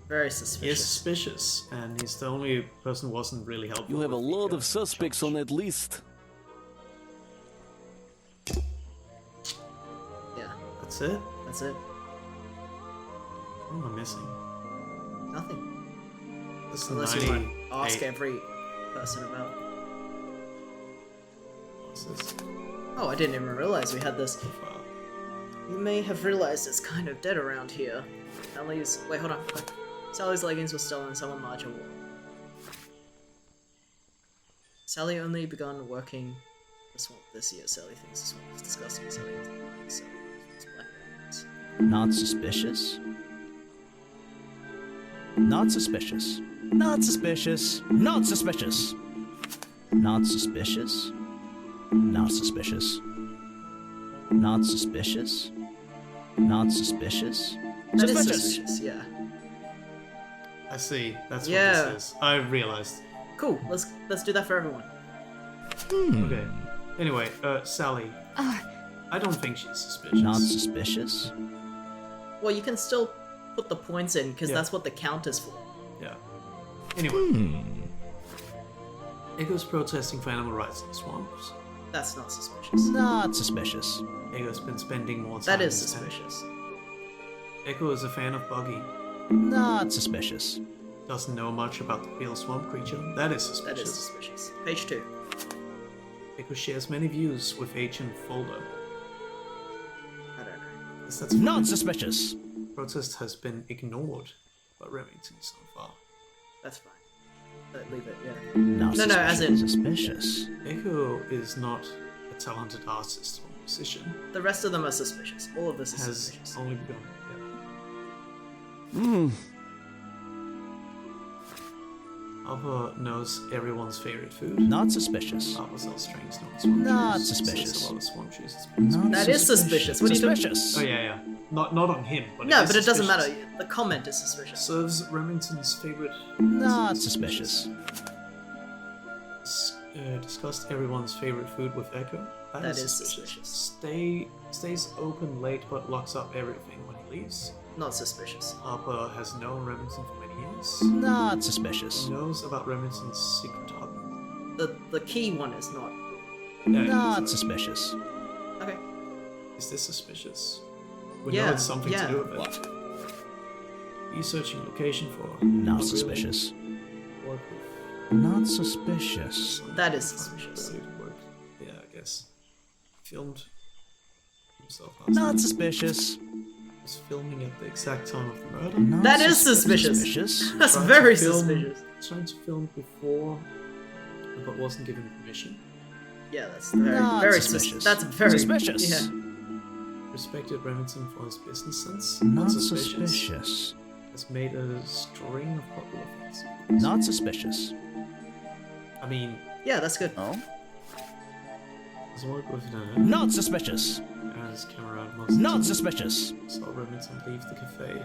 Very suspicious. He is suspicious, and he's the only person who wasn't really helpful. You have a with lot the, of suspects on that list. Yeah. That's it? That's it. What am I missing? Nothing. This is Unless you want to 98. ask every person about... What's this? Oh, I didn't even realize we had this. You may have realized it's kind of dead around here. Sally's... Wait, hold on. Sally's leggings were stolen, someone larger wore. Sally only begun working the swamp this year. Sally thinks the swamp is disgusting. Sally thinks black bears. Not suspicious? Not suspicious. Not suspicious. Not suspicious. Not suspicious. Not suspicious. Not suspicious. Not suspicious. That is Suspicious. suspicious, yeah. I see. That's Yeah. what this is. I realized. Cool. Let's do that for everyone. Okay. Anyway, Sally. I don't think she's suspicious. Not suspicious. Well, you can still put the points in because Yeah. that's what the count is for. Yeah. Anyway. Echo's protesting for animal rights in the swamps. That's not suspicious. Not suspicious. Echo's been spending more time. That is in his tent. suspicious. Echo is a fan of Buggy. Not suspicious. Doesn't know much about the real swamp creature. That is That suspicious. is suspicious. Page 2. Echo shares many views with Agent Folder. I don't know. Yes, that's Not fine. suspicious. Protest has been ignored by Remington so far. That's fine. Leave it, yeah. Not No, as in... suspicious. Echo is not a talented artist or musician. The rest of them are suspicious. All of this is Has suspicious. only begun. Yeah. Upper knows everyone's favorite food. Not suspicious. Upper sells strings, not swamp Not juice. suspicious. Sells a lot of swamp juice. Not That is suspicious. What are you doing? Suspicious. Oh yeah. Not on him, but No, is but it doesn't suspicious. matter. The comment is suspicious. Serves Remington's favorite. Not suspicious. Discussed everyone's favorite food with Echo. That is suspicious. Stays open late but locks up everything when he leaves. Not suspicious. Harper has known Remington for many years. Not suspicious. Knows about Remington's secret hobby. The key one is not. Not suspicious. Okay. Is this suspicious? We Yeah, know it's something yeah. to do with it. Researching location for. Not suspicious. Work with. Not suspicious. That is suspicious. Work. Yeah, I guess. Filmed himself. Not suspicious. Was filming at the exact time of the murder. Not That is suspicious. That's Tried to very film- suspicious. Trying to film before, but wasn't given permission. Yeah, that's very, Not very suspicious. That's very Suspicious. Yeah. Respected Remington for his business sense. Not suspicious. Has made a string of popular things. Not suspicious. I mean, Yeah, that's good. Oh? has worked with Not suspicious. As camera Not suspicious. Saw Remington leave the cafe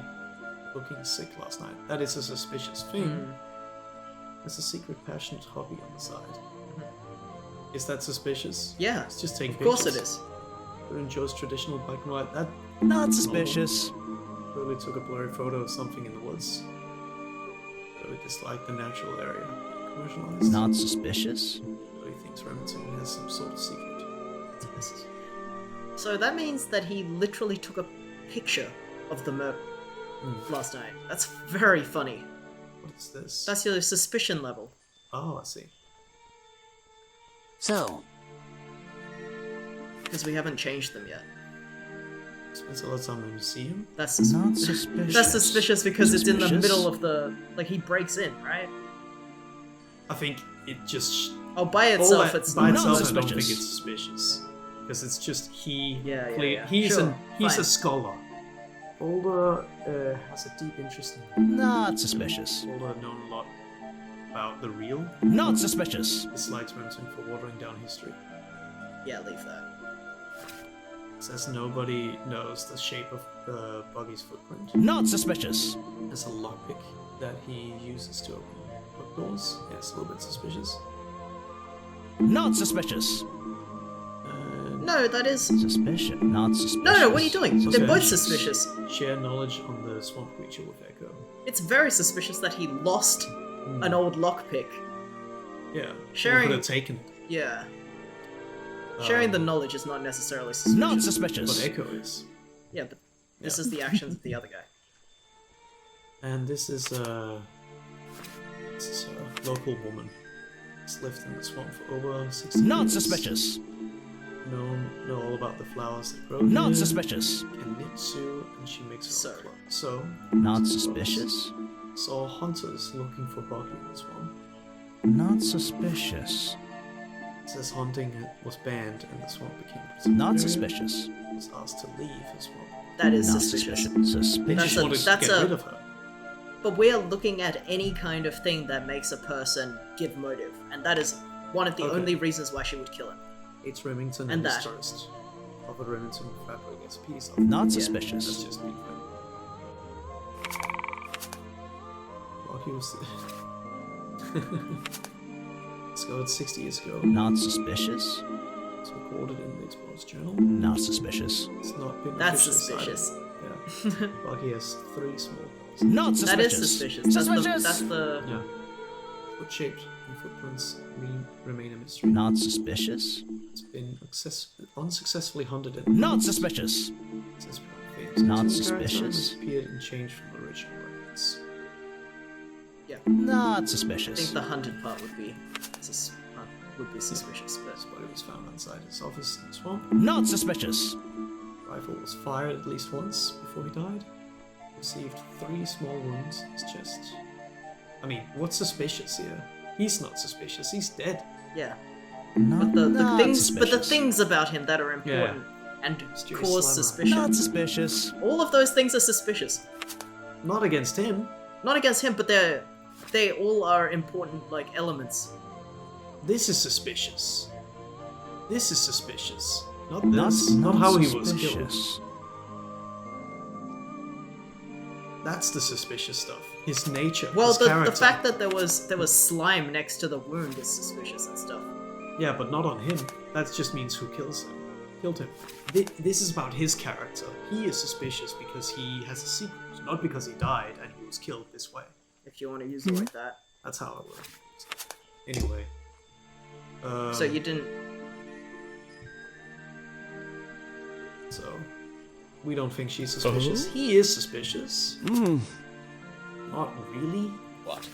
looking sick last night. That is a suspicious thing. Has a secret passionate hobby on the side. Is that suspicious? Yeah. It's just taking Of course pictures. it is. Who enjoys traditional bike ride? That Not suspicious. Clearly took a blurry photo of something in the woods. Clearly disliked the natural area. Commercialized. Not suspicious. Clearly thinks Remington has some sort of secret. So that means that he literally took a picture of the murder last night. That's very funny. What is this? That's your suspicion level. Oh, I see. So, Because we haven't changed them yet. Spends a lot of time in the museum. That's Not suspicious. That's suspicious because it's in the Suspicious? middle of the... Like, he breaks in, right? I think it just. Oh, by all itself, that- it's by not itself. I don't suspicious. think it's suspicious because it's just he. Yeah, yeah, clear- yeah. He's Sure, he's fine. a scholar. Boulder has a deep interest in. Not suspicious. Boulder known a lot about the real. Not suspicious. Dislikes Remington for watering down history. Yeah, leave that. Says nobody knows the shape of the buggy's footprint. Not suspicious. There's a lockpick that he uses to open book doors. Yeah, it's a little bit suspicious. Not suspicious. No, that is... Suspicion. Not suspicious. No, what are you doing? They're both Suspicious. suspicious. Share knowledge on the swamp creature with Echo. It's very suspicious that he lost an old lockpick. Yeah. Sharing- Could have taken it. Yeah. Sharing the knowledge is not necessarily suspicious. Not suspicious. But Echo is. Yeah, but this Yeah. is the actions of the other guy. And this is a local woman. She's lived in the swamp for over 60 years. Not suspicious. Know all about the flowers that grow Not here. suspicious. Can knit, sew, and she makes her own clothes. So, Not suspicious. saw hunters looking for Bucky in the swamp. Not suspicious. Says hunting was banned and the swamp became protected Not area. suspicious. Was asked to leave the swamp. That is Not suspicious. suspicious. They just wanted to get rid of her. But we're looking at any kind of thing that makes a person give motive, and that is one of the Okay. only reasons why she would kill him. It's Remington And and his that. toast. Offered Remington with fabric as a piece of. Not Yeah, suspicious. That's just being fun. Bucky was. Discovered 60 years ago. Not suspicious. It's recorded in the Explorer's Journal. Not suspicious. It's not been That's officially suspicious. cited. Yeah. Bucky has 3 small balls. Not That is suspicious. suspicious. Suspicious. That's the Yeah. Foot shaped and footprints remain a mystery. Not suspicious. It's been unsuccessfully hunted in. Not suspicious. Since Not suspicious. Appeared and changed from the original records. yeah. Not I think suspicious. the hunted part would be suspicious, but His body was found outside his office in the swamp. Not suspicious. Rifle was fired at least once before he died. Received 3 small wounds in his chest. I mean, what's suspicious here? He's not suspicious. He's dead. yeah. Not, But the not things, but the suspicious. things about him that are important and Mysterious cause slammer. suspicion. Not suspicious. All of those things are suspicious. Not against him. Not against him, but they're they all are important, like, elements. This is suspicious. This is suspicious. Not That's this. Not how he was killed. suspicious. That's the suspicious stuff. His nature. Well, his the character. fact that there was slime next to the wound is suspicious and stuff. Yeah, but not on him. That just means who killed him. This is about his character. He is suspicious because he has a secret, not because he died and he was killed this way. If you want to use it like that. That's how it works. Anyway. So you didn't. So, we don't think she's suspicious. He is suspicious. Not really. What?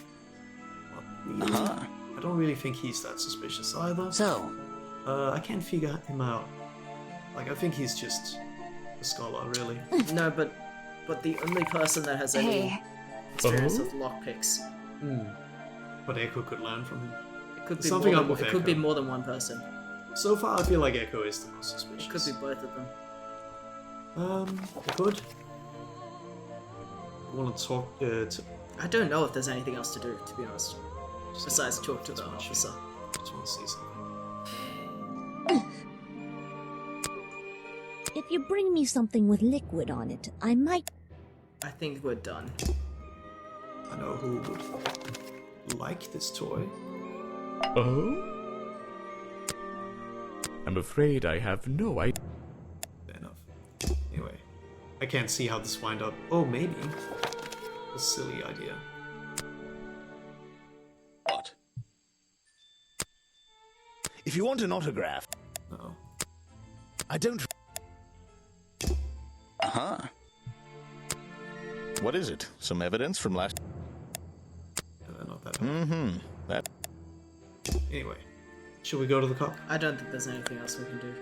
Not really. I don't really think he's that suspicious either. So? I can't figure him out. Like, I think he's just a scholar, really. No, but the only person that has any experience with lockpicks. But Echo could learn from him. It could be Something more up than, with it could be Echo. more than one person. So far, I feel like Echo is the most suspicious. It could be both of them. It could. I want to talk to... I don't know if there's anything else to do, to be honest. Besides talk to the officer. Just want to see something. If you bring me something with liquid on it, I might... I think we're done. I know who would like this toy. Oh? I'm afraid I have no idea. Fair enough. Anyway, I can't see how this wind up. Oh, maybe. A silly idea. What? If you want an autograph... No. I don't... Uh-huh. What is it? Some evidence from last... Not that Mm-hmm. That... Anyway, should we go to the cop? I don't think there's anything else we can do.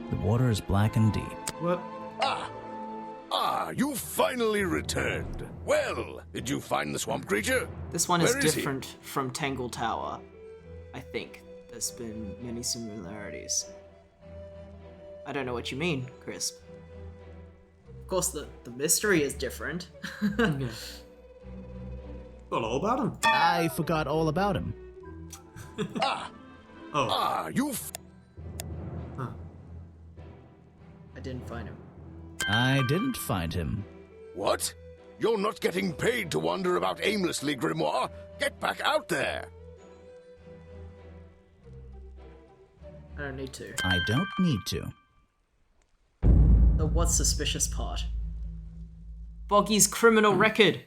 The water is black and deep. What? You finally returned. Well, did you find the swamp creature? This one is Where is he? different from Tangle Tower. I think there's been many similarities. I don't know what you mean, Crisp. Of course, the mystery is different. Forgot all about him. I forgot all about him. You... I didn't find him. I didn't find him. What? You're not getting paid to wander about aimlessly, Grimoire. Get back out there. I don't need to. I don't need to. The what's suspicious part? Boggy's criminal record.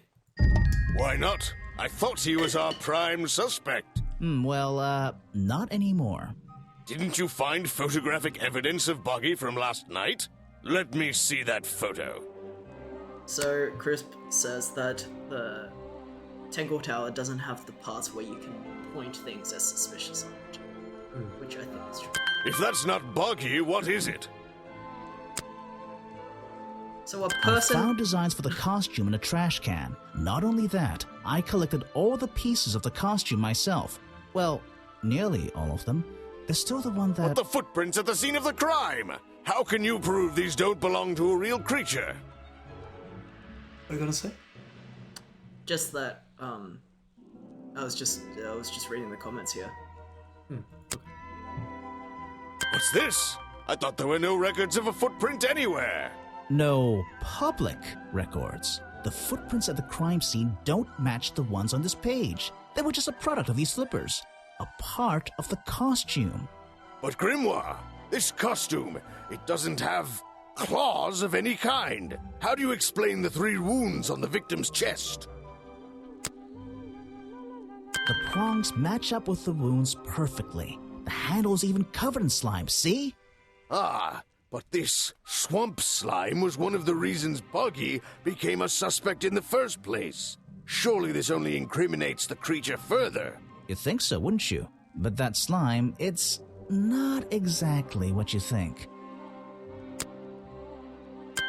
Why not? I thought he was our prime suspect. Not anymore. Didn't you find photographic evidence of Boggy from last night? Let me see that photo. So, Crisp says that the Tangle Tower doesn't have the parts where you can point things as suspicious on it. Which I think is true. If that's not Boggy, what is it? So a I person... found designs for the costume in a trash can. Not only that, I collected all the pieces of the costume myself. Well, nearly all of them. There's still the one that... But the footprints at the scene of the crime! How can you prove these don't belong to a real creature? What are you gonna say? Just that, I was just reading the comments here. What's this? I thought there were no records of a footprint anywhere. No public records. The footprints at the crime scene don't match the ones on this page. They were just a product of these slippers. A part of the costume. But Grimoire, this costume, it doesn't have claws of any kind. How do you explain the 3 wounds on the victim's chest? The prongs match up with the wounds perfectly. The handle's even covered in slime, see? But this swamp slime was one of the reasons Boggy became a suspect in the first place. Surely this only incriminates the creature further. You'd think so, wouldn't you? But that slime, it's not exactly what you think.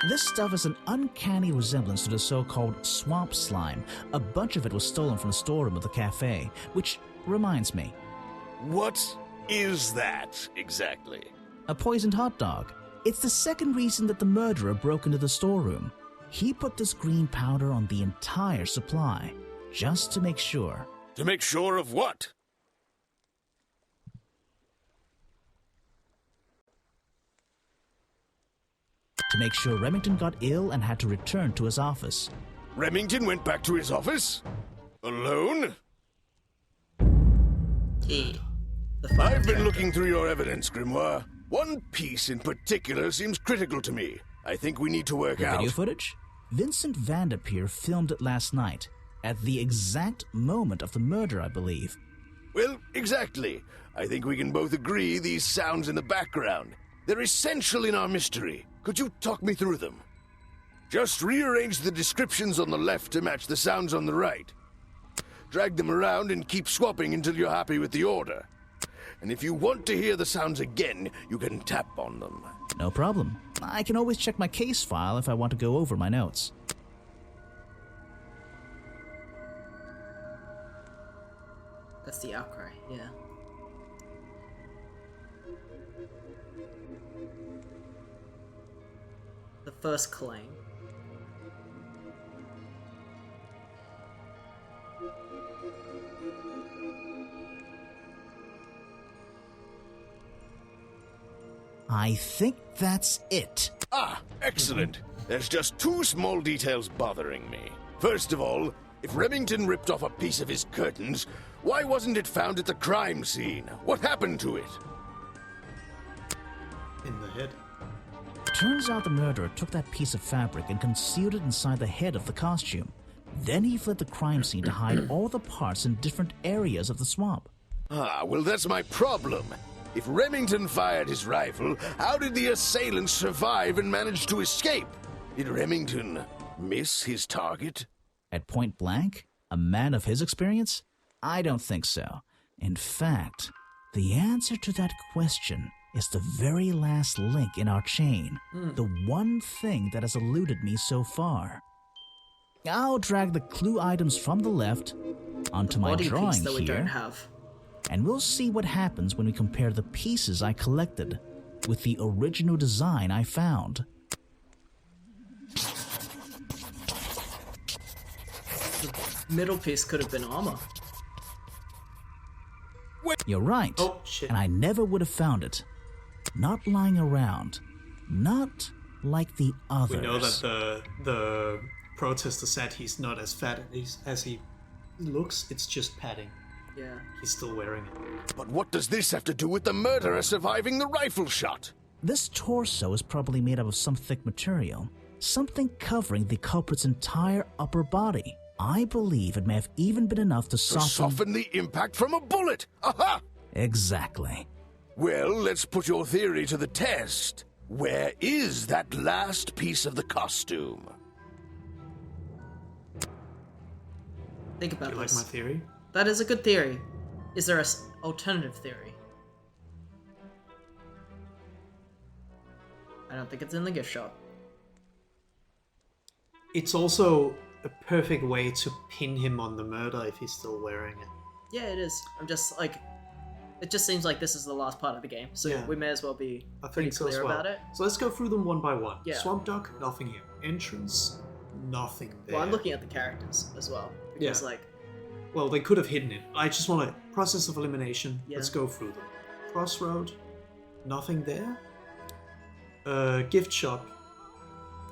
This stuff is an uncanny resemblance to the so-called swamp slime. A bunch of it was stolen from the storeroom of the cafe, which reminds me. What is that, exactly? A poisoned hot dog. It's the second reason that the murderer broke into the storeroom. He put this green powder on the entire supply, just to make sure. To make sure of what? To make sure Remington got ill and had to return to his office. Remington went back to his office? Alone? I've been looking through your evidence, Grimoire. One piece in particular seems critical to me. I think we need to work The out. video footage? Vincent Vanderpeer filmed it last night, at the exact moment of the murder, I believe. Well, exactly. I think we can both agree these sounds in the background. They're essential in our mystery. Could you talk me through them? Just rearrange the descriptions on the left to match the sounds on the right. Drag them around and keep swapping until you're happy with the order. And if you want to hear the sounds again, you can tap on them. No problem. I can always check my case file if I want to go over my notes. That's the outcry, yeah. The first claim. I think that's it. Ah, excellent. There's just two small details bothering me. First of all, if Remington ripped off a piece of his curtains, why wasn't it found at the crime scene? What happened to it? In the head. Turns out the murderer took that piece of fabric and concealed it inside the head of the costume. Then he fled the crime scene to hide all the parts in different areas of the swamp. Ah, well, that's my problem. If Remington fired his rifle, how did the assailant survive and manage to escape? Did Remington miss his target? At point blank? A man of his experience? I don't think so. In fact, the answer to that question is the very last link in our chain. The one thing that has eluded me so far. I'll drag the clue items from the left onto my Body drawing piece that we here. don't have. And we'll see what happens when we compare the pieces I collected with the original design I found. The middle piece could have been armor. You're right. Oh, shit. And I never would have found it. Not lying around. Not like the others. We know that the protester said he's not as fat as he looks. It's just padding. Yeah. He's still wearing it. But what does this have to do with the murderer surviving the rifle shot? This torso is probably made up of some thick material. Something covering the culprit's entire upper body. I believe it may have even been enough to soften the impact from a bullet! Aha! Exactly. Well, let's put your theory to the test. Where is that last piece of the costume? Think about You this. like my theory? That is a good theory. Is there an alternative theory? I don't think it's in the gift shop. It's also a perfect way to pin him on the murder if he's still wearing it. Yeah, it is. I'm just like, it just seems like this is the last part of the game, so Yeah. we may as well be I pretty think so as clear well. about it. So let's go through them one by one. Yeah. Swamp Duck, nothing here. Entrance, nothing there. Well, I'm looking at the characters as well. Because, Yeah. like, Well, they could have hidden it. I just want a process of elimination. Yeah. Let's go through them. Crossroad, nothing there. Gift shop,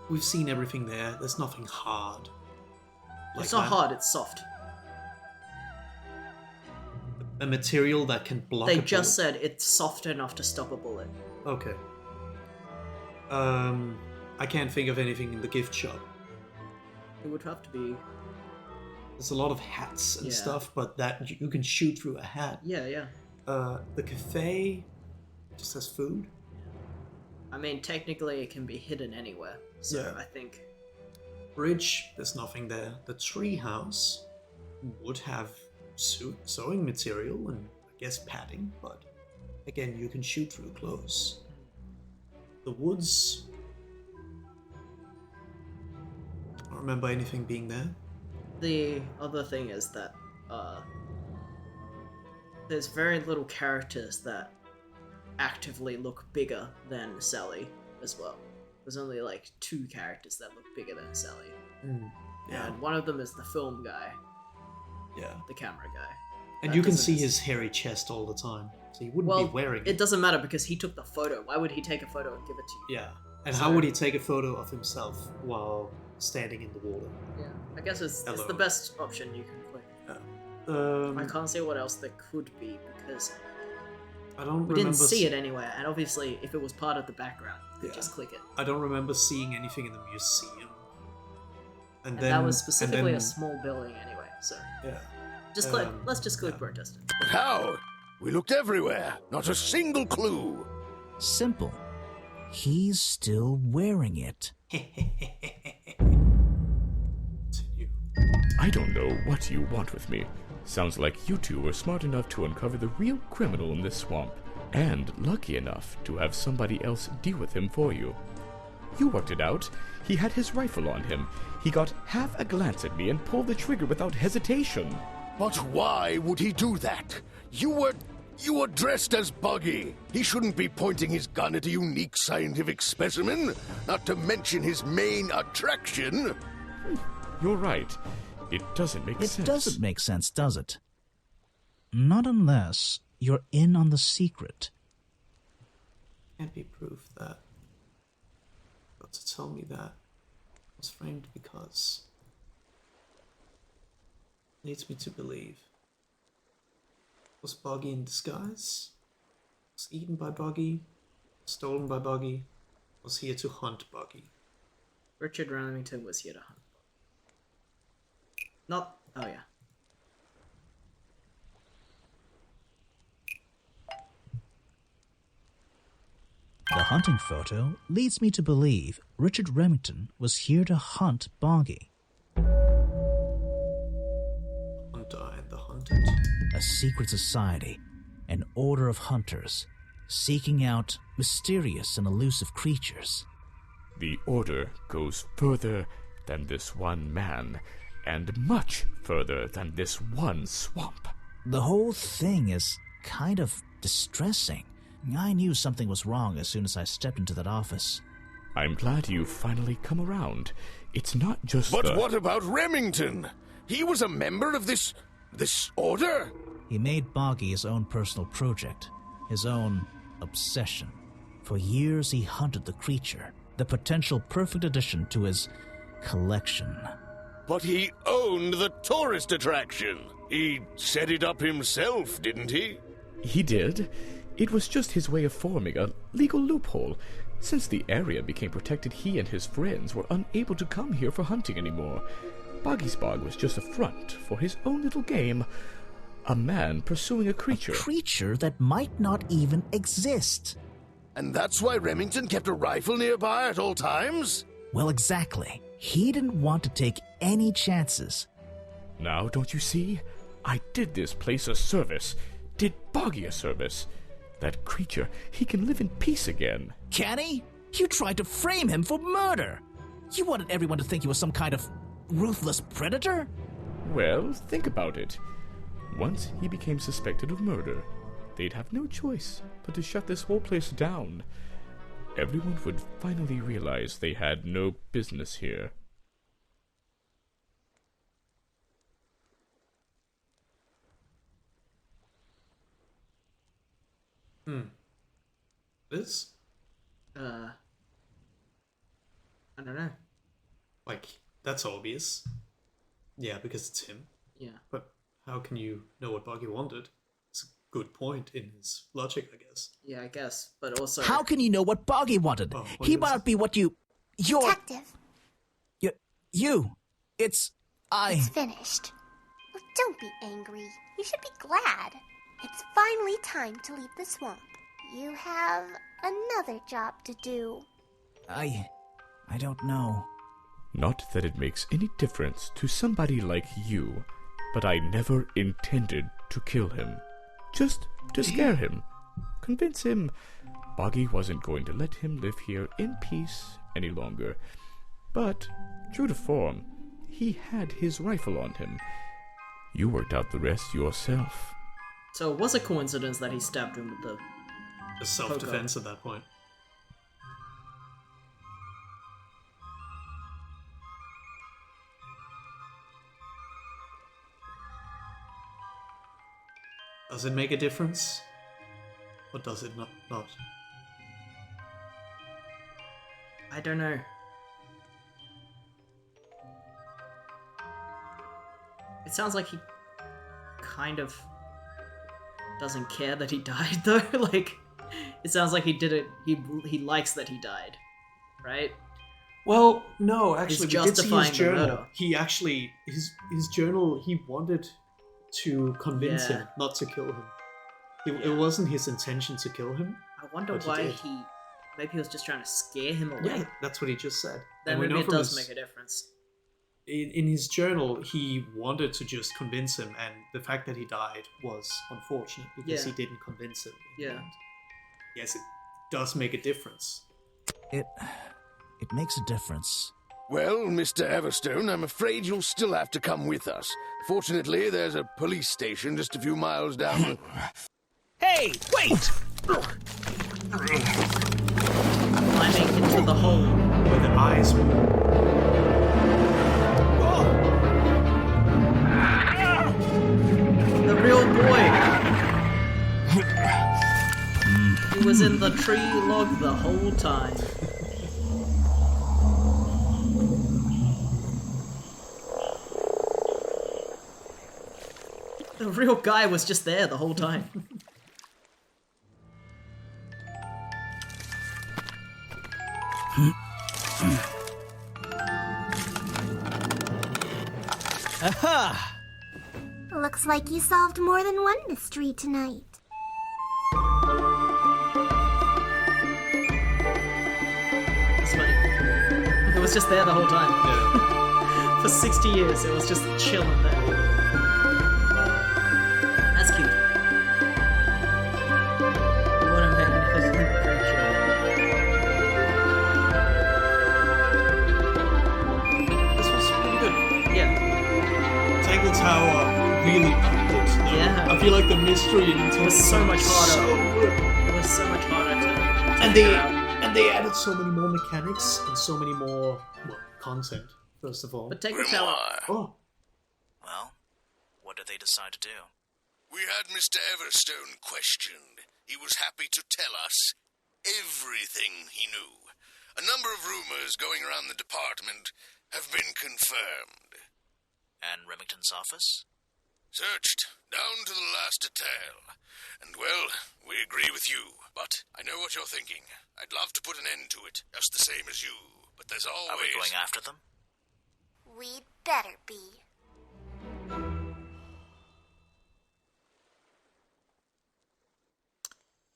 we've seen everything there. There's nothing hard. it's not hard, it's soft. A material that can block They a just bullet. said it's soft enough to stop a bullet. Okay. I can't think of anything in the gift shop. It would have to be... There's a lot of hats and Yeah. stuff, but that you can shoot through a hat. Yeah, yeah. The cafe just has food. I mean, technically it can be hidden anywhere, so Yeah. I think... Bridge, there's nothing there. The tree house would have sewing material and I guess padding, but again, you can shoot through clothes. The woods, I don't remember anything being there. The other thing is that, there's very little characters that actively look bigger than Sally as well. there's only like 2 characters that look bigger than Sally. Yeah. And one of them is the film guy. Yeah. The camera guy. And That you can doesn't see nec- his hairy chest all the time, so he wouldn't Well, be wearing it doesn't matter because he took the photo. Why would he take a photo and give it to you? Yeah. And So- how would he take a photo of himself while standing in the water? Yeah, I guess it's the Hello. best option you can click. I can't see what else there could be because I don't we didn't remember see it anywhere, and obviously if it was part of the background, you Yeah. just click it. I don't remember seeing anything in the museum. And then that was specifically and a then- small building anyway, so Yeah. just click. Let's just click protest. But how? We looked everywhere. Not a single clue. Simple. He's still wearing it. I don't know what you want with me. Sounds like you two were smart enough to uncover the real criminal in this swamp, and lucky enough to have somebody else deal with him for you. You worked it out. He had his rifle on him. He got half a glance at me and pulled the trigger without hesitation. But why would he do that? You were dressed as Buggy. He shouldn't be pointing his gun at a unique scientific specimen, not to mention his main attraction. You're right. It doesn't make sense. It doesn't make sense, does it? Not unless you're in on the secret. Can't be proof that. But to tell me that was framed because leads me to believe. Was Buggy in disguise? Was eaten by Buggy? Stolen by Buggy? Was here to hunt Buggy? Richard Remington was here to hunt. Not. Oh yeah. The hunting photo leads me to believe Richard Remington was here to hunt Boggy. Hunter and the hunted. A secret society, an order of hunters, seeking out mysterious and elusive creatures. The Order goes further than this one man, and much further than this one swamp. The whole thing is kind of distressing. I knew something was wrong as soon as I stepped into that office. I'm glad you've finally come around. It's not just But what about Remington? He was a member of this order? He made Boggy his own personal project, his own obsession. For years he hunted the creature, the potential perfect addition to his collection. But he owned the tourist attraction. He set it up himself, didn't he? He did. It was just his way of forming a legal loophole. Since the area became protected, he and his friends were unable to come here for hunting anymore. Boggy's Bog was just a front for his own little game. A man pursuing a creature. A creature that might not even exist. And that's why Remington kept a rifle nearby at all times? Well, exactly. He didn't want to take any chances. Now, don't you see? I did this place a service. Did Boggy a service. That creature, he can live in peace again. Can he? You tried to frame him for murder. You wanted everyone to think he was some kind of ruthless predator? Well, think about it. Once he became suspected of murder, they'd have no choice but to shut this whole place down. Everyone would finally realize they had no business here. This? I don't know. Like, that's obvious. Yeah, because it's him. Yeah. But how can you know what Buggy wanted? It's a good point in his logic, I guess. Yeah, I guess. But also. How can you know what Boggy wanted? what He is might not be what you're... Detective. You. It's... It's finished. Well, don't be angry. You should be glad. It's finally time to leave the swamp. You have another job to do. I don't know. Not that it makes any difference to somebody like you, but I never intended to kill him. Just to scare him. Convince him Boggy wasn't going to let him live here in peace any longer. But, true to form, he had his rifle on him. You worked out the rest yourself. So it was a coincidence that he stabbed him with the It's self-defense at that point. Does it make a difference? Or does it not? I don't know. It sounds like he kind of doesn't care that he died, though. Like, it sounds like he did it. He likes that he died, right? Well, no, actually, He's we did see justifying his the journal. murder. He actually his journal. He wanted to convince Yeah. him not to kill him. It wasn't his intention to kill him. I wonder but why did. maybe he was just trying to scare him away. Yeah, that's what he just said. Then And we maybe know it from does his- make a difference. In his journal, he wanted to just convince him, and the fact that he died was unfortunate because Yeah. he didn't convince him. in the Yeah. end. Yes, it does make a difference. It makes a difference. Well, Mr. Everstone, I'm afraid you'll still have to come with us. Fortunately, there's a police station just a few miles down. Hey, wait! Climbing into the hole. Where the eyes The real boy. He was in the tree log the whole time. The real guy was just there the whole time. Aha! Looks like you solved more than one mystery tonight. It's funny. It was just there the whole time. For 60 years, it was just chilling there. That's cute. What a magnificent creature. This was pretty good. Yeah. Tangle Tower really upped it. Though. Yeah. I feel like the mystery in Tangle It was so Tower much is harder. So good. It was so much harder to And figure out. they added so many more mechanics and so many more content. First of all, But Tangle Tower. Oh, Well, what did they decide to do? We had Mr. Everstone questioned. He was happy to tell us everything he knew. A number of rumors going around the department have been confirmed. And Remington's office? Searched down to the last detail. And, well, we agree with you. But I know what you're thinking. I'd love to put an end to it, just the same as you. But there's always... Are we going after them? We'd better be.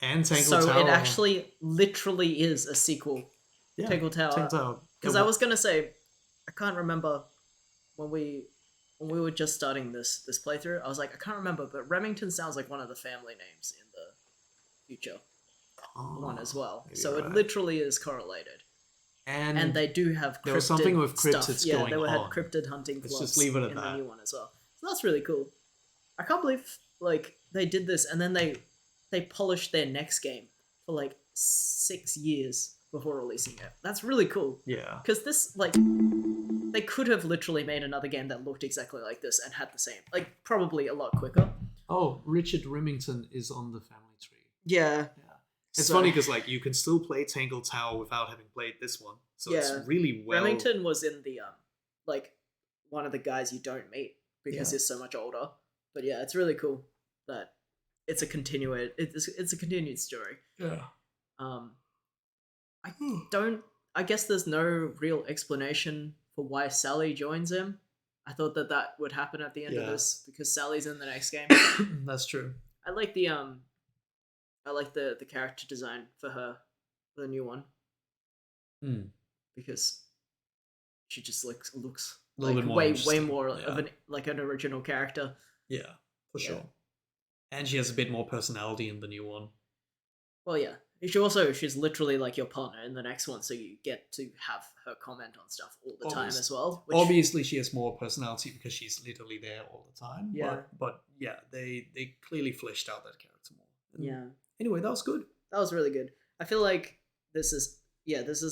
and Tangle So Tower. it actually literally is a sequel. Yeah, Tangle Tower. Tangle Tower. Because Yeah, I was gonna say, I can't remember when we were just starting this playthrough. I was like, I can't remember, but Remington sounds like one of the family names in the future one as well. maybe So you're it right. literally is correlated. And they do have there was cryptid something with stuff. cryptids Yeah, going they had on. cryptid hunting Let's clubs just leave it at in that. the new one as well. So that's really cool. I can't believe like they did this and then they polished their next game for like 6 years before releasing it. That's really cool. Yeah. Because this, like, they could have literally made another game that looked exactly like this and had the same, like, probably a lot quicker. Oh, Richard Remington is on the family tree. Yeah. It's So- funny because like you can still play Tangle Tower without having played this one, so it's really well. Remington was in the like one of the guys you don't meet because Yeah. he's so much older. But yeah, it's really cool that it's a it's a continued story. Yeah. I guess there's no real explanation for why Sally joins him. I thought that would happen at the end of Yeah. this because Sally's in the next game. That's true. I like the character design for her, for the new one, because she just looks A little like bit more way interesting, more yeah. of an original character. Yeah, for Yeah. sure. And she has a bit more personality in the new one. Well, yeah. She's literally like your partner in the next one, so you get to have her comment on stuff all the time as well. Which, Obviously, she has more personality because she's literally there all the time. Yeah. But yeah, they clearly fleshed out that character more. And yeah, Anyway, that was good. that was really good. I feel like this is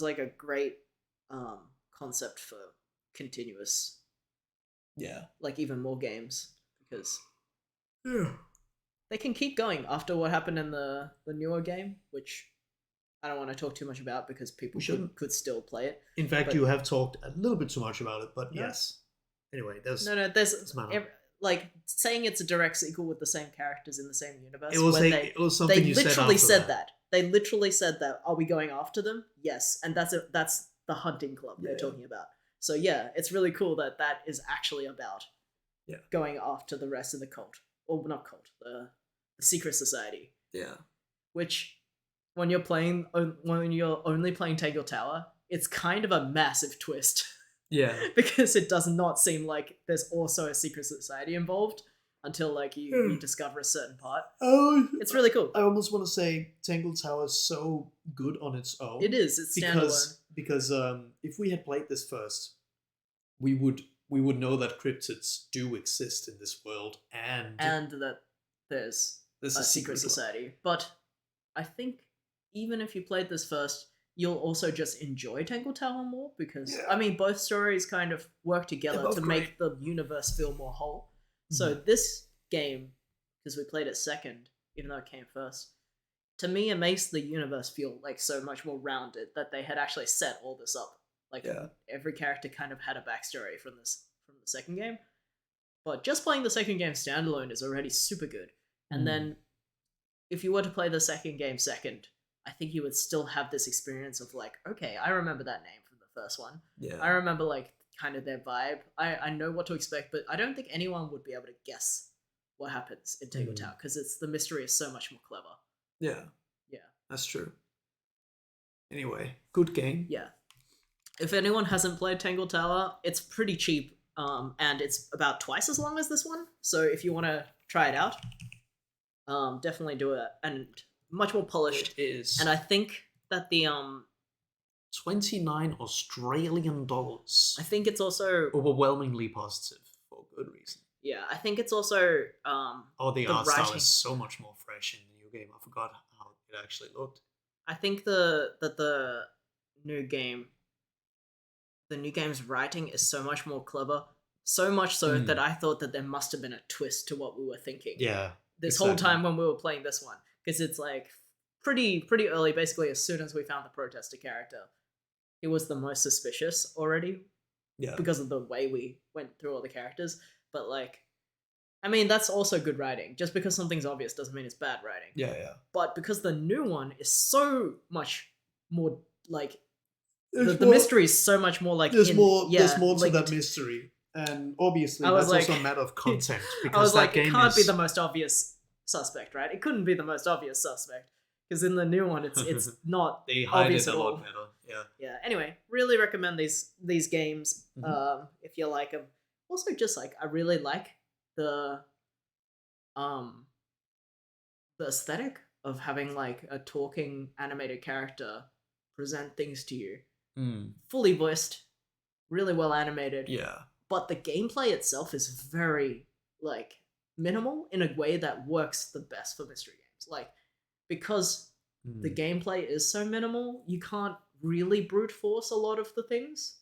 like a great concept for continuous, Yeah. like even more games because Yeah. they can keep going after what happened in the newer game, which I don't want to talk too much about because people could still play it. In fact, But- you have talked a little bit too much about it, but No. yes. Anyway, there's there's matter. like saying it's a direct sequel with the same characters in the same universe. It was when it was something they you said literally after said that. that. They literally said that. Are we going after them? Yes, and that's the hunting club they're Yeah. talking about. So yeah, it's really cool that is actually about going after the rest of the cult, or not cult, the secret society. Yeah. Which, when you're only playing Tangle Tower, it's kind of a massive twist. Yeah. Because it does not seem like there's also a secret society involved until like you discover a certain part. Oh, it's really cool. I almost want to say Tangle Tower is so good on its own. It is. It's standalone. Because if we had played this first, we would know that cryptids do exist in this world, and that there's a secret society. But I think even if you played this first, you'll also just enjoy Tangle Tower more because I mean both stories kind of work together to make the universe feel more whole. So this game, because we played it second, even though it came first, to me it makes the universe feel like so much more rounded that they had actually set all this up. Like every character kind of had a backstory from the second game. But just playing the second game standalone is already super good. And then if you were to play the second game second, I think you would still have this experience of like, okay, I remember that name from the first one. Yeah. I remember like kind of their vibe. I know what to expect, but I don't think anyone would be able to guess what happens in Tangle Tower because the mystery is so much more clever. Yeah. Yeah. That's true. Anyway, good game. Yeah. If anyone hasn't played Tangle Tower, it's pretty cheap, and it's about twice as long as this one. So if you want to try it out, definitely do it. And much more polished. It is. And I think that the $29 Australian dollars. I think it's also overwhelmingly positive for good reason. Yeah, I think it's also the art style is so much more fresh in the new game. I forgot how it actually looked. I think the new game's writing is so much more clever. So much so that I thought that there must have been a twist to what we were thinking. Yeah. This whole time when we were playing this one. Because it's like pretty early, basically as soon as we found the protester character. It was the most suspicious already. Yeah. Because of the way we went through all the characters. But like, I mean, that's also good writing. Just because something's obvious doesn't mean it's bad writing. Yeah, yeah. But because the new one is so much more like, the more- mystery is so much more like There's more to linked. that mystery. And obviously I was that's like- also a matter of content. Because I was that like, game it can't be is- the most obvious suspect, right? It couldn't be the most obvious suspect. Because in the new one, it's not They hide obvious it at a all. lot better. Yeah. Yeah. Anyway, really recommend these games if you like them. Also, just like I really like the aesthetic of having like a talking animated character present things to you, fully voiced, really well animated. Yeah. But the gameplay itself is very like minimal in a way that works the best for mystery games. Like because the gameplay is so minimal, you can't really brute force a lot of the things.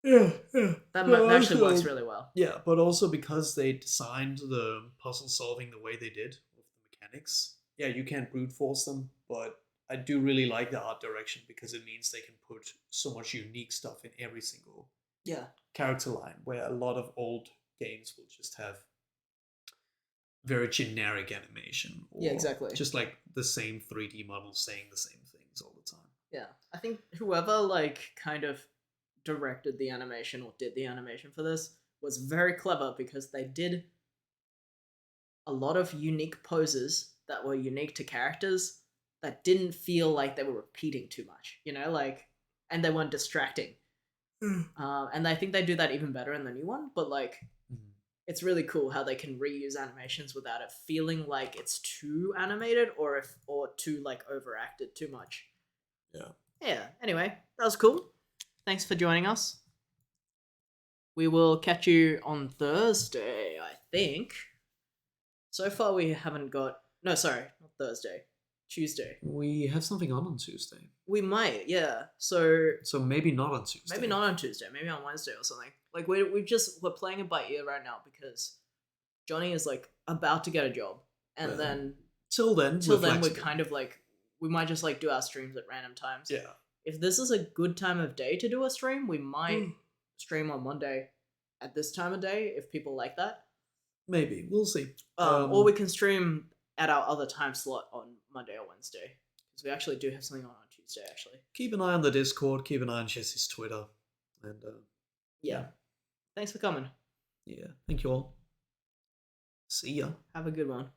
Yeah. That But actually also- works really well. Yeah, but also because they designed the puzzle solving the way they did with the mechanics. Yeah, you can't brute force them, but I do really like the art direction because it means they can put so much unique stuff in every single character line, where a lot of old games will just have very generic animation. Or Yeah, exactly. Just like the same 3D model saying the same things all the time. Yeah, I think whoever like kind of directed the animation or did the animation for this was very clever because they did a lot of unique poses that were unique to characters that didn't feel like they were repeating too much, you know, like, and they weren't distracting. And I think they do that even better in the new one, but like, it's really cool how they can reuse animations without it feeling like it's too animated or too like overacted too much. Yeah. Anyway, that was cool. Thanks for joining us. We will catch you on Thursday, I think. So far we haven't got... No, sorry, not Thursday. Tuesday. We have something on Tuesday. We might, yeah. So maybe not on Tuesday. maybe not on Tuesday. Maybe on Wednesday or something. Like we're playing it by ear right now because Johnny is like about to get a job. and then till then, we're flexible. kind of like we might just like do our streams at random times. Yeah. If this is a good time of day to do a stream, we might stream on Monday at this time of day if people like that. Maybe we'll see. Or we can stream at our other time slot on Monday or Wednesday because we actually do have something on Tuesday. Actually, keep an eye on the Discord. Keep an eye on Jesse's Twitter, and yeah. Thanks for coming. Yeah, thank you all. See ya. Have a good one.